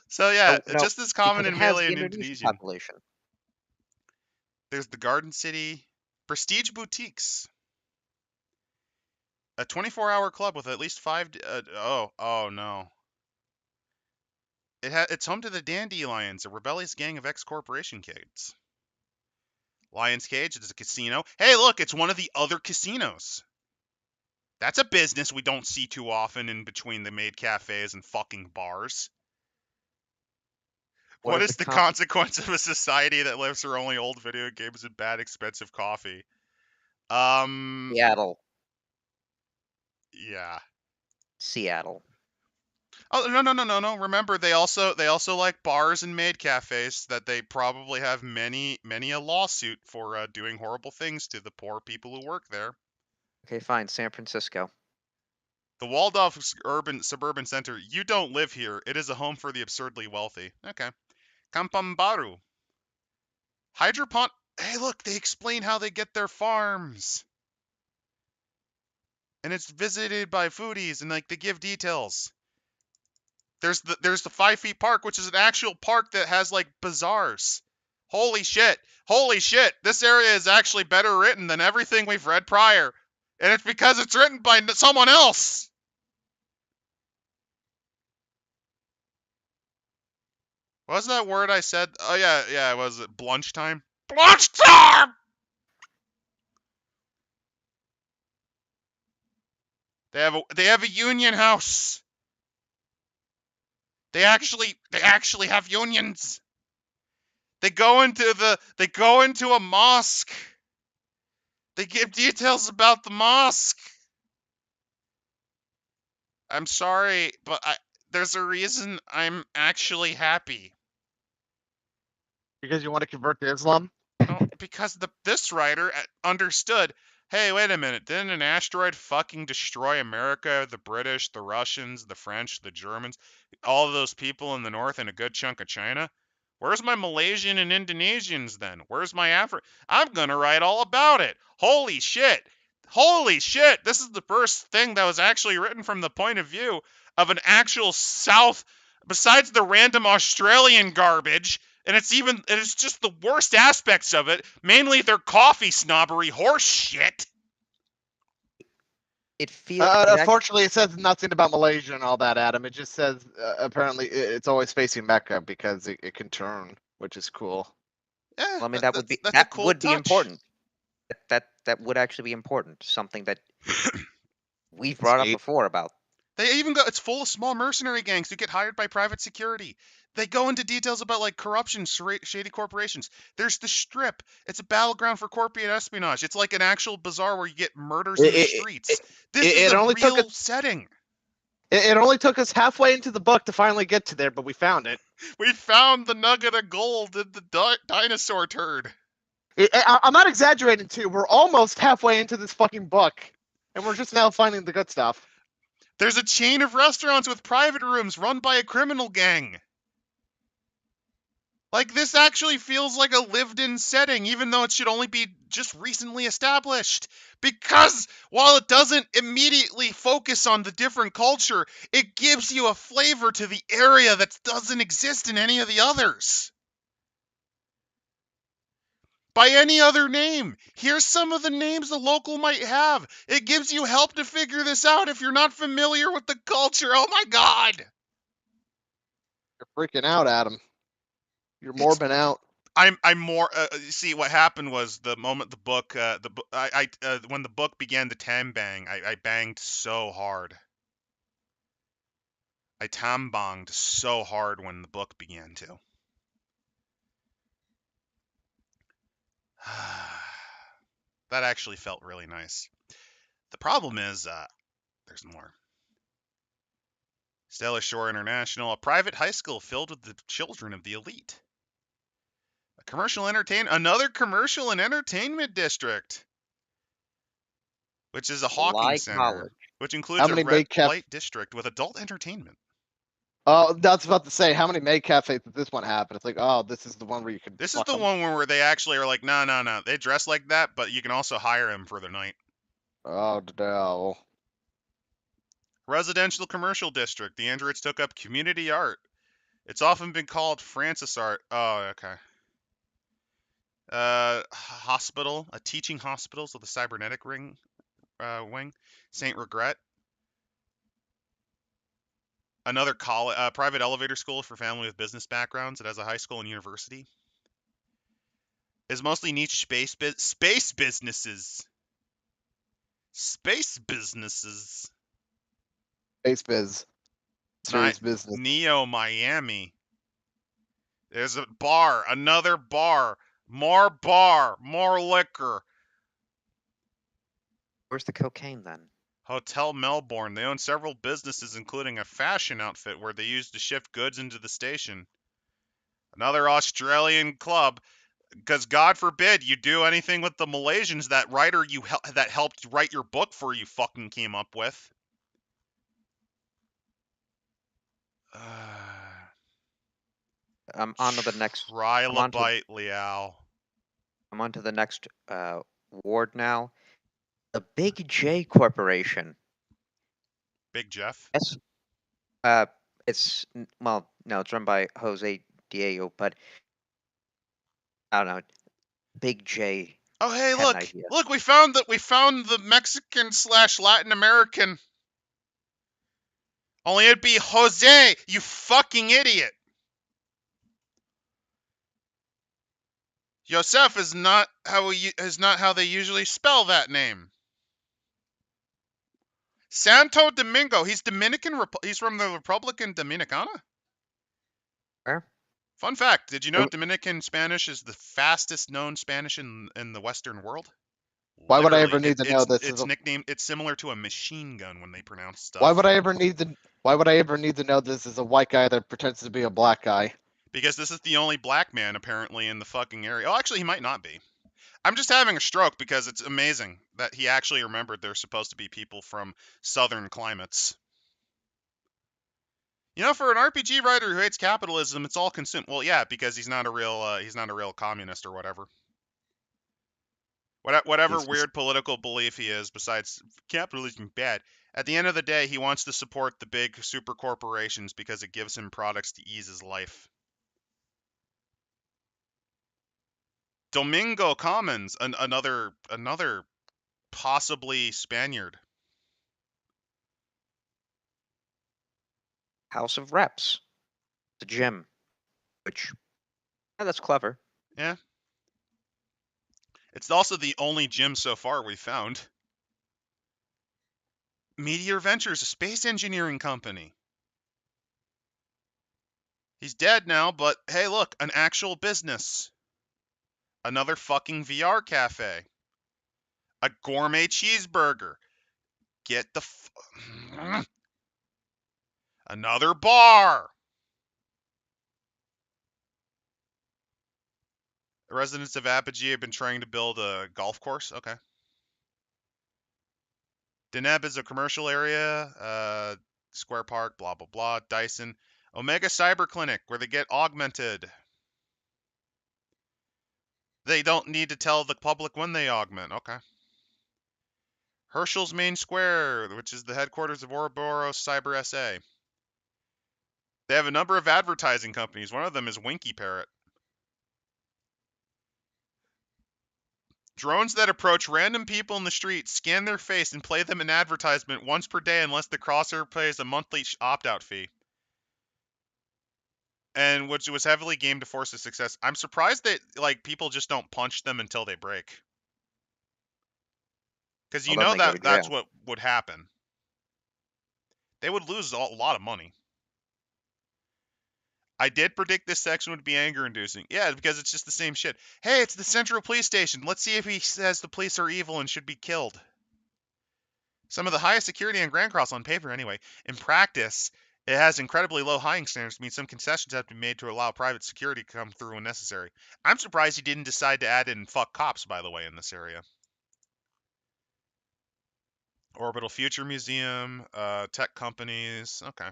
So yeah, No, just as common because in it has Malay the and Indonesian Indonesian. population. There's the Garden City Prestige Boutiques, a 24-hour club with at least 5. Oh no. It's home to the Dandelions, a rebellious gang of ex-corporation kids. Lion's Cage is a casino. Hey, look, it's one of the other casinos. That's a business we don't see too often in between the maid cafes and fucking bars. What is the consequence of a society that lives for only old video games and bad expensive coffee? Seattle. Yeah. Seattle. Oh no. Remember, they also like bars and maid cafes that they probably have many a lawsuit for doing horrible things to the poor people who work there. Okay, fine. San Francisco. The Waldorf suburban center. You don't live here. It is a home for the absurdly wealthy. Okay. Kampung Baru. Hydropon. Hey, look, they explain how they get their farms. And it's visited by foodies, and like they give details. There's the 5 Feet Park, which is an actual park that has like bazaars. Holy shit. This area is actually better written than everything we've read prior. And it's because it's written by someone else. What was that word I said? Oh yeah, was it blunch time? Blunch time! They have a union house. They actually have unions. They go into a mosque. They give details about the mosque. I'm sorry, but there's a reason I'm actually happy. Because you want to convert to Islam? No, because this writer understood, hey, wait a minute, didn't an asteroid fucking destroy America, the British, the Russians, the French, the Germans, all of those people in the north and a good chunk of China? Where's my Malaysian and Indonesians then? Where's my I'm gonna write all about it. Holy shit. This is the first thing that was actually written from the point of view of an actual South, besides the random Australian garbage. And it's just the worst aspects of it, mainly their coffee snobbery horse shit. It feels. Unfortunately, it says nothing about Malaysia and all that, Adam. It just says apparently it's always facing Mecca because it can turn, which is cool. Yeah, well, I mean, that would be important. That would actually be important. Something that we've brought up before about. They even go. It's full of small mercenary gangs who get hired by private security. They go into details about like corruption, shady corporations. There's the Strip. It's a battleground for corporate espionage. It's like an actual bazaar where you get murders in the streets. This is a real setting. It only took us halfway into the book to finally get to there, but we found it. We found the nugget of gold in the dinosaur turd. I'm not exaggerating, too. We're almost halfway into this fucking book, and we're just now finding the good stuff. There's a chain of restaurants with private rooms run by a criminal gang. Like, this actually feels like a lived-in setting, even though it should only be just recently established. Because while it doesn't immediately focus on the different culture, it gives you a flavor to the area that doesn't exist in any of the others. By any other name. Here's some of the names the local might have. It gives you help to figure this out if you're not familiar with the culture. Oh my god! You're freaking out, Adam. You're morbing out. I'm more. See, what happened was the moment the book, when the book began to bang, I banged so hard. I tom-bonged so hard when the book began to. That actually felt really nice. The problem is, there's more. Stellar Shore International, a private high school filled with the children of the elite. Another commercial and entertainment district, which is a hawking Like center, college. which includes How a many red maid light district with adult entertainment. Oh, that's about to say, how many maid cafes did this one have? And it's like, oh, this is the one where you can. This is fuck the 'em. one where they actually are like, no. They dress like that, but you can also hire them for the night. Oh no. Residential commercial district. The Androids took up community art. It's often been called Francis art. Oh, okay. Hospital, a teaching hospital, so the cybernetic wing. Saint Regret. Another private elevator school for family with business backgrounds. It has a high school and university. It's mostly niche space businesses. Space businesses. Space Biz. Serious business. Neo Miami. There's a bar, another bar, more liquor. Where's the cocaine then? Hotel Melbourne. They own several businesses, including a fashion outfit where they used to shift goods into the station. Another Australian club, because God forbid you do anything with the Malaysians that writer that helped write your book for you fucking came up with. I'm on to the next. Trilobite, Liao. I'm on to the next ward now. The Big J Corporation. Big Jeff. Yes. It's no, it's run by Jose Diego, but I don't know. Big J. Oh hey, had an look! idea. Look, we found the Mexican / Latin American. Only it'd be Jose, you fucking idiot. Joseph is not how they usually spell that name. Santo Domingo. He's Dominican. He's from the Republican Dominicana. Where? Fun fact: did you know Dominican Spanish is the fastest known Spanish in the Western world? Why would I Literally, ever need to know this? It's nicknamed. It's similar to a machine gun when they pronounce stuff. Why would I ever need to know this is a white guy that pretends to be a black guy? Because this is the only black man apparently in the fucking area. Oh, actually, he might not be. I'm just having a stroke because it's amazing that he actually remembered there's supposed to be people from southern climates. You know, for an RPG writer who hates capitalism, it's all consumed. Well, yeah, because he's not a real communist or whatever. Whatever weird political belief he is, besides capitalism bad. At the end of the day, he wants to support the big super corporations because it gives him products to ease his life. Domingo Commons, another possibly Spaniard. House of Reps. The gym. Which, that's clever. Yeah. It's also the only gym so far we've found. Meteor Ventures, a space engineering company. He's dead now, but hey, look, an actual business. Another fucking VR cafe. A gourmet cheeseburger. Get the another bar. The residents of Apogee have been trying to build a golf course. Okay. Deneb is a commercial area. Square Park, blah, blah, blah. Dyson. Omega Cyber Clinic, where they get augmented. They don't need to tell the public when they augment. Okay. Herschel's Main Square, which is the headquarters of Ouroboros Cyber SA. They have a number of advertising companies. One of them is Winky Parrot. Drones that approach random people in the street, scan their face, and play them an advertisement once per day unless the crosser pays a monthly opt-out fee. And which was heavily gamed to force a success. I'm surprised that people just don't punch them until they break. Because that's what would happen. They would lose a lot of money. I did predict this section would be anger-inducing. Yeah, because it's just the same shit. Hey, it's the Central Police Station. Let's see if he says the police are evil and should be killed. Some of the highest security on Grand Cross on paper, anyway. In practice, it has incredibly low hiring standards, means some concessions have to be made to allow private security to come through when necessary. I'm surprised he didn't decide to add in fuck cops, by the way, in this area. Orbital Future Museum, tech companies. Okay.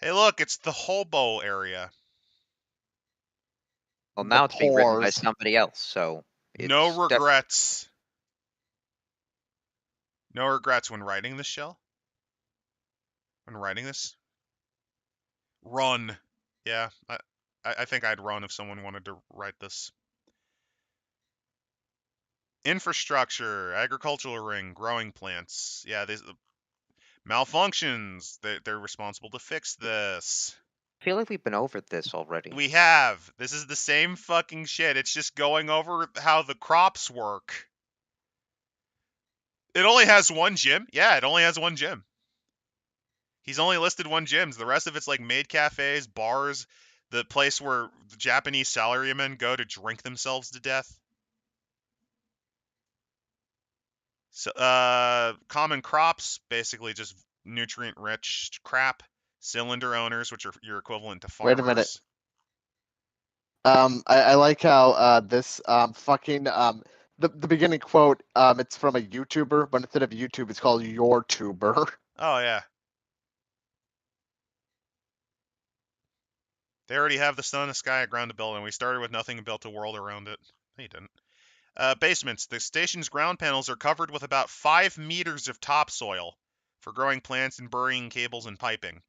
Hey, look, it's the hobo area. Well, The now it's being written by pores. somebody else, so No it's regrets. No regrets when writing this shell? When writing this? Run. Yeah, I think I'd run if someone wanted to write this. Infrastructure, agricultural ring, growing plants. Yeah, these malfunctions. They're responsible to fix this. I feel like we've been over this already. We have. This is the same fucking shit. It's just going over how the crops work. It only has one gym? Yeah, it only has one gym. He's only listed one gyms. The rest of it's like maid cafes, bars, the place where the Japanese salarymen go to drink themselves to death. So, common crops, basically just nutrient-rich crap. Cylinder owners, which are your equivalent to farmers. Wait a minute. I like how this fucking the beginning quote it's from a YouTuber, but instead of YouTube, it's called Your Tuber. Oh yeah. They already have the sun, the sky, a ground to build, and we started with nothing and built a world around it. No, you didn't. Basements. The station's ground panels are covered with about 5 meters of topsoil for growing plants and burying cables and piping.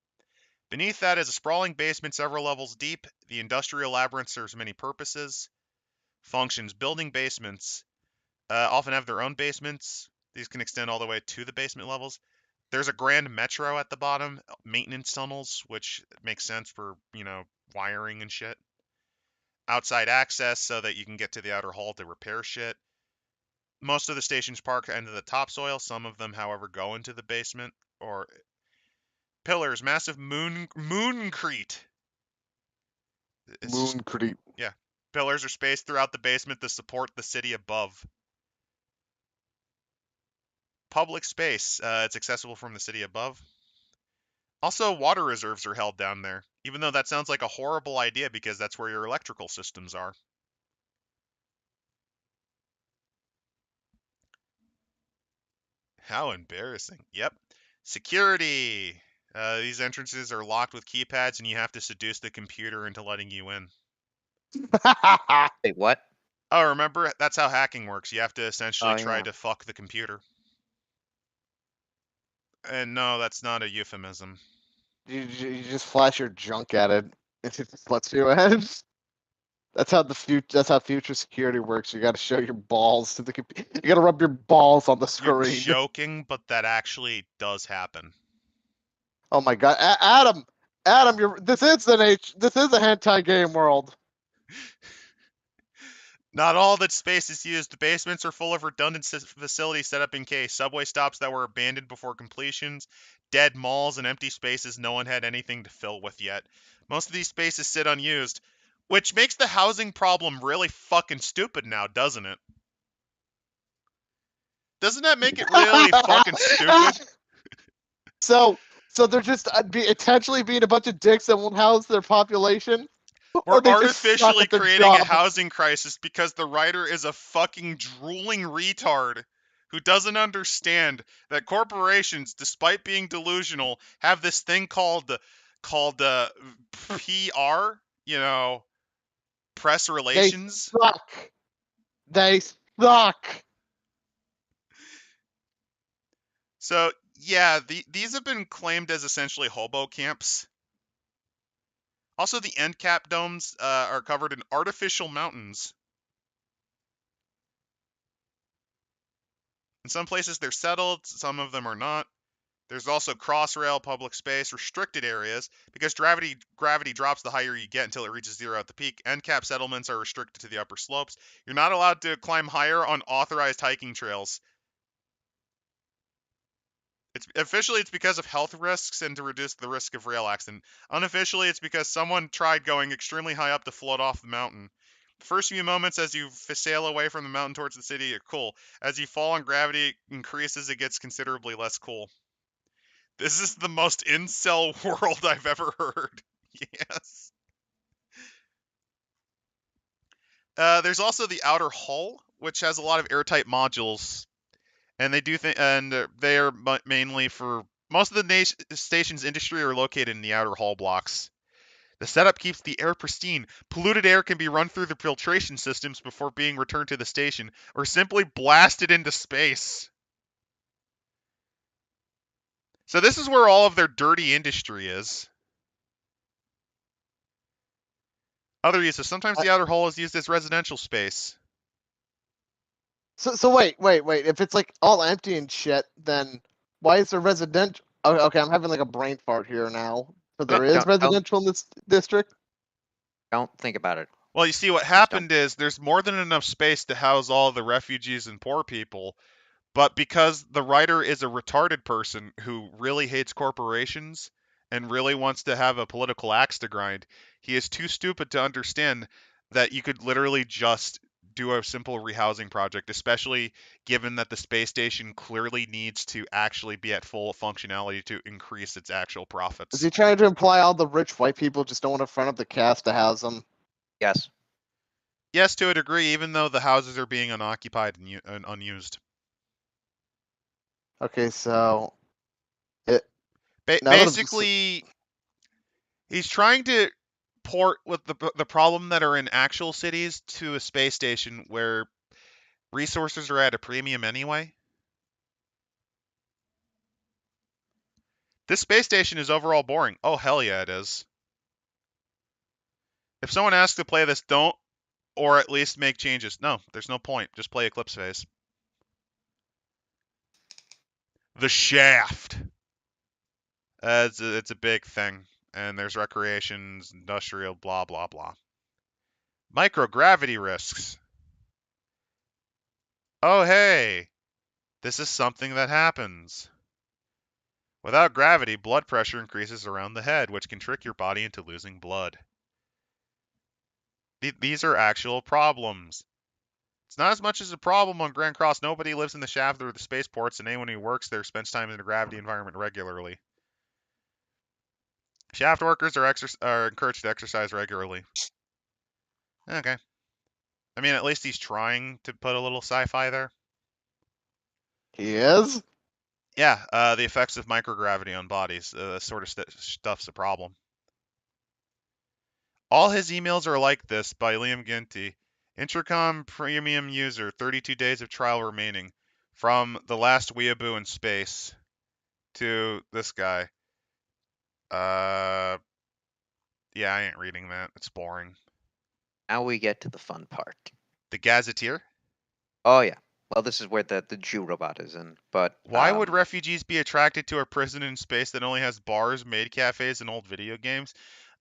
Beneath that is a sprawling basement several levels deep. The industrial labyrinth serves many purposes. Functions. Building basements often have their own basements. These can extend all the way to the basement levels. There's a grand metro at the bottom, maintenance tunnels, which makes sense for, wiring and shit. Outside access so that you can get to the outer hall to repair shit. Most of the stations park into the topsoil. Some of them, however, go into the basement. Or pillars, massive mooncrete. Moon creep. Yeah. Pillars are spaced throughout the basement to support the city above. Public space. It's accessible from the city above. Also, water reserves are held down there, even though that sounds like a horrible idea because that's where your electrical systems are. How embarrassing. Yep. Security. These entrances are locked with keypads, and you have to seduce the computer into letting you in. Wait, what? Oh, remember? That's how hacking works. You have to essentially try yeah. to fuck the computer. And no, that's not a euphemism. You just flash your junk at it. It just lets you in. That's how future security works. You got to show your balls to the computer. You got to rub your balls on the You're screen. joking, but that actually does happen. Oh my god, Adam, this is a hentai game world. Not all that space is used. The basements are full of redundant facilities set up in case. Subway stops that were abandoned before completions, dead malls, and empty spaces no one had anything to fill with yet. Most of these spaces sit unused, which makes the housing problem really fucking stupid now, doesn't it? Doesn't that make it really fucking stupid? So they're just intentionally being a bunch of dicks that won't house their population? We're Or they just suck artificially at their creating a job? housing crisis because the writer is a fucking drooling retard who doesn't understand that corporations, despite being delusional, have this thing called PR, press relations. They suck. So yeah, these have been claimed as essentially hobo camps. Also, the end cap domes are covered in artificial mountains. In some places they're settled, some of them are not. There's also cross-rail, public space, restricted areas, because gravity drops the higher you get until it reaches zero at the peak. End cap settlements are restricted to the upper slopes. You're not allowed to climb higher on authorized hiking trails. It's officially it's because of health risks and to reduce the risk of rail accident. Unofficially, it's because someone tried going extremely high up to float off the mountain. The first few moments as you sail away from the mountain towards the city are cool. As you fall and gravity increases, it gets considerably less cool. This is the most incel world I've ever heard. Yes. There's also the outer hull, which has a lot of airtight modules, and they are mainly for most of the station's industry are located in the outer hull blocks. The setup keeps the air pristine. Polluted air can be run through the filtration systems before being returned to the station, or simply blasted into space. So this is where all of their dirty industry is. Other uses. Sometimes the outer hull is used as residential space. So wait. If it's like all empty and shit, then why is there residential? Okay, I'm having like a brain fart here now. So there is residential in this district? Don't think about it. Well, you see, what happened is there's more than enough space to house all the refugees and poor people, but because the writer is a retarded person who really hates corporations and really wants to have a political axe to grind, he is too stupid to understand that you could literally just do a simple rehousing project, especially given that the space station clearly needs to actually be at full functionality to increase its actual profits. Is he trying to imply all the rich white people just don't want to front up the cash to house them? Yes. Yes, to a degree, even though the houses are being unoccupied and unused. Okay, so basically, he's trying to port with the problem that are in actual cities to a space station where resources are at a premium anyway. This space station is overall boring. Oh, hell yeah, it is. If someone asks to play this, don't, or at least make changes. No, there's no point. Just play Eclipse Phase. The Shaft. It's a big thing. And there's recreations, industrial, blah, blah, blah. Microgravity risks. Oh, hey. This is something that happens. Without gravity, blood pressure increases around the head, which can trick your body into losing blood. These are actual problems. It's not as much as a problem on Grand Cross. Nobody lives in the shaft or the spaceports, and anyone who works there spends time in the gravity environment regularly. Shaft workers are encouraged to exercise regularly. Okay. I mean, at least he's trying to put a little sci-fi there. He is? Yeah, the effects of microgravity on bodies. Sort of stuff's a problem. All his emails are like this by Liam Ginty. Intercom premium user, 32 days of trial remaining. From the last weeaboo in space to this guy. Yeah, I ain't reading that. It's boring. Now we get to the fun part. The Gazetteer? Oh yeah. Well, this is where the Jew robot is in. But why would refugees be attracted to a prison in space that only has bars, maid cafes, and old video games?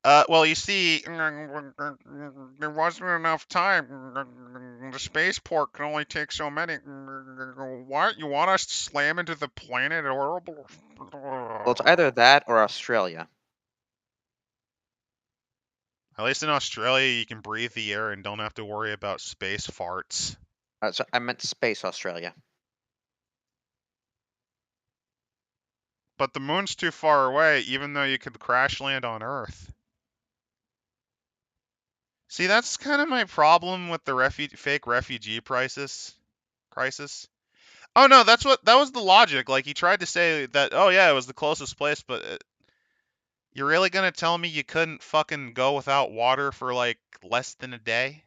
Well, you see, there wasn't enough time. The spaceport can only take so many. What? You want us to slam into the planet orbital? Well, it's either that or Australia. At least in Australia, you can breathe the air and don't have to worry about space farts. So I meant space Australia. But the moon's too far away, even though you could crash land on Earth. See, that's kind of my problem with the fake refugee crisis. Oh no, that was the logic. Like he tried to say that, oh yeah, it was the closest place, but you're really gonna tell me you couldn't fucking go without water for like less than a day?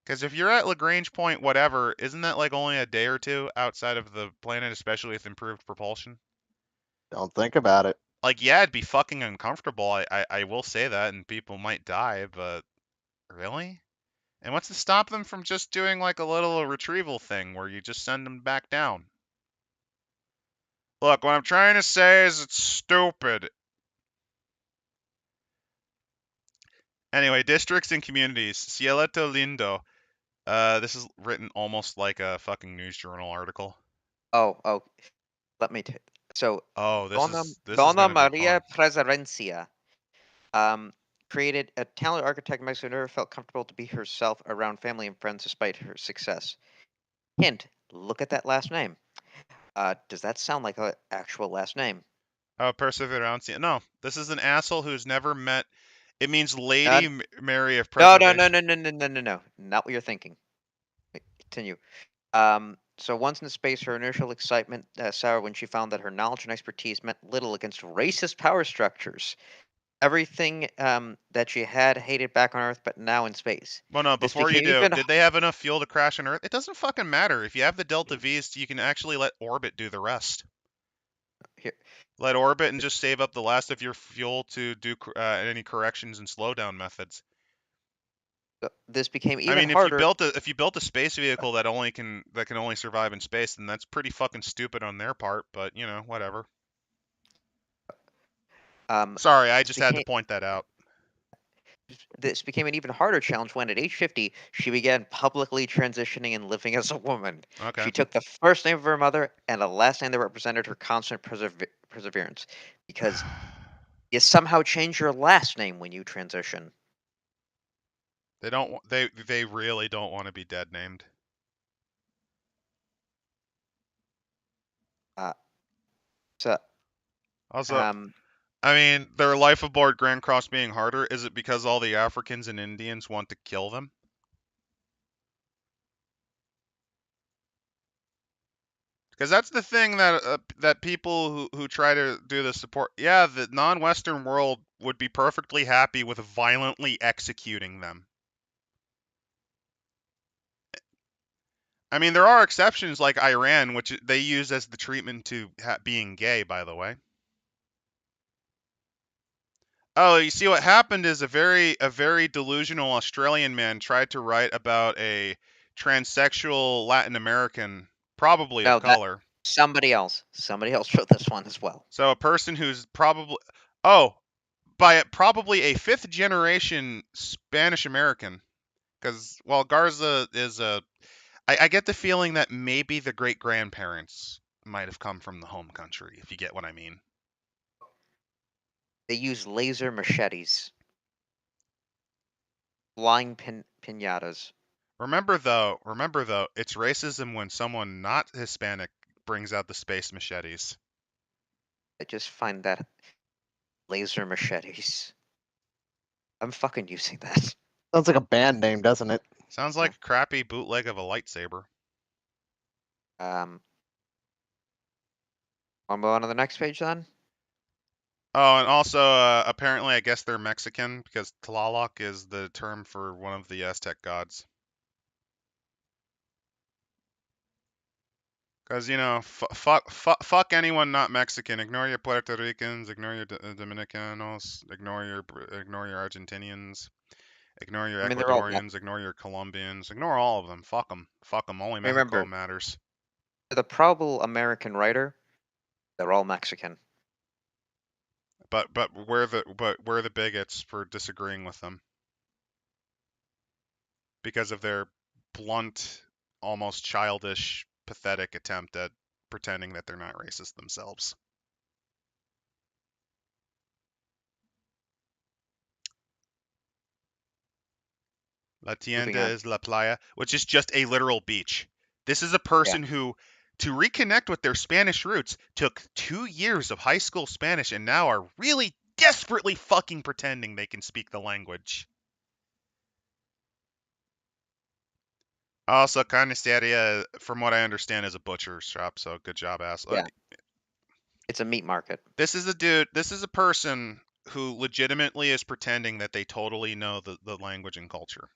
Because if you're at Lagrange point, whatever, isn't that like only a day or two outside of the planet, especially with improved propulsion? Don't think about it. Like, yeah, it'd be fucking uncomfortable. I will say that, and people might die, but really? And what's to stop them from just doing like a little retrieval thing where you just send them back down? Look, what I'm trying to say is it's stupid. Anyway, districts and communities. Cielito Lindo. This is written almost like a fucking news journal article. Oh. let me take. So Oh, this Donna, is Donna gonna be Maria fun. Preserencia, created a talented architect in Mexico who never felt comfortable to be herself around family and friends despite her success. Hint: look at that last name. Does that sound like an actual last name? Oh, Perseverantia. No, this is an asshole who's never met. It means Uh, Lady Mary of no, no, no, Preservation. no, no, no, no, no, no. Not what you're thinking. Continue. So once in space, her initial excitement soured when she found that her knowledge and expertise meant little against racist power structures. Everything that she had hated back on Earth, but now in space. Well, no, This before you became do, even did they have enough fuel to crash on Earth? It doesn't fucking matter. If you have the Delta V's, you can actually let orbit do the rest. here. Let orbit and just save up the last of your fuel to do any corrections and slowdown methods. This became I even mean, harder. if you built a space vehicle that can only survive in space, then that's pretty fucking stupid on their part. But you know, whatever. Sorry, I This just had to became point that out. this became an even harder challenge when, at age 50, she began publicly transitioning and living as a woman. Okay. She took the first name of her mother and a last name that represented her constant perseverance. Because you somehow change your last name when you transition. They don't. They really don't want to be dead named. So, Also, I mean, their life aboard Grand Cross being harder. Is it because all the Africans and Indians want to kill them? Because that's the thing that people who try to do the support. Yeah, the non-Western world would be perfectly happy with violently executing them. I mean, there are exceptions like Iran, which they use as the treatment to being gay, by the way. Oh, you see what happened is a very delusional Australian man tried to write about a transsexual Latin American, probably of no, that color. somebody else. Somebody else wrote this one as well. So a person who's probably a fifth generation Spanish American. Because while Garza is I get the feeling that maybe the great grandparents might have come from the home country, if you get what I mean. They use laser machetes, flying pinatas. Remember though, it's racism when someone not Hispanic brings out the space machetes. I just find that laser machetes. I'm fucking using that. Sounds like a band name, doesn't it? Sounds like a crappy bootleg of a lightsaber. I'll move on to the next page then. Oh, and also, apparently, I guess they're Mexican because Tlaloc is the term for one of the Aztec gods. Because, you know, fuck anyone not Mexican. Ignore your Puerto Ricans, ignore your Dominicanos, ignore your Argentinians, ignore your I mean, they're all. Ecuadorians, ignore your Colombians, ignore all of them. Fuck them. Fuck them. Only Mexico Remember, matters. the probable American writer, they're all Mexican. But we're the bigots for disagreeing with them because of their blunt, almost childish, pathetic attempt at pretending that they're not racist themselves. La Moving tienda on. is la playa, which is just a literal beach. This is a person who, to reconnect with their Spanish roots, took 2 years of high school Spanish and now are really desperately fucking pretending they can speak the language. Also, carniceria, from what I understand, is a butcher's shop, so good job, ass. Yeah. It's a meat market. This is a person who legitimately is pretending that they totally know the language and culture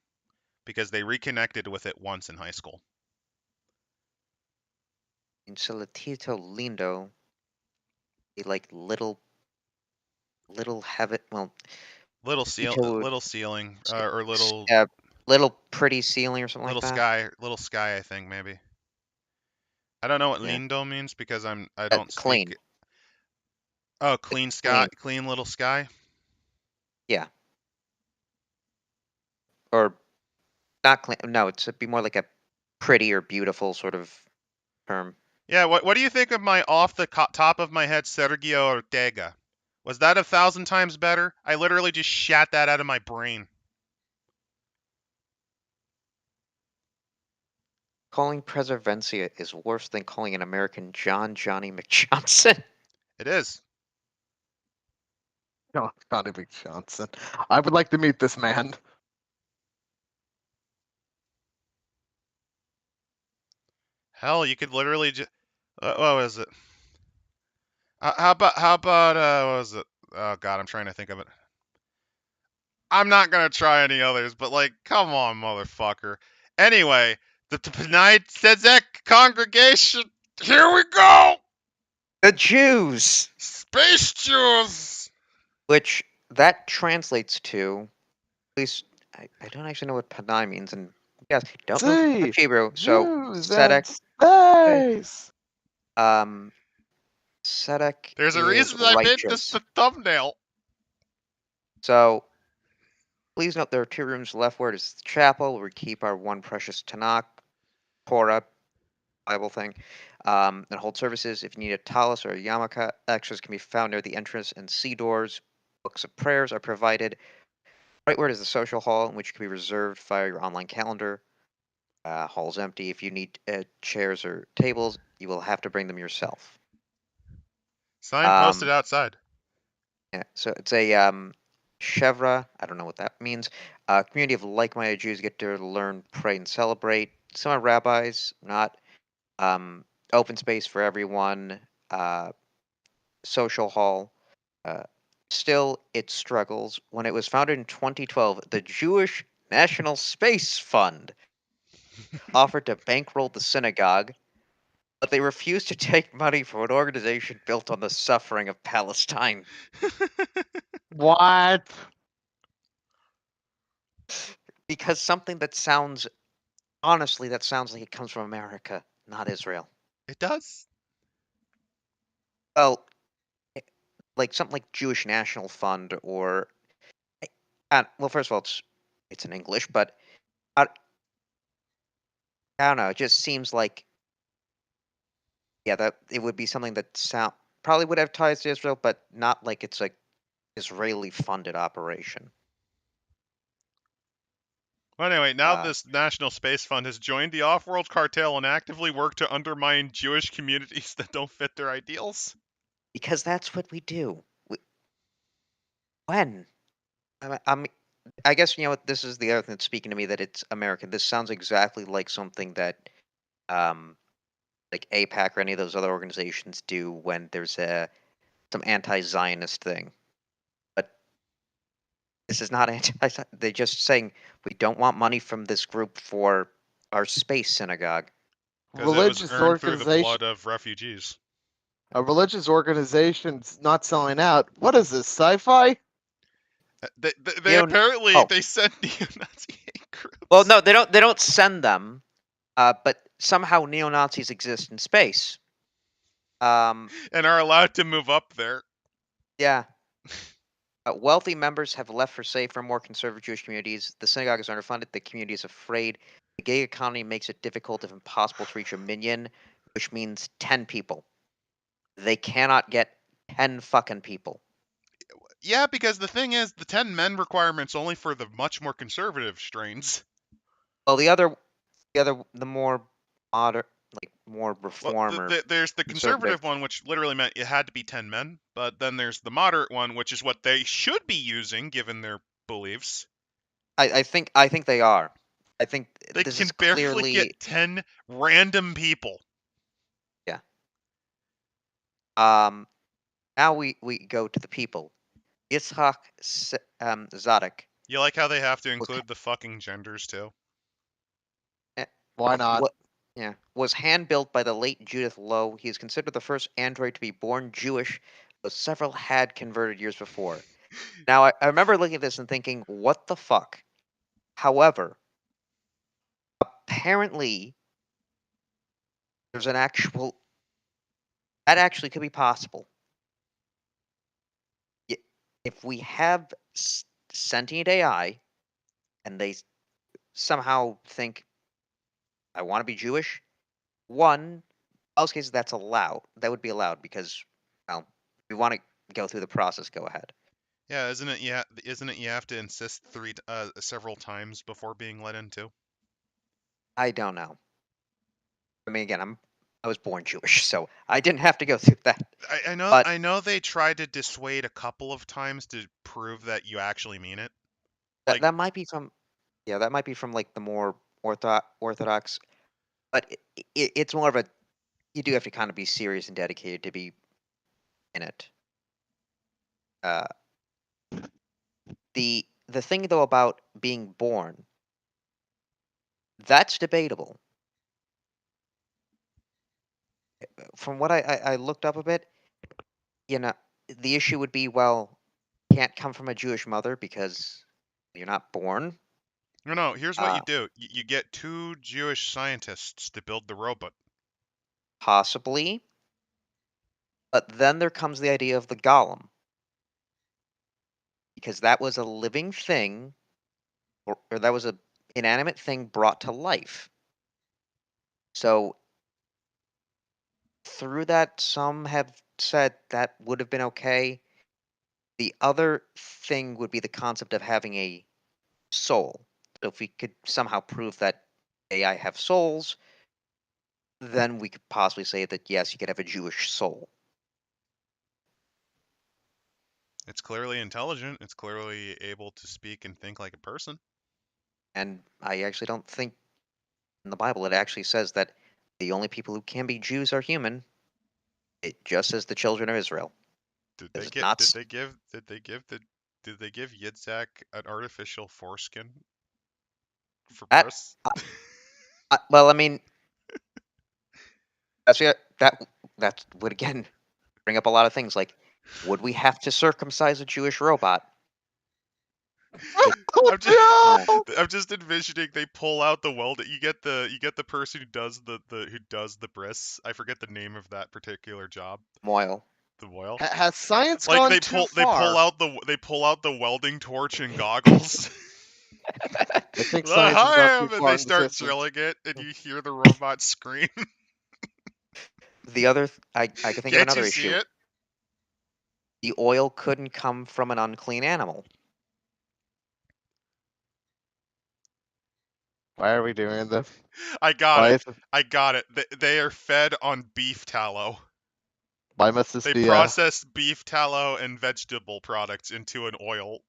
because they reconnected with it once in high school. In Soletito Lindo, they like little habit. Well, Little Tito, ceiling or little pretty ceiling or something like that. little sky, I think maybe. I don't know what Yeah. lindo means because I don't Clean. speak. Oh, clean sky, Clean. clean little sky. Yeah. Or not clean. No, it'd be more like a pretty or beautiful sort of term. Yeah, what do you think of my off the top of my head Sergio Ortega? Was that 1,000 times better? I literally just shat that out of my brain. Calling Preservencia is worse than calling an American Johnny McJohnson. It is. No, Johnny McJohnson. I would like to meet this man. Hell, you could literally just. What was it? How about what was it? Oh God, I'm trying to think of it. I'm not gonna try any others, but like, come on, motherfucker. Anyway, the Tonight Sezek congregation. Here we go. The Jews! Space Jews. Which that translates to, at least I don't actually know what Panay means, and yes, don't know See, much Hebrew. So Jews Sedek, and space. Sedek There's a is reason I made this righteous. the thumbnail. So please note there are 2 rooms left where it is the chapel, where we keep our one precious Tanakh, Torah, Bible thing, and hold services. If you need a talus or a yarmulke, extras can be found near the entrance and sea doors. Books of prayers are provided. Right where it is the social hall, which can be reserved via your online calendar. Hall's empty. If you need chairs or tables, you will have to bring them yourself. Sign posted outside. Yeah, so it's a Chevra. I don't know what that means. Community of like-minded Jews get to learn, pray, and celebrate. Some are rabbis, not. Open space for everyone. Social hall. Still, it struggles. When it was founded in 2012, the Jewish National Space Fund offered to bankroll the synagogue, but they refused to take money from an organization built on the suffering of Palestine. What? Because something that sounds, honestly, that sounds like it comes from America, not Israel. It does. Well, like something like Jewish National Fund or, well, first of all, it's in English, but I don't know. It just seems like, yeah, that it would be something that probably would have ties to Israel, but not like it's a Israeli-funded operation. Well, anyway, now this National Space Fund has joined the off-world cartel and actively worked to undermine Jewish communities that don't fit their ideals. Because that's what we do. When? I guess, you know what, this is the other thing that's speaking to me, that it's American. This sounds exactly like something that, like AIPAC or any of those other organizations do when there's some anti-Zionist thing. But this is not anti. They're just saying we don't want money from this group for our space synagogue. Because it was Religious earned through the organization. blood of refugees. A religious organization's not selling out. What is this, sci-fi? They apparently they send neo-Nazi hate groups. Well, no, they don't. They don't send them. But somehow neo-Nazis exist in space. And are allowed to move up there. Yeah. Wealthy members have left for safer, more conservative Jewish communities. The synagogue is underfunded. The community is afraid. The gig economy makes it difficult, if impossible, to reach a minyan, which means 10 people. They cannot get 10 fucking people. Yeah, because the thing is, the 10 men requirement's only for the much more conservative strains. Well, the more modern, like more reformer. Well, there's the conservative one, which literally meant it had to be 10 men, but then there's the moderate one, which is what they should be using given their beliefs. I think they are. I think they this can is clearly barely get 10 random people. Yeah. Now we go to the people. Yitzhak Zadok. You like how they have to include the fucking genders too? Why not? Was hand-built by the late Judith Lowe. He is considered the first android to be born Jewish, though several had converted years before. Now, I remember looking at this and thinking, what the fuck? However, apparently, there's an actual... That actually could be possible. If we have sentient AI, and they somehow think, I want to be Jewish, one, most cases that's allowed. That would be allowed because, well, if you want to go through the process, go ahead. Yeah, isn't it? Yeah, isn't it? You have to insist several times before being let into. I don't know. I mean, again, I was born Jewish, so I didn't have to go through that. I know. But- I know they tried to dissuade a couple of times to prove that you actually mean it. Like- that might be from, yeah, that might be from like the more orthodox. But it's more of a, you do have to kind of be serious and dedicated to be in it. The thing though about being born, that's debatable. From what I looked up a bit, you know, the issue would be, well, can't come from a Jewish mother because you're not born. No. Here's what you do. You get 2 Jewish scientists to build the robot. Possibly. But then there comes the idea of the golem. Because that was a living thing, or that was a inanimate thing brought to life. So through that, some have said that would have been okay. The other thing would be the concept of having a soul. So if we could somehow prove that AI have souls, then we could possibly say that yes, you could have a Jewish soul. It's clearly intelligent. It's clearly able to speak and think like a person. And I actually don't think in the Bible it actually says that the only people who can be Jews are human. It just says the children of Israel. Did Does they it get? not Did they give? Did they give Yitzhak an artificial foreskin for That- breasts? well, I mean, that would again bring up a lot of things. Like, would we have to circumcise a Jewish robot? I'm just envisioning they pull out the weld. You get the person who does the breasts. I forget the name of that particular job. Moil. The oil. Has science Like gone they too pull far? out the welding torch and goggles. I think science has gone too And far they in start this instance. drilling it, and you hear the robot scream. The other, I could think of Can't another you see issue. it? The oil couldn't come from an unclean animal. Why are we doing this? I got Why it. is it? I got it. They are fed on beef tallow. Why must this They be? process beef tallow and vegetable products into an oil.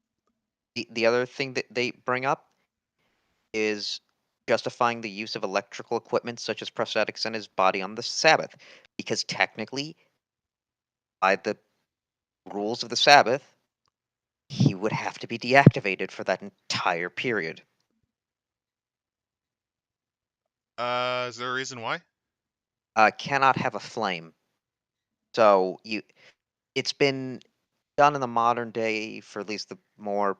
The other thing that they bring up is justifying the use of electrical equipment such as prosthetics on his body on the Sabbath, because technically, by the rules of the Sabbath, he would have to be deactivated for that entire period. Is there a reason why? Cannot have a flame. So it's been done in the modern day for at least the more,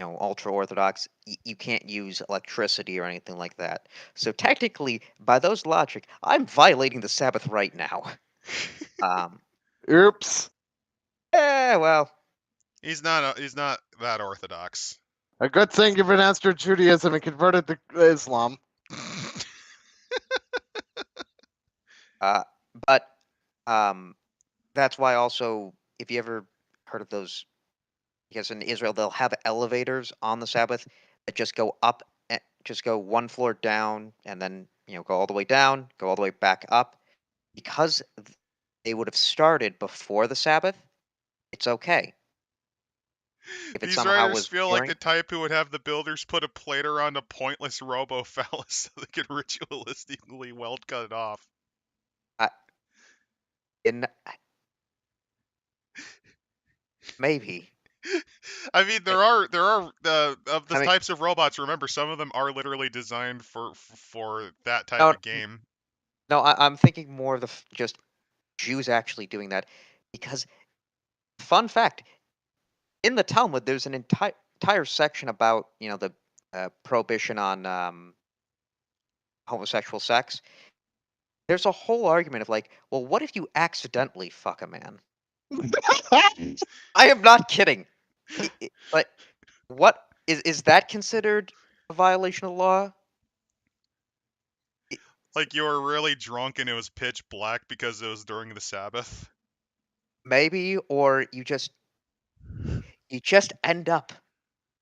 ultra orthodox. You can't use electricity or anything like that. So technically, by those logic, I'm violating the Sabbath right now. Oops. Well, He's not that orthodox. A good thing you renounced your Judaism and converted to Islam. but that's why also, if you ever heard of those, because in Israel they'll have elevators on the Sabbath that just go up, just go one floor down, and then go all the way down, go all the way back up, because they would have started before the Sabbath. It's okay. If it These somehow writers was feel like during, the type who would have the builders put a plate around a pointless robo-phallus so they could ritualistically weld cut it off. maybe. I mean, there are of the I mean- types of robots. Remember, some of them are literally designed for that type No, of game. No, I'm thinking more of the just Jews actually doing that, because fun fact, in the Talmud there's an entire section about the prohibition on homosexual sex. There's a whole argument of like, well, what if you accidentally fuck a man? I am not kidding. But what is that considered a violation of law? Like you were really drunk and it was pitch black because it was during the Sabbath. Maybe, or you just end up.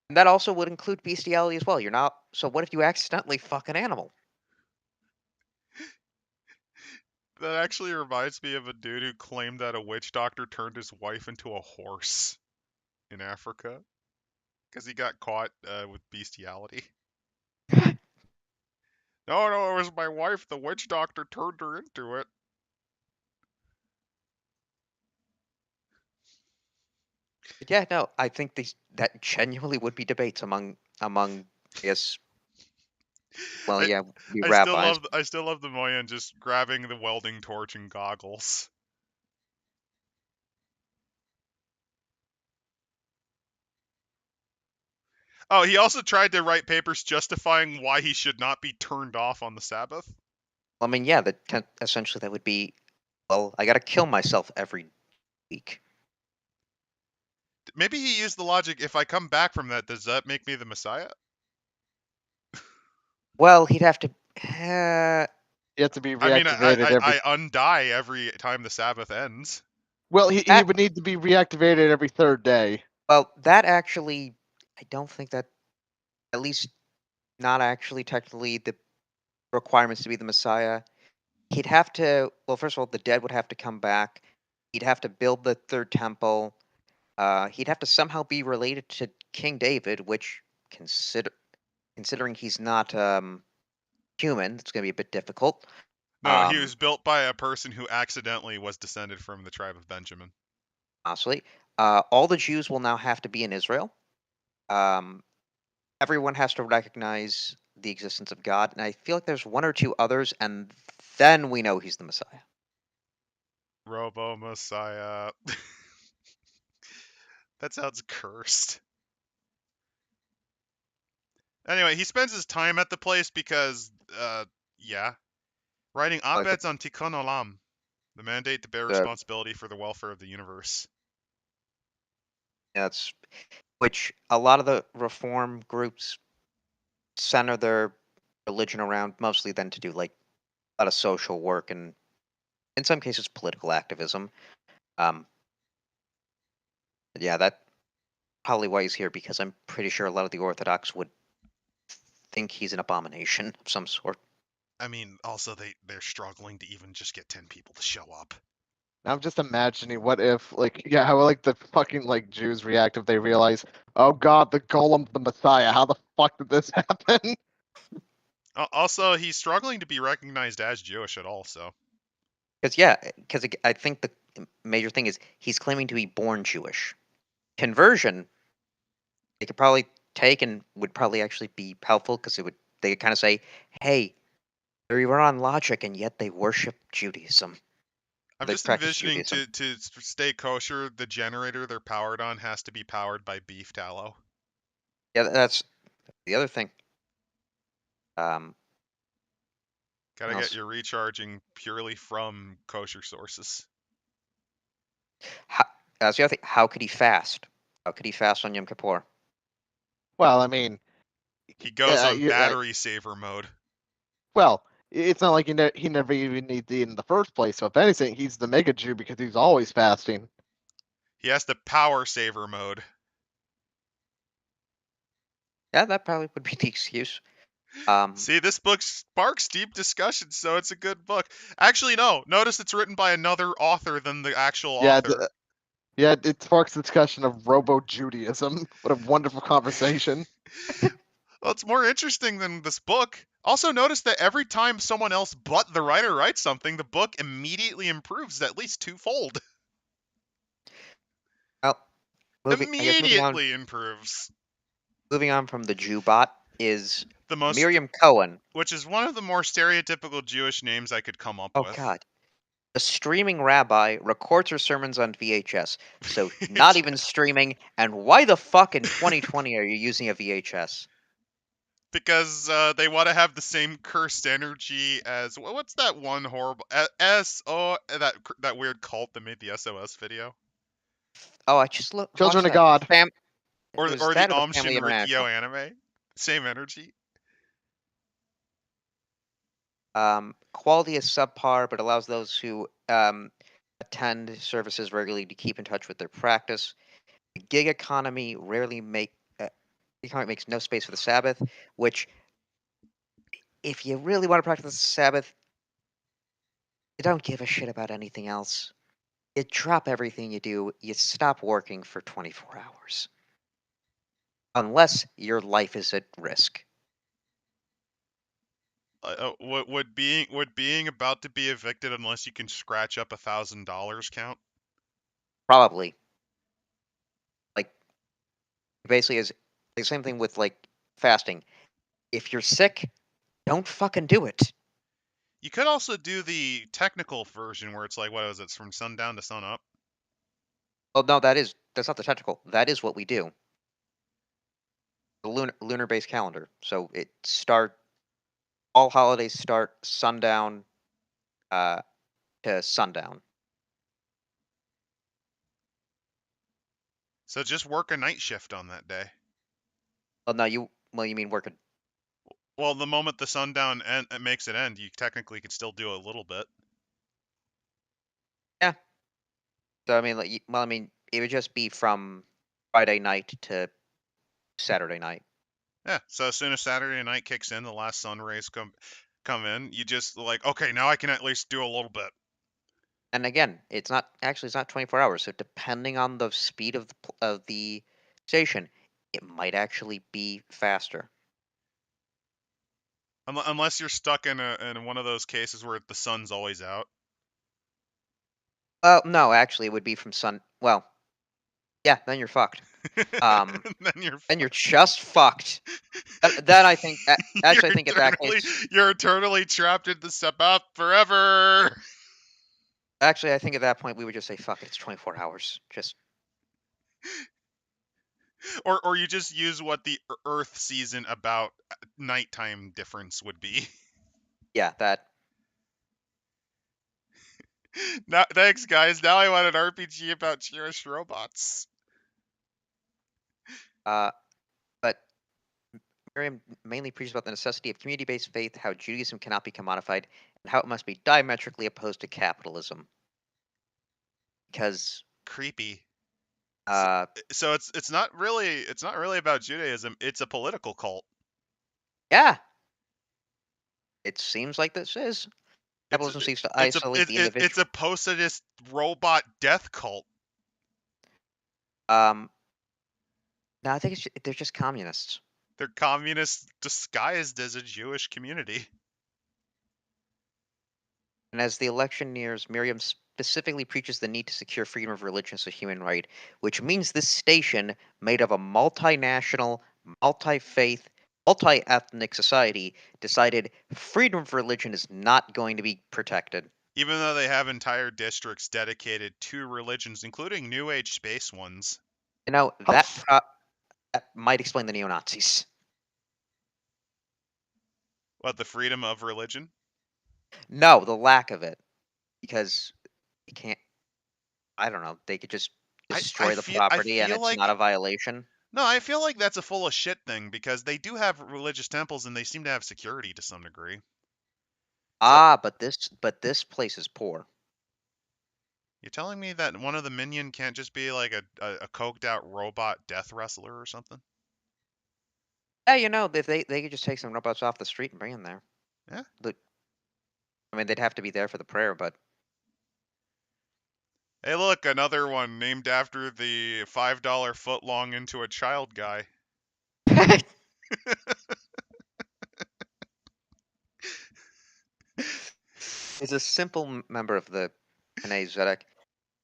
And that also would include bestiality as well. You're not. So what if you accidentally fuck an animal? That actually reminds me of a dude who claimed that a witch doctor turned his wife into a horse in Africa because he got caught with bestiality. No, it was my wife. The witch doctor turned her into it. Yeah, no, I think that genuinely would be debates among yes. Well, I, yeah, we I rabbis. still love the Moyan just grabbing the welding torch and goggles. Oh, he also tried to write papers justifying why he should not be turned off on the Sabbath. I mean, yeah, essentially that would be, well, I got to kill myself every week. Maybe he used the logic, if I come back from that, does that make me the Messiah? Well, he'd have to. You have to be I mean, reactivated every. I undie every time the Sabbath ends. Well, he That- would need to be reactivated every third day. Well, that actually, I don't think that, at least not actually technically the requirements to be the Messiah. He'd have to. Well, first of all, the dead would have to come back. He'd have to build the third temple. He'd have to somehow be related to King David, which considering he's not human, it's going to be a bit difficult. No, he was built by a person who accidentally was descended from the tribe of Benjamin. Honestly, all the Jews will now have to be in Israel. Everyone has to recognize the existence of God, and I feel like there's one or two others, and then we know he's the Messiah. Robo Messiah. That sounds cursed. Anyway, he spends his time at the place because, yeah, writing Like op-eds on Tikkun Olam, the mandate to bear the responsibility for the welfare of the universe. that's which a lot of the reform groups center their religion around, mostly then to do like a lot of social work and in some cases political activism. Yeah, that probably why he's here, because I'm pretty sure a lot of the Orthodox would think he's an abomination of some sort. I mean, also they're struggling to even just get 10 people to show up. I'm just imagining what if, like, yeah, how like the fucking like Jews react if they realize, oh god, the Golem, the Messiah. How the fuck did this happen? Also, he's struggling to be recognized as Jewish at all, so. Because I think the major thing is he's claiming to be born Jewish. Conversion, they could probably take and would probably actually be helpful, because they could kind of say, hey, they were on logic and yet they worship Judaism. I'm They just practice envisioning Judaism. to stay kosher, the generator they're powered on has to be powered by beef tallow. Yeah, that's the other thing. Gotta What get else? your recharging purely from kosher sources. That's the other thing. How could he fast? How could he fast on Yom Kippur? Well, I mean, He goes on you're right. battery saver mode. Well, it's not like he never even needs to eat in the first place. So if anything, he's the mega Jew because he's always fasting. He has the power saver mode. Yeah, that probably would be the excuse. See, this book sparks deep discussion, so it's a good book. Actually, no. Notice it's written by another author than the actual author. Yeah, it sparks the discussion of Robo-Judaism. What a wonderful conversation. Well, it's more interesting than this book. Also, notice that every time someone else but the writer writes something, the book immediately improves at least twofold. Well, Immediately improves. moving on from the Jewbot is The most, Miriam Cohen. which is one of the more stereotypical Jewish names I could come up with. Oh God, a streaming rabbi records her sermons on VHS. So not even streaming. And why the fuck in 2020 are you using a VHS? Because they want to have the same cursed energy as what's that one horrible that weird cult that made the SOS video, Oh, I just look. Children of God. or Was the that or the Aum Family Shinrikyo International? anime. Same energy. Quality is subpar, but allows those who attend services regularly to keep in touch with their practice. The gig economy makes no space for the Sabbath, which, if you really want to practice the Sabbath, you don't give a shit about anything else. You drop everything you do, you stop working for 24 hours. Unless your life is at risk. Would being about to be evicted unless you can scratch up $1,000 count? Probably. Like, basically is the same thing with, like, fasting. If you're sick, don't fucking do it. You could also do the technical version where it's like, what is it, from sundown to sun up? Well, no, that's not the technical. That is what we do. The lunar based calendar. So all holidays start sundown to sundown. So just work a night shift on that day. Well, no, you mean work a Well, the moment the sundown makes it end, you technically could still do a little bit. Yeah. So I mean, it would just be from Friday night to Saturday night. Yeah. So as soon as Saturday night kicks in, the last sun rays come in, you just like, okay, now I can at least do a little bit. And again, it's not 24 hours. So depending on the speed of the station, it might actually be faster. Unless you're stuck in one of those cases where the sun's always out. Well, no, actually, it would be from sun. Well, yeah, then you're fucked. Then you're just fucked. Then I think, actually, I think at that case, you're eternally trapped in the Sabbath forever. Actually, I think at that point we would just say, "Fuck it, it's 24 hours." Just or you just use what the Earth season about nighttime difference would be. Yeah, that. Now, thanks, guys. Now I want an RPG about Jewish robots. But Miriam mainly preaches about the necessity of community-based faith, how Judaism cannot be commodified, and how it must be diametrically opposed to capitalism. Because Creepy. so it's not really about Judaism. It's a political cult. Yeah, it seems like this is. Capitalism seeks to isolate the individual. It's a post-sadist robot death cult. No, I think they're just communists. They're communists disguised as a Jewish community. And as the election nears, Miriam specifically preaches the need to secure freedom of religion as a human right, which means this station, made of a multinational, multi-faith, multi-ethnic society, decided freedom of religion is not going to be protected. Even though they have entire districts dedicated to religions, including New Age space ones. You know, that might explain the neo-Nazis. What, the freedom of religion? No, the lack of it. Because you can't, I don't know, they could just destroy the property and it's not a violation. No, I feel like that's a full of shit thing because they do have religious temples and they seem to have security to some degree. But this place is poor. You're telling me that one of the minion can't just be like a coked out robot death wrestler or something? Yeah, you know, if they could just take some robots off the street and bring them there. Yeah. I mean, they'd have to be there for the prayer, but. Hey, look, another one named after the $5 foot long into a child guy. He's a simple member of the B'nai Zedek.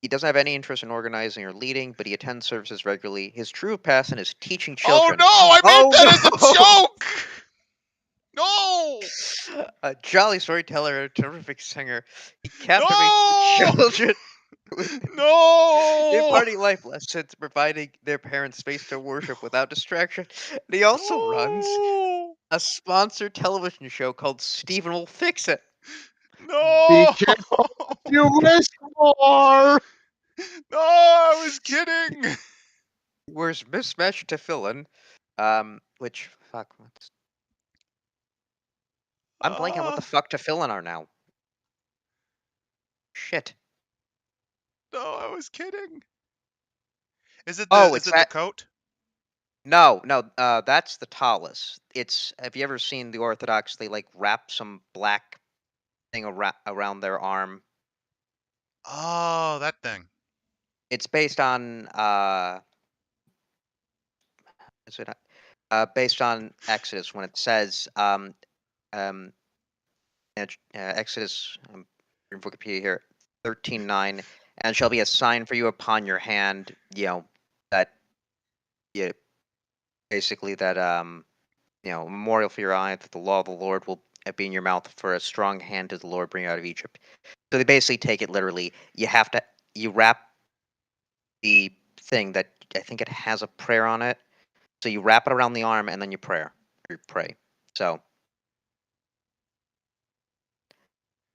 He doesn't have any interest in organizing or leading, but he attends services regularly. His true passion is teaching children. Oh no! I meant that as a joke! No! A jolly storyteller, a terrific singer. He captivates the children. No! Imparting life lessons, providing their parents space to worship without distraction. And he also runs a sponsored television show called Steven Will Fix It. No! Be careful. You wish more. No, I was kidding. He wears mismatched tefillin, which fuck. I'm blanking on what the fuck Tefillin are now. Shit. No, I was kidding. Is it Oh, the it's the that. coat? No, that's the talus. Have you ever seen the Orthodox? They like wrap some black thing around their arm. Oh, that thing. It's based on based on Exodus when it says Exodus in Wikipedia here 13:9, and shall be a sign for you upon your hand. That basically that a memorial for your eye, that the law of the Lord will be in your mouth, for a strong hand did the Lord bring you out of Egypt. So they basically take it literally. You wrap the thing that I think it has a prayer on it. So you wrap it around the arm and then you pray. So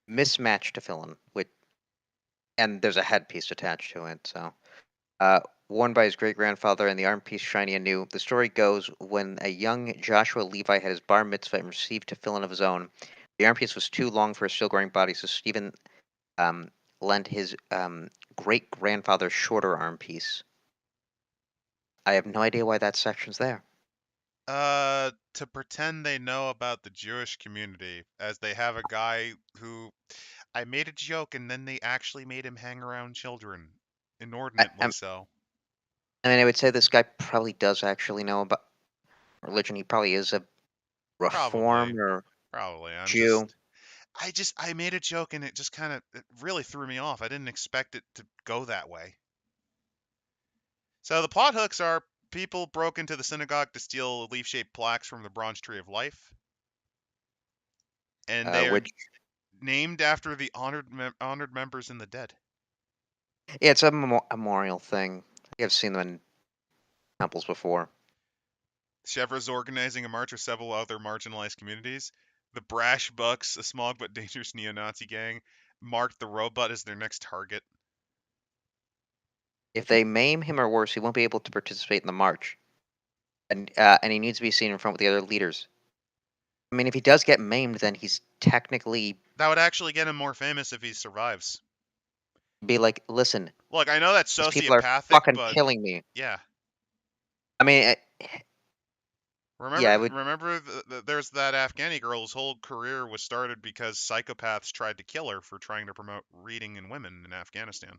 mismatched tefillin and there's a headpiece attached to it. So worn by his great grandfather, and the arm piece shiny and new. The story goes, when a young Joshua Levi had his bar mitzvah and received tefillin of his own, the arm piece was too long for a still growing body, so Stephen lent his great grandfather's shorter arm piece. I have no idea why that section's there. To pretend they know about the Jewish community, as they have a guy who I made a joke and then they actually made him hang around children, inordinately so. I mean, I would say this guy probably does actually know about religion. He probably is a reformer Probably. Jew. I made a joke and it just kind of really threw me off. I didn't expect it to go that way. So the plot hooks are people broke into the synagogue to steal leaf-shaped plaques from the Bronze Tree of Life, and they are named after the honored members in the dead. Yeah, it's a memorial thing. I've seen them in temples before. Chevra's organizing a march with several other marginalized communities. The Brash Bucks, a small but dangerous neo-Nazi gang, marked the robot as their next target. If they maim him or worse, he won't be able to participate in the march. And he needs to be seen in front with the other leaders. I mean, if he does get maimed, then he's technically... That would actually get him more famous if he survives. Be like, listen... Look, I know that's sociopathic, people are fucking killing me. Yeah. I mean... Remember there's that Afghani girl whose whole career was started because psychopaths tried to kill her for trying to promote reading in women in Afghanistan.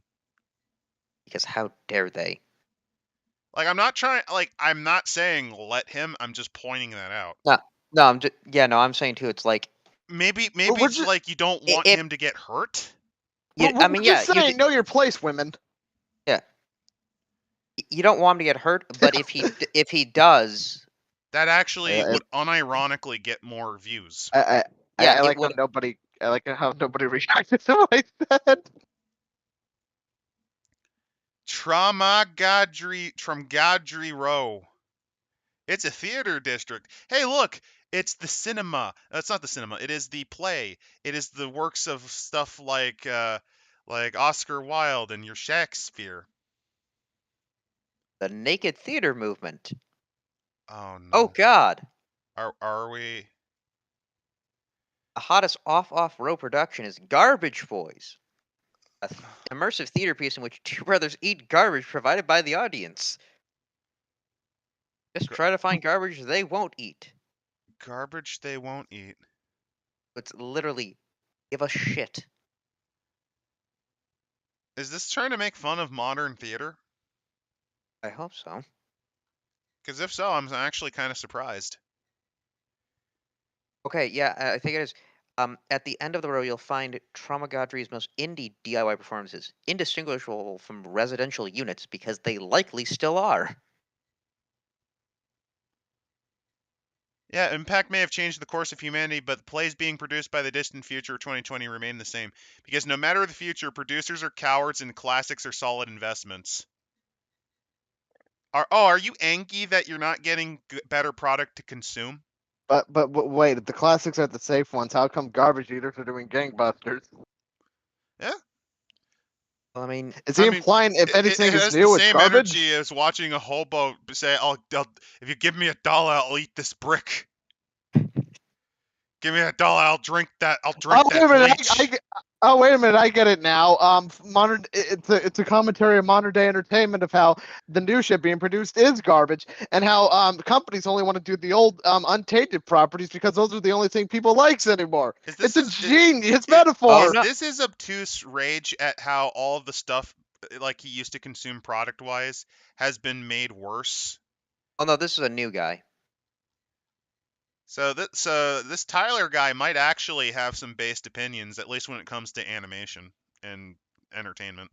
Because how dare they? Like, I'm not saying let him, I'm just pointing that out. I'm saying too, it's like... Maybe it's like you don't want him to get hurt? We're just saying, know your place, women. Yeah. You don't want him to get hurt, but if he does... That actually would unironically get more views. I like how nobody reacted to what I said. Tramagadri Row. It's a theater district. Hey, look, it's the cinema. It's not the cinema. It is the play. It is the works of stuff like Oscar Wilde and your Shakespeare. The naked theater movement. Oh no. Oh God. Are we? The hottest off-row production is Garbage Boys, an immersive theater piece in which two brothers eat garbage provided by the audience. Just try to find garbage they won't eat. Garbage they won't eat. It's literally, give a shit. Is this trying to make fun of modern theater? I hope so. Because if so, I'm actually kind of surprised. Okay, yeah, I think it is. At the end of the row, you'll find Tramagadri's most indie DIY performances, indistinguishable from residential units because they likely still are. Yeah, impact may have changed the course of humanity, but the plays being produced by the distant future of 2020 remain the same. Because no matter the future, producers are cowards and classics are solid investments. Are you angry that you're not getting better product to consume? But wait, if the classics are the safe ones, how come garbage eaters are doing gangbusters? Yeah. Well, I mean, is he implying if anything is new, it's garbage? It has the same energy as watching a hobo say, "If you give me $1, I'll eat this brick." Give me that dollar. I'll drink that. I'll drink Oh, wait that a minute. bleach. Wait a minute. I get it now. It's a commentary of modern day entertainment of how the new shit being produced is garbage, and how companies only want to do the old untainted properties because those are the only thing people likes anymore. It's a genius metaphor. no. This is obtuse rage at how all of the stuff like he used to consume product wise has been made worse. Oh no, this is a new guy. So this Tyler guy might actually have some based opinions, at least when it comes to animation and entertainment.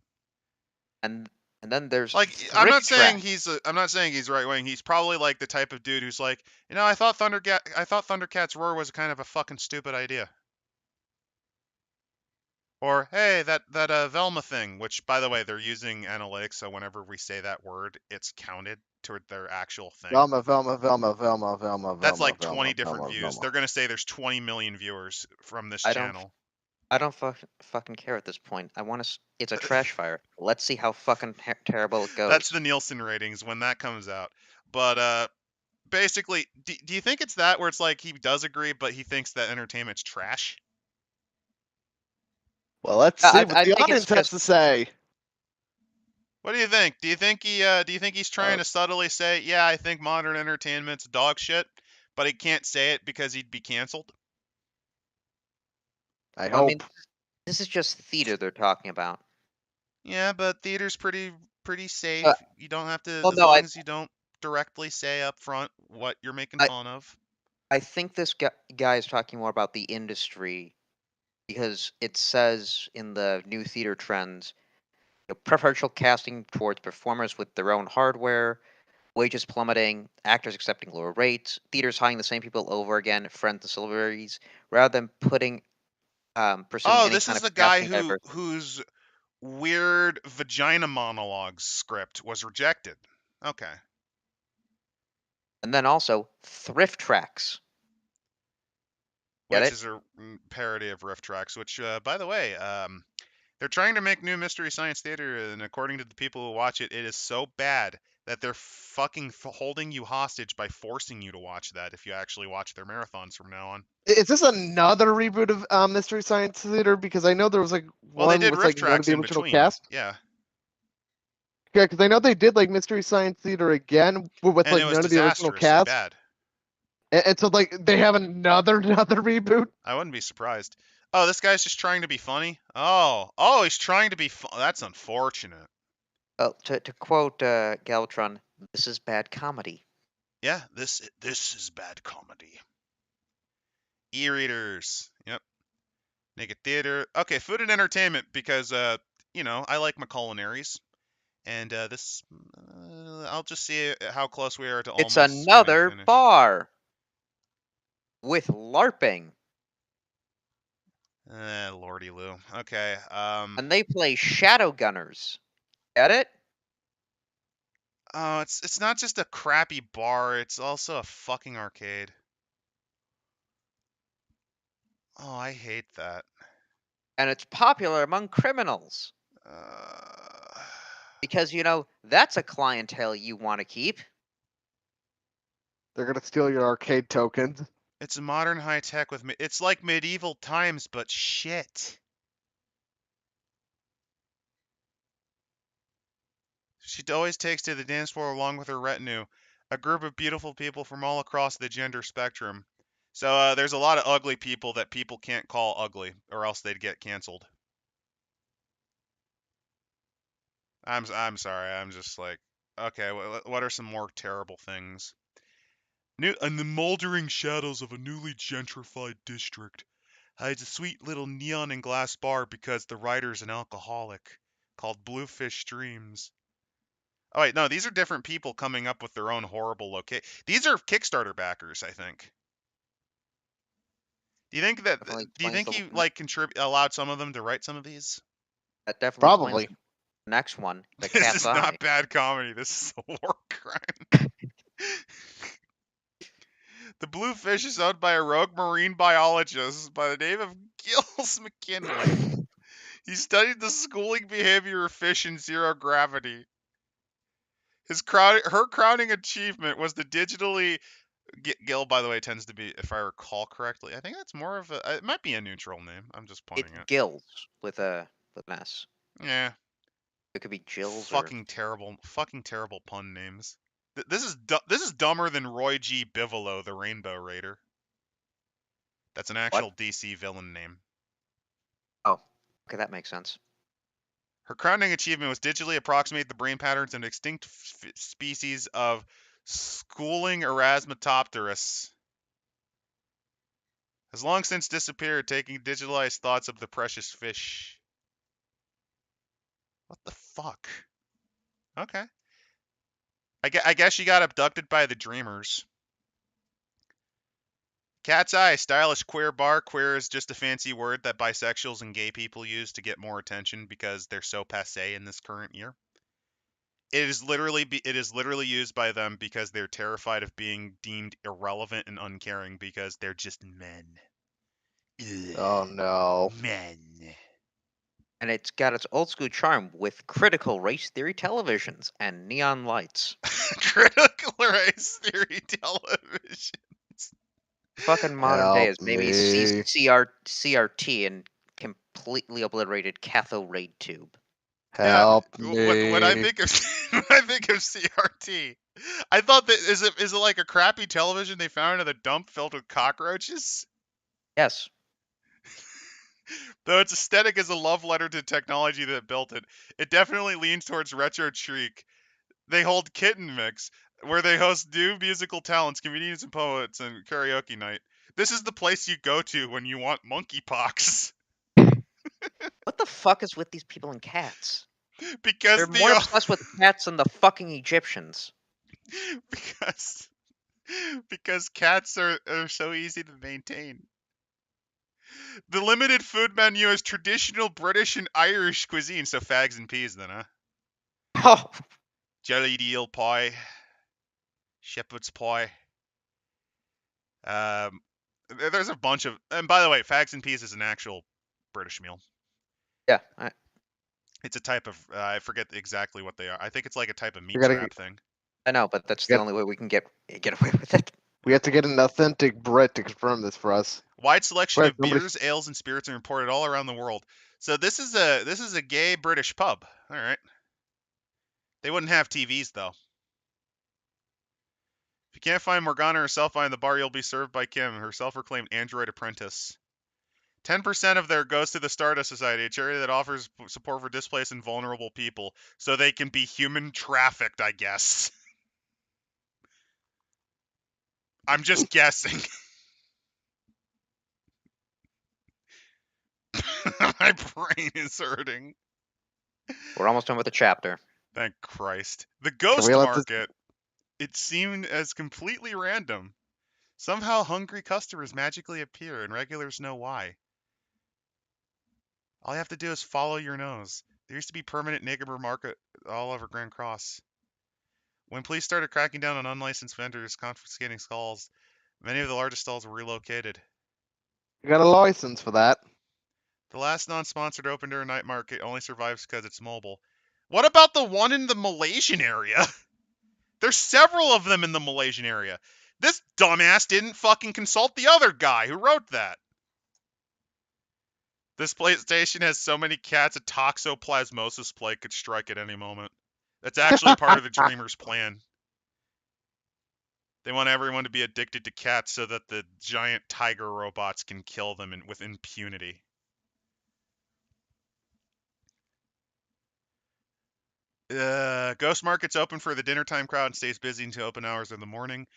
And then there's Like, I'm not saying Thrift he's right wing. He's probably like the type of dude who's like, I thought Thundercats Roar was kind of a fucking stupid idea. Or hey, that Velma thing, which by the way they're using analytics, so whenever we say that word, it's counted toward their actual thing. Velma. That's like 20 different views. They're gonna say there's 20 million viewers from this channel. I don't fucking care at this point. It's a trash fire. Let's see how fucking terrible it goes. That's the Nielsen ratings when that comes out. But basically, do you think it's that where it's like he does agree, but he thinks that entertainment's trash? Well, let's see what the audience has to say. What do you think? Do you think he's trying to subtly say, yeah, I think modern entertainment's dog shit, but he can't say it because he'd be canceled? I hope. I mean, this is just theater they're talking about. Yeah, but theater's pretty safe. You don't have to, as long as you don't directly say up front what you're making fun of. I think this guy is talking more about the industry, because it says in the new theater trends, preferential casting towards performers with their own hardware, wages plummeting, actors accepting lower rates, theaters hiring the same people over again, friends and celebrities, rather than pursuing this is the guy whose weird vagina monologues script was rejected. Okay. And then also thrift tracks. Which is a parody of Riff Tracks, which, by the way, they're trying to make new Mystery Science Theater, and according to the people who watch it, it is so bad that they're fucking holding you hostage by forcing you to watch that if you actually watch their marathons from now on. Is this another reboot of Mystery Science Theater? Because I know there was like they did Riff Tracks in between. Cast. Yeah. Yeah, because I know they did like Mystery Science Theater again with like none of the original cast. Bad. And so like they have another reboot. I wouldn't be surprised. Oh, this guy's just trying to be funny. Oh, he's trying to be. That's unfortunate. Well, to quote Galvatron, this is bad comedy. Yeah, this is bad comedy. E-readers. Yep. Naked theater. Okay, food and entertainment, because I like my culinaries. And this, I'll just see how close we are to almost. It's another bar with LARPing. Lordy Lou. Okay. And they play Shadowgunners. Get it? Oh, it's not just a crappy bar. It's also a fucking arcade. Oh, I hate that. And it's popular among criminals. Because, that's a clientele you want to keep. They're going to steal your arcade tokens. It's modern high tech with it's like medieval times, but shit. She always takes to the dance floor along with her retinue, a group of beautiful people from all across the gender spectrum. So there's a lot of ugly people that people can't call ugly, or else they'd get canceled. I'm sorry. I'm just like, okay. What are some more terrible things? In the moldering shadows of a newly gentrified district hides a sweet little neon and glass bar because the writer's an alcoholic, called Bluefish Streams. Oh wait, no, these are different people coming up with their own horrible location. These are Kickstarter backers, I think. Do you think that? Do you think he allowed some of them to write some of these? That definitely probably. Next one, the This Cat's is Eye. not bad comedy. This is a war crime. The Bluefish is owned by a rogue marine biologist by the name of Gills McKinley. He studied the schooling behavior of fish in zero gravity. Her crowning achievement was the digitally Gil, by the way, tends to be, if I recall correctly, I think that's more of a. It might be a neutral name. I'm just It's pointing it. Gills with an S. Yeah. It could be Jills or Fucking terrible pun names. This is dumber than Roy G. Bivolo, the Rainbow Raider. That's an actual what? DC villain name. Oh, okay, that makes sense. Her crowning achievement was digitally approximate the brain patterns of an extinct species of schooling Erasmatopterus. Has long since disappeared, taking digitalized thoughts of the precious fish. What the fuck? Okay. I guess she got abducted by the Dreamers. Cat's Eye, stylish queer bar. Queer is just a fancy word that bisexuals and gay people use to get more attention because they're so passé in this current year. It is literally used by them because they're terrified of being deemed irrelevant and uncaring because they're just men. Ugh, Oh no. men. And it's got its old school charm with critical race theory televisions and neon lights. Critical race theory television. Fucking modern day Help is maybe me. CRT and completely obliterated cathode ray tube. Yeah, Help when I me. think of when I think of CRT, I thought that is it like a crappy television they found in a dump filled with cockroaches? Yes. Though its aesthetic is a love letter to technology that built it, it definitely leans towards retro chic. They hold Kitten Mix, where they host new musical talents, comedians and poets, and karaoke night. This is the place you go to when you want monkeypox. What the fuck is with these people and cats? because They're more the obsessed with cats than the fucking Egyptians. because because cats are so easy to maintain. The limited food menu is traditional British and Irish cuisine, so fags and peas then, huh? Oh, Jellied eel pie, shepherd's pie. There's a bunch of, and by the way, fags and peas is an actual British meal. yeah. It's a type of, I forget exactly what they are. I think it's like a type of meat gotta scrap thing. I know, but that's the Yep. only way we can get away with it. We have to get an authentic Brit to confirm this for us. Wide selection Right, of somebody- beers, ales, and spirits are imported all around the world. So this is a gay British pub. All right. They wouldn't have TVs though. If you can't find Morgana herself behind the bar, you'll be served by Kim, her self-proclaimed android apprentice. 10% of their goes to the Stardust Society, a charity that offers support for displaced and vulnerable people, so they can be human trafficked, I guess. I'm just guessing. My brain is hurting. We're almost done with the chapter. Thank Christ. The Can ghost we let this- market. It seemed as completely random. Somehow hungry customers magically appear, and regulars know why. All you have to do is follow your nose. There used to be permanent neighbor market all over Grand Cross. When police started cracking down on unlicensed vendors confiscating stalls, many of the largest stalls were relocated. You got a license for that. The last non-sponsored open-air night market only survives because it's mobile. What about the one in the Malaysian area? There's several of them in the Malaysian area. This dumbass didn't fucking consult the other guy who wrote that. This PlayStation has so many cats a toxoplasmosis plague could strike at any moment. That's actually part of the Dreamers' plan. They want everyone to be addicted to cats so that the giant tiger robots can kill them with impunity. Ghost Market's open for the dinner time crowd and stays busy until open hours in the morning.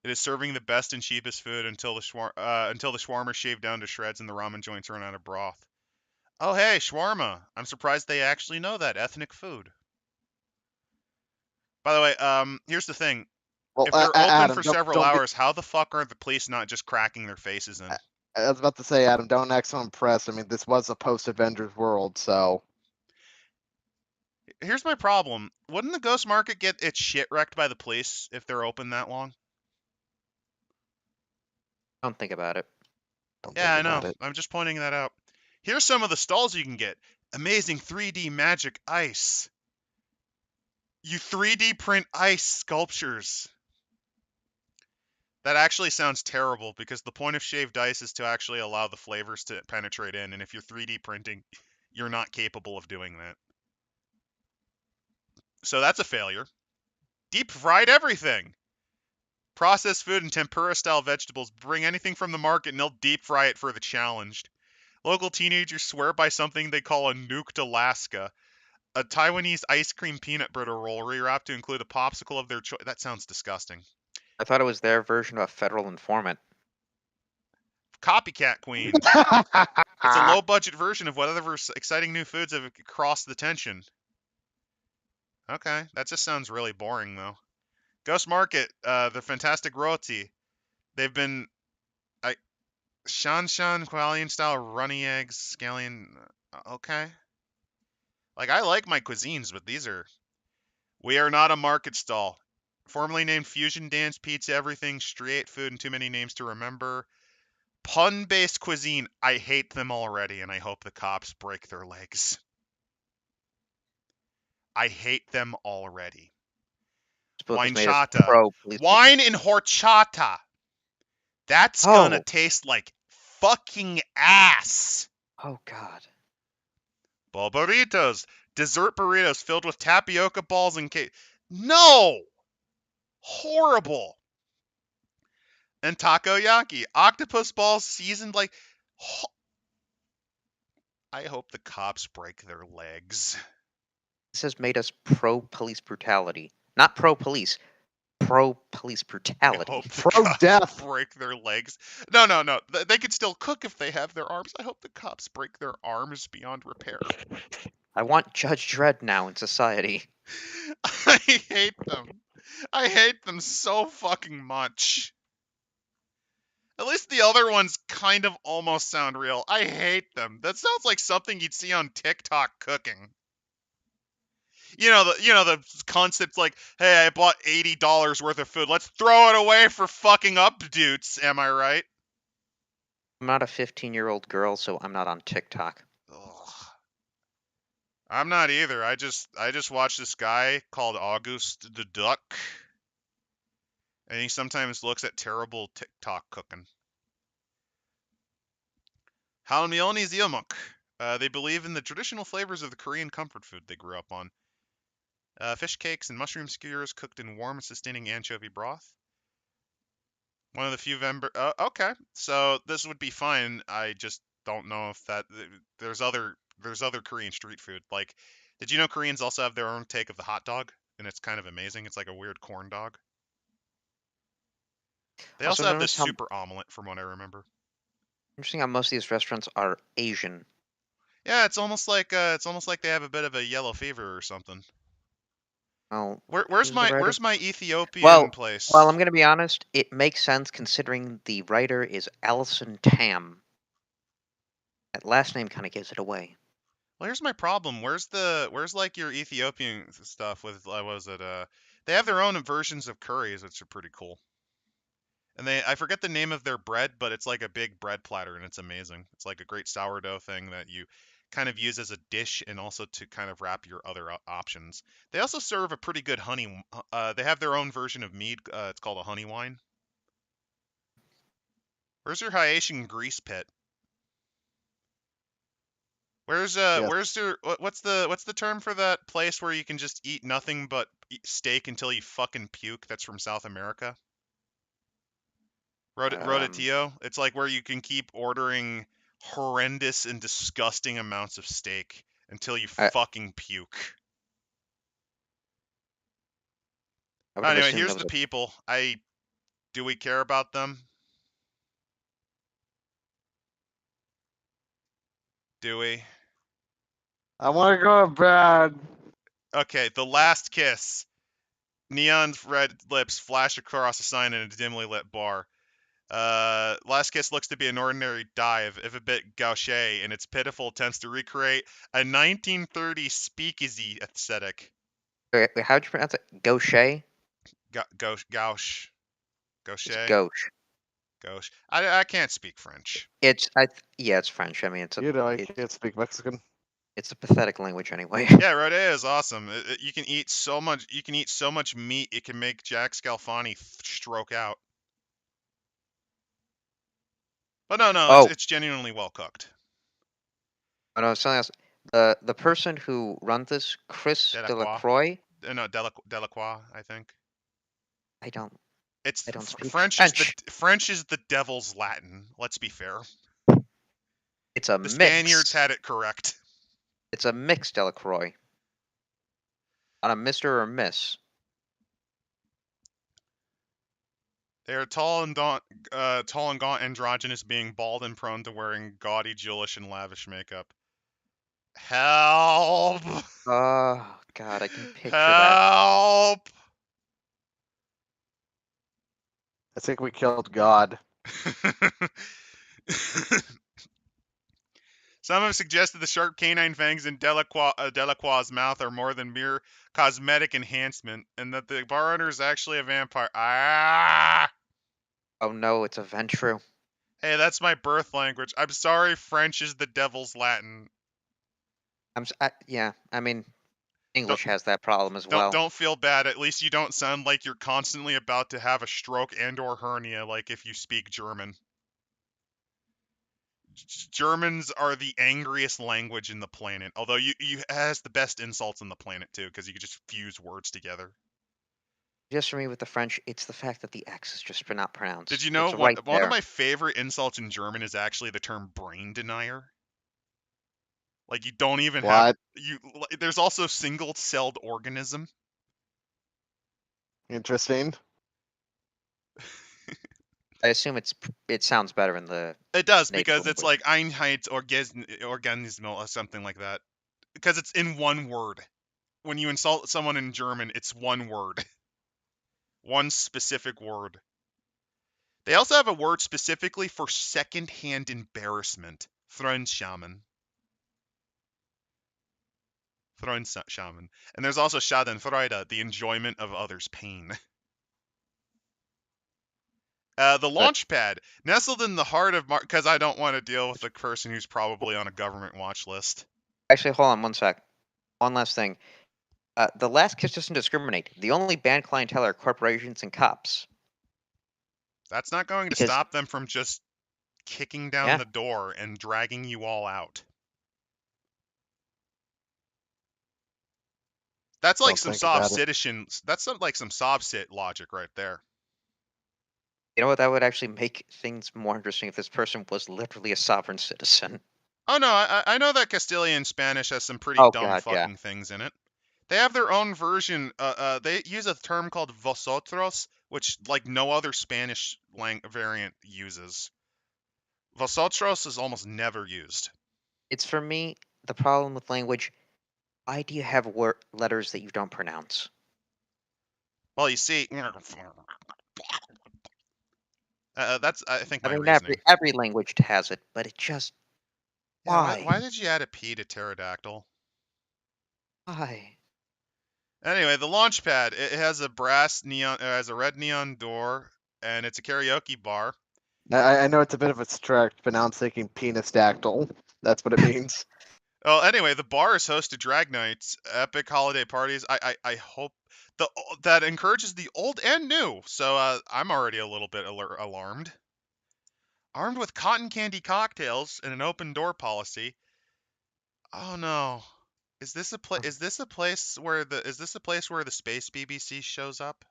It is serving the best and cheapest food until the shawarma shaved down to shreds and the ramen joints run out of broth. Oh hey, shawarma! I'm surprised they actually know that ethnic food. By the way, here's the thing. Well, If they're open Adam, for don't- several don't be- hours, how the fuck are the police not just cracking their faces in? I was about to say, Adam, don't act so impressed. I mean, this was a post-Avengers world, so Here's my problem. Wouldn't the Ghost Market get its shit wrecked by the police if they're open that long? Don't think about it. don't Yeah, I think know. about it. I'm just pointing that out. Here's some of the stalls you can get. Amazing 3D magic ice. You 3D print ice sculptures. That actually sounds terrible because the point of shaved ice is to actually allow the flavors to penetrate in, and if you're 3D printing, you're not capable of doing that. So that's a failure. Deep fried everything. Processed food and tempura style vegetables. Bring anything from the market and they'll deep fry it for the challenged. Local teenagers swear by something they call a nuked Alaska. A Taiwanese ice cream peanut butter roll rewrapped to include a popsicle of their choice. That sounds disgusting. I thought it was their version of a federal informant. Copycat Queen. It's a low budget version of whatever exciting new foods have crossed the tension. Okay, that just sounds really boring though. Ghost Market, the fantastic roti. They've been Shan Qualian style runny eggs, scallion. Okay. Like I like my cuisines, but these are. We are not a market stall. Formerly named Fusion Dance Pizza Everything, Striate Food, and too many names to remember. Pun-based cuisine. I hate them already, and I hope the cops break their legs. I hate them already. Wine chata. Wine and horchata. That's gonna taste like fucking ass. Oh, God. Burritos. Dessert burritos filled with tapioca balls and cake. No! Horrible. And takoyaki. Octopus balls seasoned like... I hope the cops break their legs. This has made us pro-police brutality. Not pro-police. Pro-police brutality. I hope the Pro-death. cops break their legs. No. They could still cook if they have their arms. I hope the cops break their arms beyond repair. I want Judge Dredd now in society. I hate them. I hate them so fucking much. At least the other ones kind of almost sound real. I hate them. That sounds like something you'd see on TikTok cooking. You know the concept like, hey, I bought $80 worth of food. Let's throw it away for fucking updoots. Am I right? I'm not a 15-year-old girl, so I'm not on TikTok. Ugh. I'm not either. I just watched this guy called August the Duck. And he sometimes looks at terrible TikTok cooking. Halmyeoni Zeomuk. They believe in the traditional flavors of the Korean comfort food they grew up on. Fish cakes and mushroom skewers cooked in warm and sustaining anchovy broth. One of the few okay, so this would be fine. I just don't know if that there's other Korean street food. Like, did you know Koreans also have their own take of the hot dog? And it's kind of amazing. It's like a weird corn dog. They also have this super omelet, from what I remember. Interesting how most of these restaurants are Asian. Yeah, it's almost like they have a bit of a yellow fever or something. Well, where's my Ethiopian place? Well, I'm gonna be honest. It makes sense considering the writer is Alison Tam. That last name kind of gives it away. Well, here's my problem. Where's like your Ethiopian stuff with they have their own versions of curries, which are pretty cool. And I forget the name of their bread, but it's like a big bread platter, and it's amazing. It's like a great sourdough thing that you kind of use as a dish and also to kind of wrap your other options. They also serve a pretty good honey. They have their own version of mead. It's called a honey wine. Where's your Haitian grease pit? What's the term for that place where you can just eat nothing but steak until you fucking puke? That's from South America. Rotatio. It's like where you can keep ordering horrendous and disgusting amounts of steak until you fucking puke. Anyway, here's the people. Do we care about them? Do we? I want to go to bed. Okay, the last kiss. Neon red lips flash across a sign in a dimly lit bar. Last Kiss looks to be an ordinary dive, if a bit gauche, and its pitiful attempts to recreate a 1930s speakeasy aesthetic. Wait, how'd you pronounce it? Gauche? Gauche. Gauche. Gauche. Gauche. I can't speak French. It's French. I mean, I can't speak Mexican. It's a pathetic language anyway. Yeah, Rode is awesome. You can eat so much. You can eat so much meat. It can make Jack Scalfani stroke out. But no, Oh. it's genuinely well cooked. Oh, no, something else. The person who runs this, Chris Delacroix. No, Delacroix, I think. I don't It's speak French. French is the devil's Latin. Let's be fair. It's a The Spaniards mix. had it correct. It's a mix, Delacroix. Not a Mr. or Miss. They are tall and gaunt, androgynous, being bald and prone to wearing gaudy, jewelish, and lavish makeup. Help! Oh God, I can picture that. Help! I think we killed God. Some have suggested the sharp canine fangs in Delacroix's mouth are more than mere cosmetic enhancement, and that the bar owner is actually a vampire. Ah! Oh no, it's a Ventru. Hey, that's my birth language. I'm sorry, French is the devil's Latin. Yeah, I mean, English has that problem as well. Don't feel bad. At least you don't sound like you're constantly about to have a stroke and/or hernia, like if you speak German. Germans are the angriest language in the planet. Although you has the best insults on the planet too, because you can just fuse words together. Just for me with the French, it's the fact that the X is just not pronounced. Did you know it's right one there. of my favorite insults in German is actually the term brain denier? Like you don't even have there's also single-celled organism. Interesting. I assume it sounds better in the. It does, native because it's language. like Einheitsorganismus or something like that. Because it's in one word. When you insult someone in German, it's one word. One specific word. They also have a word specifically for second-hand embarrassment. Fremdschämen. Fremdschämen. And there's also Schadenfreude, the enjoyment of others' pain. The launch pad, nestled in the heart of because I don't want to deal with the person who's probably on a government watch list. Actually, hold on one sec. One last thing. The last kiss doesn't discriminate. The only banned clientele are corporations and cops. That's not going to stop them from just kicking down the door and dragging you all out. That's like some soft citizens. That's like some soft sit logic right there. You know what? That would actually make things more interesting if this person was literally a sovereign citizen. Oh no, I know that Castilian Spanish has some pretty dumb fucking things in it. They have their own version. They use a term called vosotros, which like no other Spanish variant uses. Vosotros is almost never used. It's for me the problem with language. Why do you have letters that you don't pronounce? Well, you see, that's I think my mean, reasoning. every language has it, but it just why? Yeah, why did you add a P to pterodactyl? Why? Anyway, the launch pad, it has a red neon door, and it's a karaoke bar. I know it's a bit of a stretch, but now I'm thinking penis dactyl. That's what it means. Well, anyway, the bar is host to drag nights, epic holiday parties. I hope that encourages the old and new. So I'm already a little bit alarmed. Armed with cotton candy cocktails and an open door policy. Oh no. Is this a place where the space BBC shows up?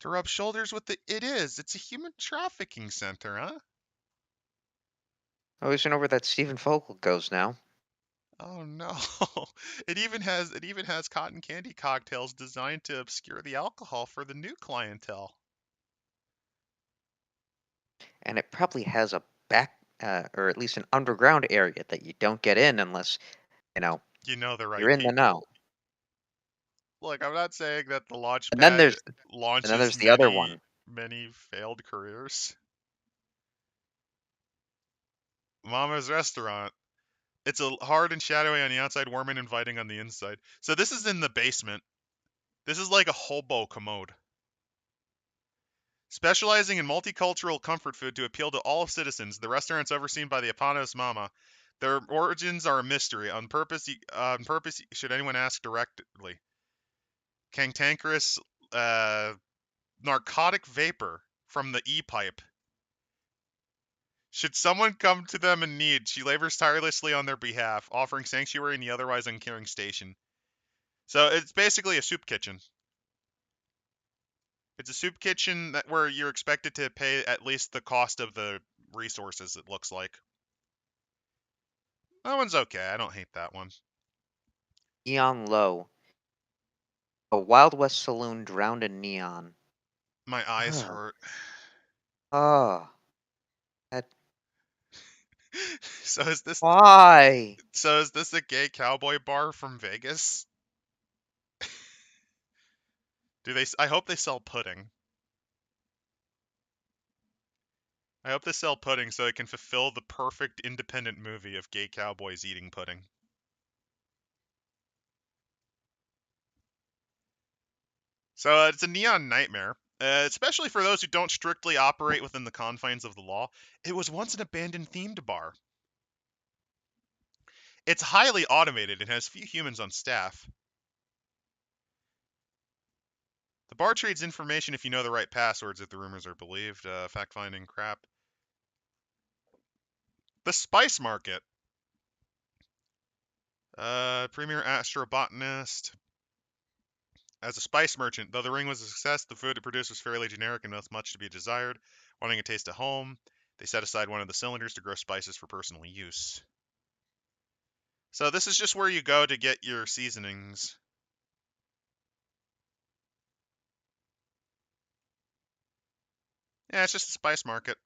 To rub shoulders with it is. It's a human trafficking center, huh? I always know where that Stephen Fogel goes now. Oh no. It even has cotton candy cocktails designed to obscure the alcohol for the new clientele. And it probably has a back or at least an underground area that you don't get in unless, the right you're in people. the know. Look, I'm not saying that the launch And pad then launches the other one. many failed careers. Mama's Restaurant. It's a hard and shadowy on the outside, warm and inviting on the inside. So this is in the basement. This is like a hobo commode. Specializing in multicultural comfort food to appeal to all citizens, the restaurant's overseen by the eponymous Mama. Their origins are a mystery. On purpose, should anyone ask directly. Cantankerous narcotic vapor from the E-pipe Should someone come to them in need, she labors tirelessly on their behalf, offering sanctuary in the otherwise uncaring station. So it's basically a soup kitchen. It's a soup kitchen where you're expected to pay at least the cost of the resources, it looks like. That one's okay. I don't hate that one. Neon Low. A Wild West saloon drowned in neon. My eyes Ugh. hurt. Oh, So is this why? a gay cowboy bar from Vegas? I hope they sell pudding. I hope they sell pudding so it can fulfill the perfect independent movie of gay cowboys eating pudding. So it's a neon nightmare, especially for those who don't strictly operate within the confines of the law. It was once an abandoned themed bar. It's highly automated and has few humans on staff. The bar trades information if you know the right passwords, if the rumors are believed. Fact-finding crap. The Spice Market. Premier astrobotanist. As a spice merchant, though the ring was a success, the food it produced was fairly generic and left much to be desired. Wanting a taste at home, they set aside one of the cylinders to grow spices for personal use. So this is just where you go to get your seasonings. Yeah, it's just a spice market.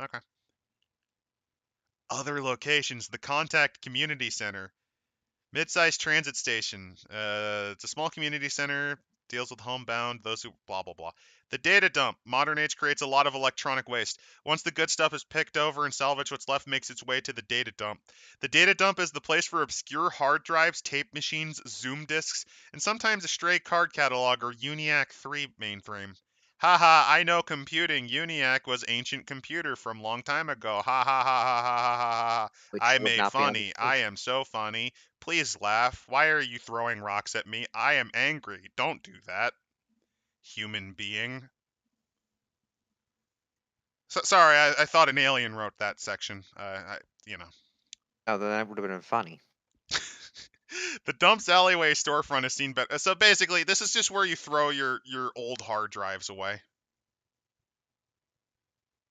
Okay. Other locations, the Contact Community Center. Mid-sized transit station. It's a small community center, deals with homebound, those who blah, blah, blah. The data dump. Modern age creates a lot of electronic waste. Once the good stuff is picked over and salvaged, what's left makes its way to the data dump. The data dump is the place for obscure hard drives, tape machines, Zoom disks, and sometimes a stray card catalog or UNIAC 3 mainframe. Haha, I know computing. UNIAC was ancient computer from long time ago. Ha ha ha ha ha ha ha ha. Which I would made not be funny. I understood. am so funny. Please laugh. Why are you throwing rocks at me? I am angry. Don't do that, human being. Sorry, I thought an alien wrote that section. Oh, then that would have been funny. The dump's alleyway storefront is seen better. So basically, this is just where you throw your old hard drives away.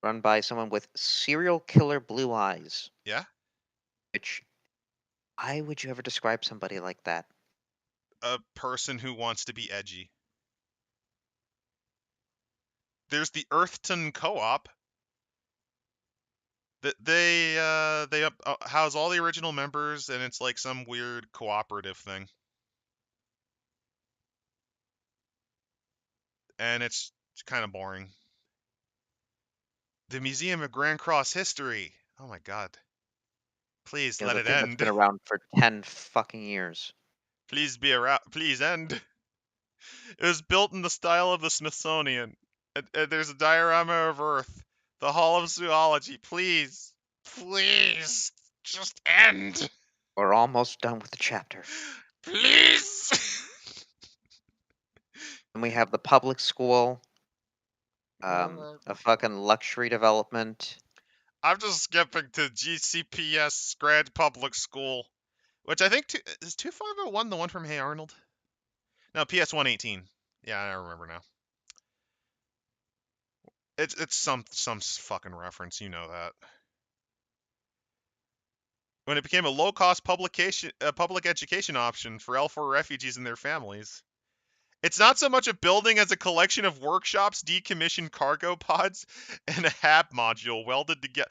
Run by someone with serial killer blue eyes. Yeah? Which, why would you ever describe somebody like that? A person who wants to be edgy. There's the Earthton Co-op. They house all the original members, and it's like some weird cooperative thing. And it's kind of boring. The Museum of Grand Cross History. Oh my god. Please let The it thing that's end. been around for 10 fucking years. Please be around. Please end. It was built in the style of the Smithsonian. There's a diorama of Earth. The Hall of Zoology. Please. Please. Just end. We're almost done with the chapter. Please. And we have the public school, a fucking luxury development. I'm just skipping to GCPS Grand Public School, which I think is 2501 the one from Hey Arnold? No, PS 118. Yeah, I remember now. It's some fucking reference, you know that. When it became a low-cost public education option for L4 refugees and their families. It's not so much a building as a collection of workshops, decommissioned cargo pods, and a HAB module welded together.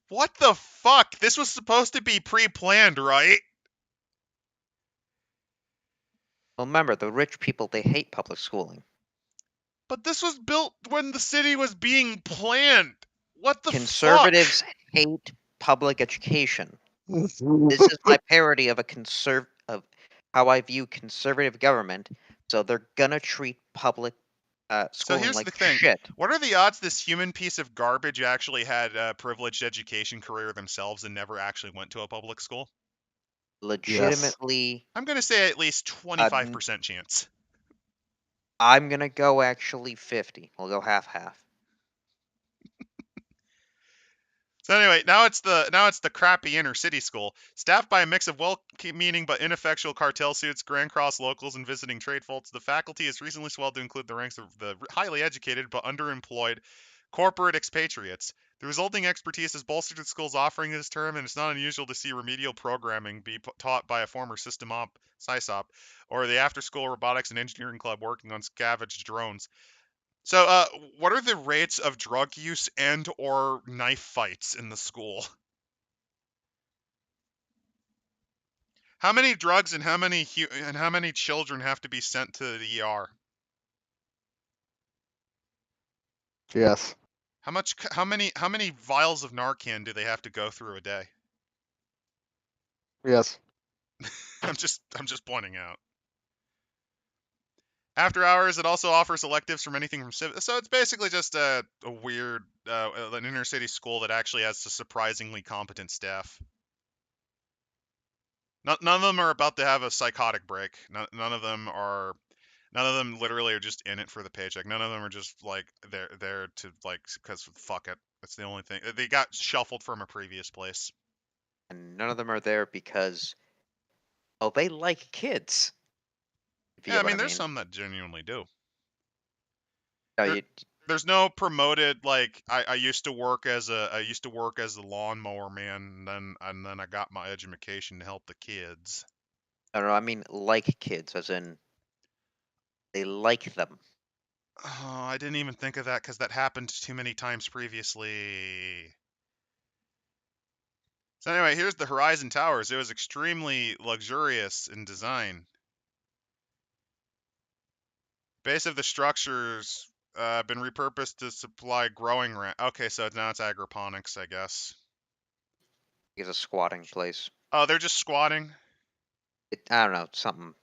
What the fuck? This was supposed to be pre-planned, right? Well, remember, the rich people, they hate public schooling. But this was built when the city was being planned. What the Conservatives fuck? hate public education. This is my parody of of how I view conservative government. So they're gonna treat public So schooling here's like the thing. shit. What are the odds this human piece of garbage actually had a privileged education career themselves and never actually went to a public school? Legitimately, I'm going to say at least 25% chance. I'm gonna go actually 50. We'll go half-half. So anyway, now it's the crappy inner city school, staffed by a mix of well-meaning but ineffectual cartel suits, Grand Cross locals, and visiting trade folks. The faculty has recently swelled to include the ranks of the highly educated but underemployed corporate expatriates. The resulting expertise has bolstered the school's offering this term, and it's not unusual to see remedial programming be taught by a former system op, SysOp, or the after-school robotics and engineering club working on scavenged drones. So, what are the rates of drug use and or knife fights in the school? How many drugs and how many children have to be sent to the ER? Yes. How many vials of Narcan do they have to go through a day? Yes. I'm just pointing out. After hours, it also offers electives from anything from civics. So it's basically just a weird an inner city school that actually has a surprisingly competent staff. None of them are about to have a psychotic break. None of them literally are just in it for the paycheck. None of them are just like there to like because fuck it. That's the only thing. They got shuffled from a previous place. And none of them are there because, oh, they like kids. If you Yeah, get I what mean, there's some that genuinely do. No, There's no promoted like I used to work as a lawnmower man, and then I got my education to help the kids. no, I mean like kids, as in they like them. Oh, I didn't even think of that because that happened too many times previously. So anyway, here's the Horizon Towers. It was extremely luxurious in design. Base of the structures been repurposed to supply growing Okay, so now it's agroponics, I guess. It's a squatting place. Oh, they're just squatting. I don't know, something.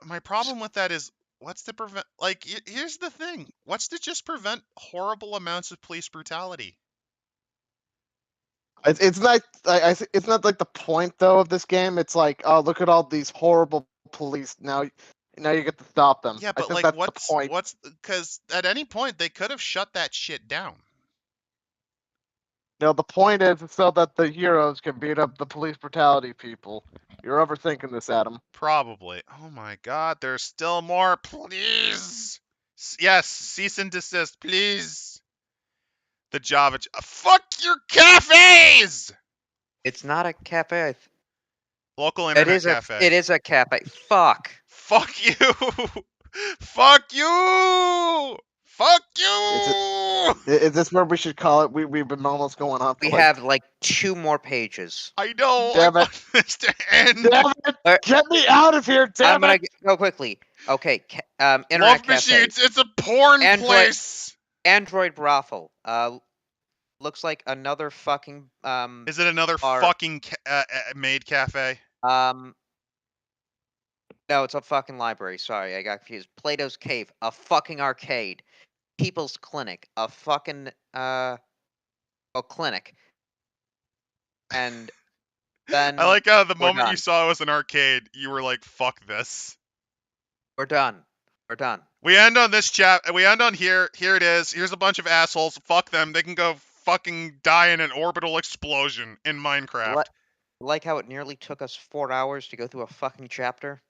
My problem with that is, what's to prevent? Like, here's the thing: what's to just prevent horrible amounts of police brutality? It's not. It's not like the point though of this game. It's like, oh, look at all these horrible police. Now you get to stop them. Yeah, I but think like, that's the point. because at any point they could have shut that shit down. No, the point is so that the heroes can beat up the police brutality people. You're overthinking this, Adam. Probably. Oh my God, there's still more. Please. Yes, cease and desist, please. The Java. Fuck your cafes. It's not a cafe. Local internet cafe. It is a cafe. Fuck. Fuck you. Fuck you. Fuck you. Is this where we should call it? We've been almost going on. We have like 2 more pages. I know. Damn I it. want this to end. Damn it! Get me out of here! Damn I'm gonna it! go quickly. Okay, internet Love cafe. machines. It's a porn place. Android brothel. Looks like another fucking Is it another bar. fucking maid cafe? No, it's a fucking library. Sorry, I got confused. Plato's Cave, a fucking arcade. People's Clinic, a fucking clinic. And then I like how the we're moment you done. saw it was an arcade, you were like, "Fuck this." We're done. We're done. We end on this chat. We end on here. Here it is. Here's a bunch of assholes. Fuck them. They can go fucking die in an orbital explosion in Minecraft. Like how it nearly took us 4 hours to go through a fucking chapter?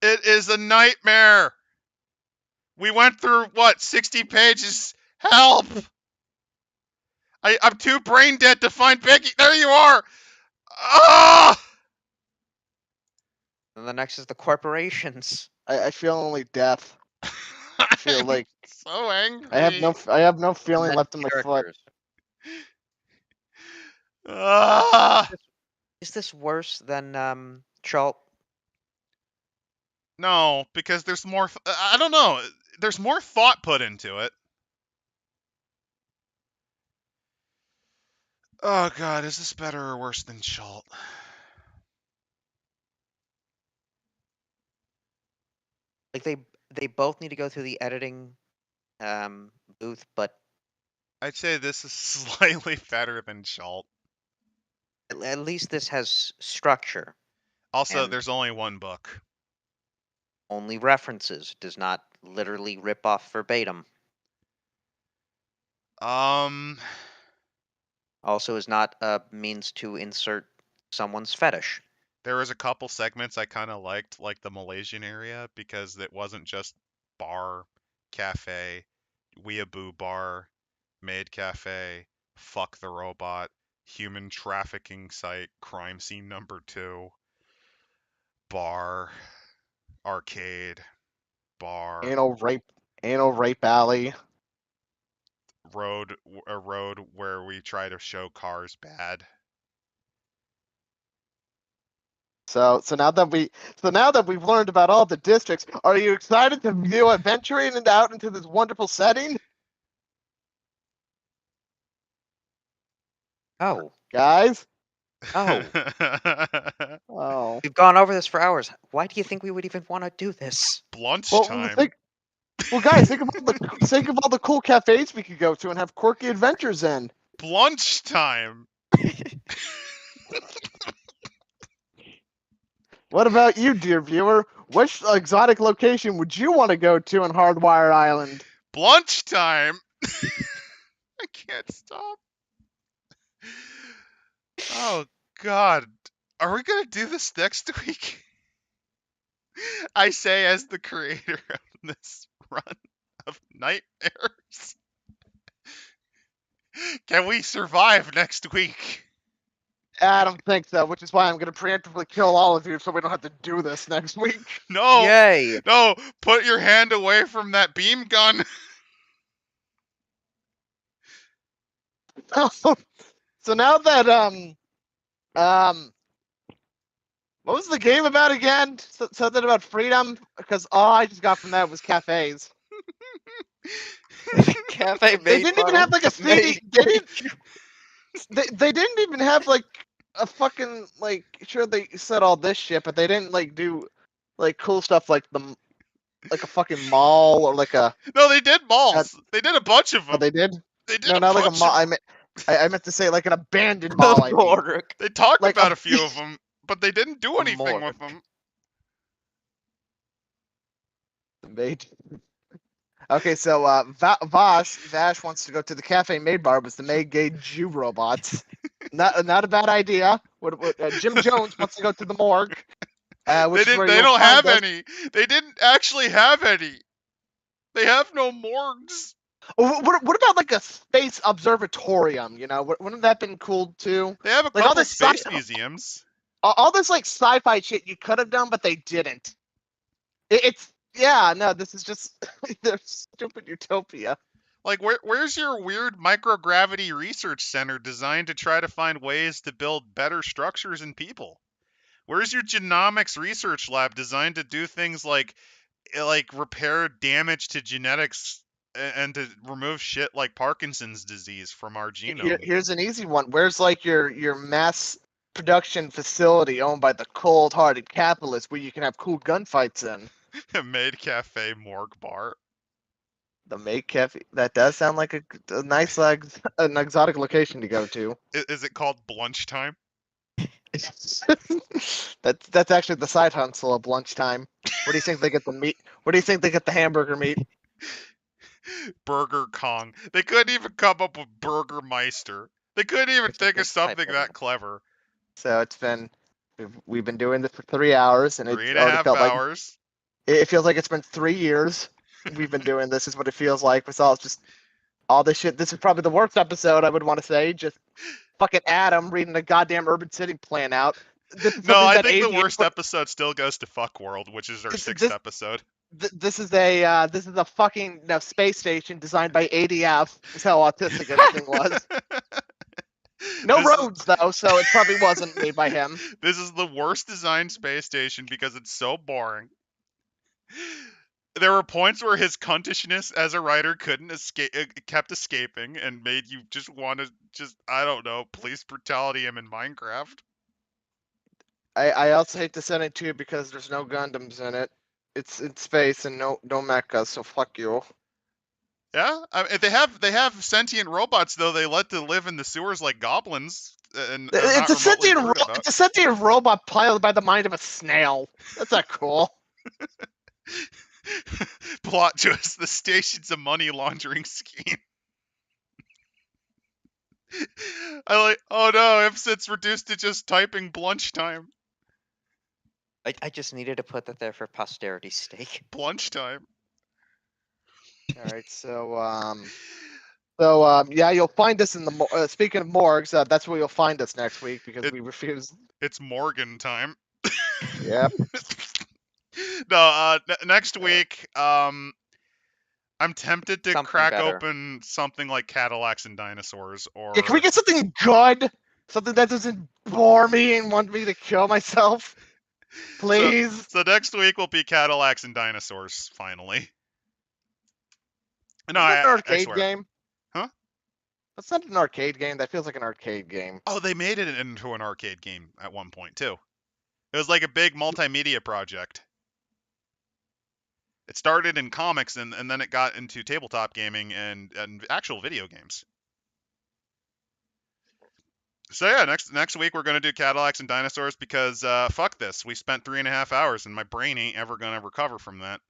It is a nightmare. We went through, what, 60 pages? Help! I'm too brain dead to find Becky. There you are! Ah! And the next is the corporations. I feel only death. I feel I'm like so angry. I have no feeling Then left in my foot. characters. Ah! Is this worse than Chalt? No, because there's more. I don't know. There's more thought put into it. Oh God, is this better or worse than Schalt? Like they both need to go through the editing booth, but I'd say this is slightly better than Schalt. at least this has structure. Also, And there's only one book. only references, does not literally rip off verbatim. also is not a means to insert someone's fetish. There was a couple segments I kind of liked, like the Malaysian area, because it wasn't just bar, cafe, weeaboo bar, maid cafe, fuck the robot, human trafficking site, crime scene number 2, bar, arcade, bar, Anal rape alley. a road where we try to show cars bad. So now that we've learned about all the districts, are you excited to venturing out into this wonderful setting, Oh, guys? oh, Oh, we've gone over this for hours. Why do you think we would even want to do this? Blunch well, time. guys, think of all the cool cafes we could go to and have quirky adventures in. Blunch time. What about you, dear viewer? Which exotic location would you want to go to on Hardwire Island? Blunch time. I can't stop. Oh God, are we gonna do this next week? I say as the creator of this run of nightmares. Can we survive next week? I don't think so, which is why I'm going to preemptively kill all of you so we don't have to do this next week. No, Yay! no, put your hand away from that beam gun. So now that what was the game about again? Something about freedom? Because all I just got from that was cafes. Cafe They made didn't even by have like a CD. They didn't even have like a fucking like. Sure, they said all this shit, but they didn't like do like cool stuff like like a fucking mall or like a. No, they did malls. They did a bunch of Oh, them. they did. They did No, a not like a bunch mall. of them. I meant to say like an abandoned mall. I mean, Morgue. They talked like about a few of them, but they didn't do anything with morgue. them. Made. Okay, so Vash wants to go to the cafe maid bar with the maid gay Jew robots. Not a bad idea. Jim Jones wants to go to the morgue, which is where They you'll don't find have us. any. They didn't actually have any. They have no morgues. What about like a space observatorium? You know, wouldn't that been cool too? They have a Like all couple this space museums. all this like sci-fi shit you could have done, but they didn't. It's yeah, no, this is just their stupid utopia. Like, where's your weird microgravity research center designed to try to find ways to build better structures in people? Where's your genomics research lab designed to do things like repair damage to genetics and to remove shit like Parkinson's disease from our genome? Here's an easy one. Where's like your mass production facility owned by the cold-hearted capitalists where you can have cool gunfights in? Maid cafe morgue bar. The Make Cafe. That does sound like a nice like an exotic location to go to. Is it called Blunch time? That's actually the side hustle of lunchtime. Where do you think they get the meat? Where do you think they get the hamburger meat? Burger Kong. They couldn't even come up with Burger Meister. They couldn't even There's a think big of something typo that there. clever. So it's been we've been doing this for 3 hours, and Three it and a already half felt like hours. it feels like it's been 3 years. We've been doing this. Is what it feels like. With all just all this shit. This is probably the worst episode I would want to say. Just fucking Adam reading the goddamn Urban City plan out. This is No, something I that think the ADF worst episode still goes to Fuck World, which is our This- 6th this- episode. This is a fucking space station designed by ADF. Is how autistic everything was. No This is- roads though, so it probably wasn't made by him. This is the worst designed space station because it's so boring. There were points where his cuntishness as a writer couldn't escape, kept escaping, and made you just want to I don't know, police brutality him in Minecraft. I also hate to send it to you because there's no Gundams in it. It's in space and no mechas, so fuck you. Yeah, they have sentient robots though. They let them live in the sewers like goblins, and It's a sentient robot piloted by the mind of a snail. That's not cool. Plot twist: the station's a money laundering scheme. Oh no, Ipsit's reduced to just typing lunchtime. I just needed to put that there for posterity's sake. Lunchtime. All right, so yeah, you'll find us in the. Speaking of morgues, that's where you'll find us next week because we refuse. It's Morgan time. Yep. No, next week, I'm tempted to Something crack better. open something like Cadillacs and Dinosaurs, or Yeah, can we get something good? Something that doesn't bore me and want me to kill myself? Please. So next week will be Cadillacs and Dinosaurs, finally. No, Isn't that an I arcade swear. game? Huh? That's not an arcade game. That feels like an arcade game. Oh, they made it into an arcade game at one point too. It was like a big multimedia project. It started in comics and then it got into tabletop gaming and actual video games. So yeah, next week we're gonna do Cadillacs and Dinosaurs because fuck this. We spent 3.5 hours and my brain ain't ever gonna recover from that.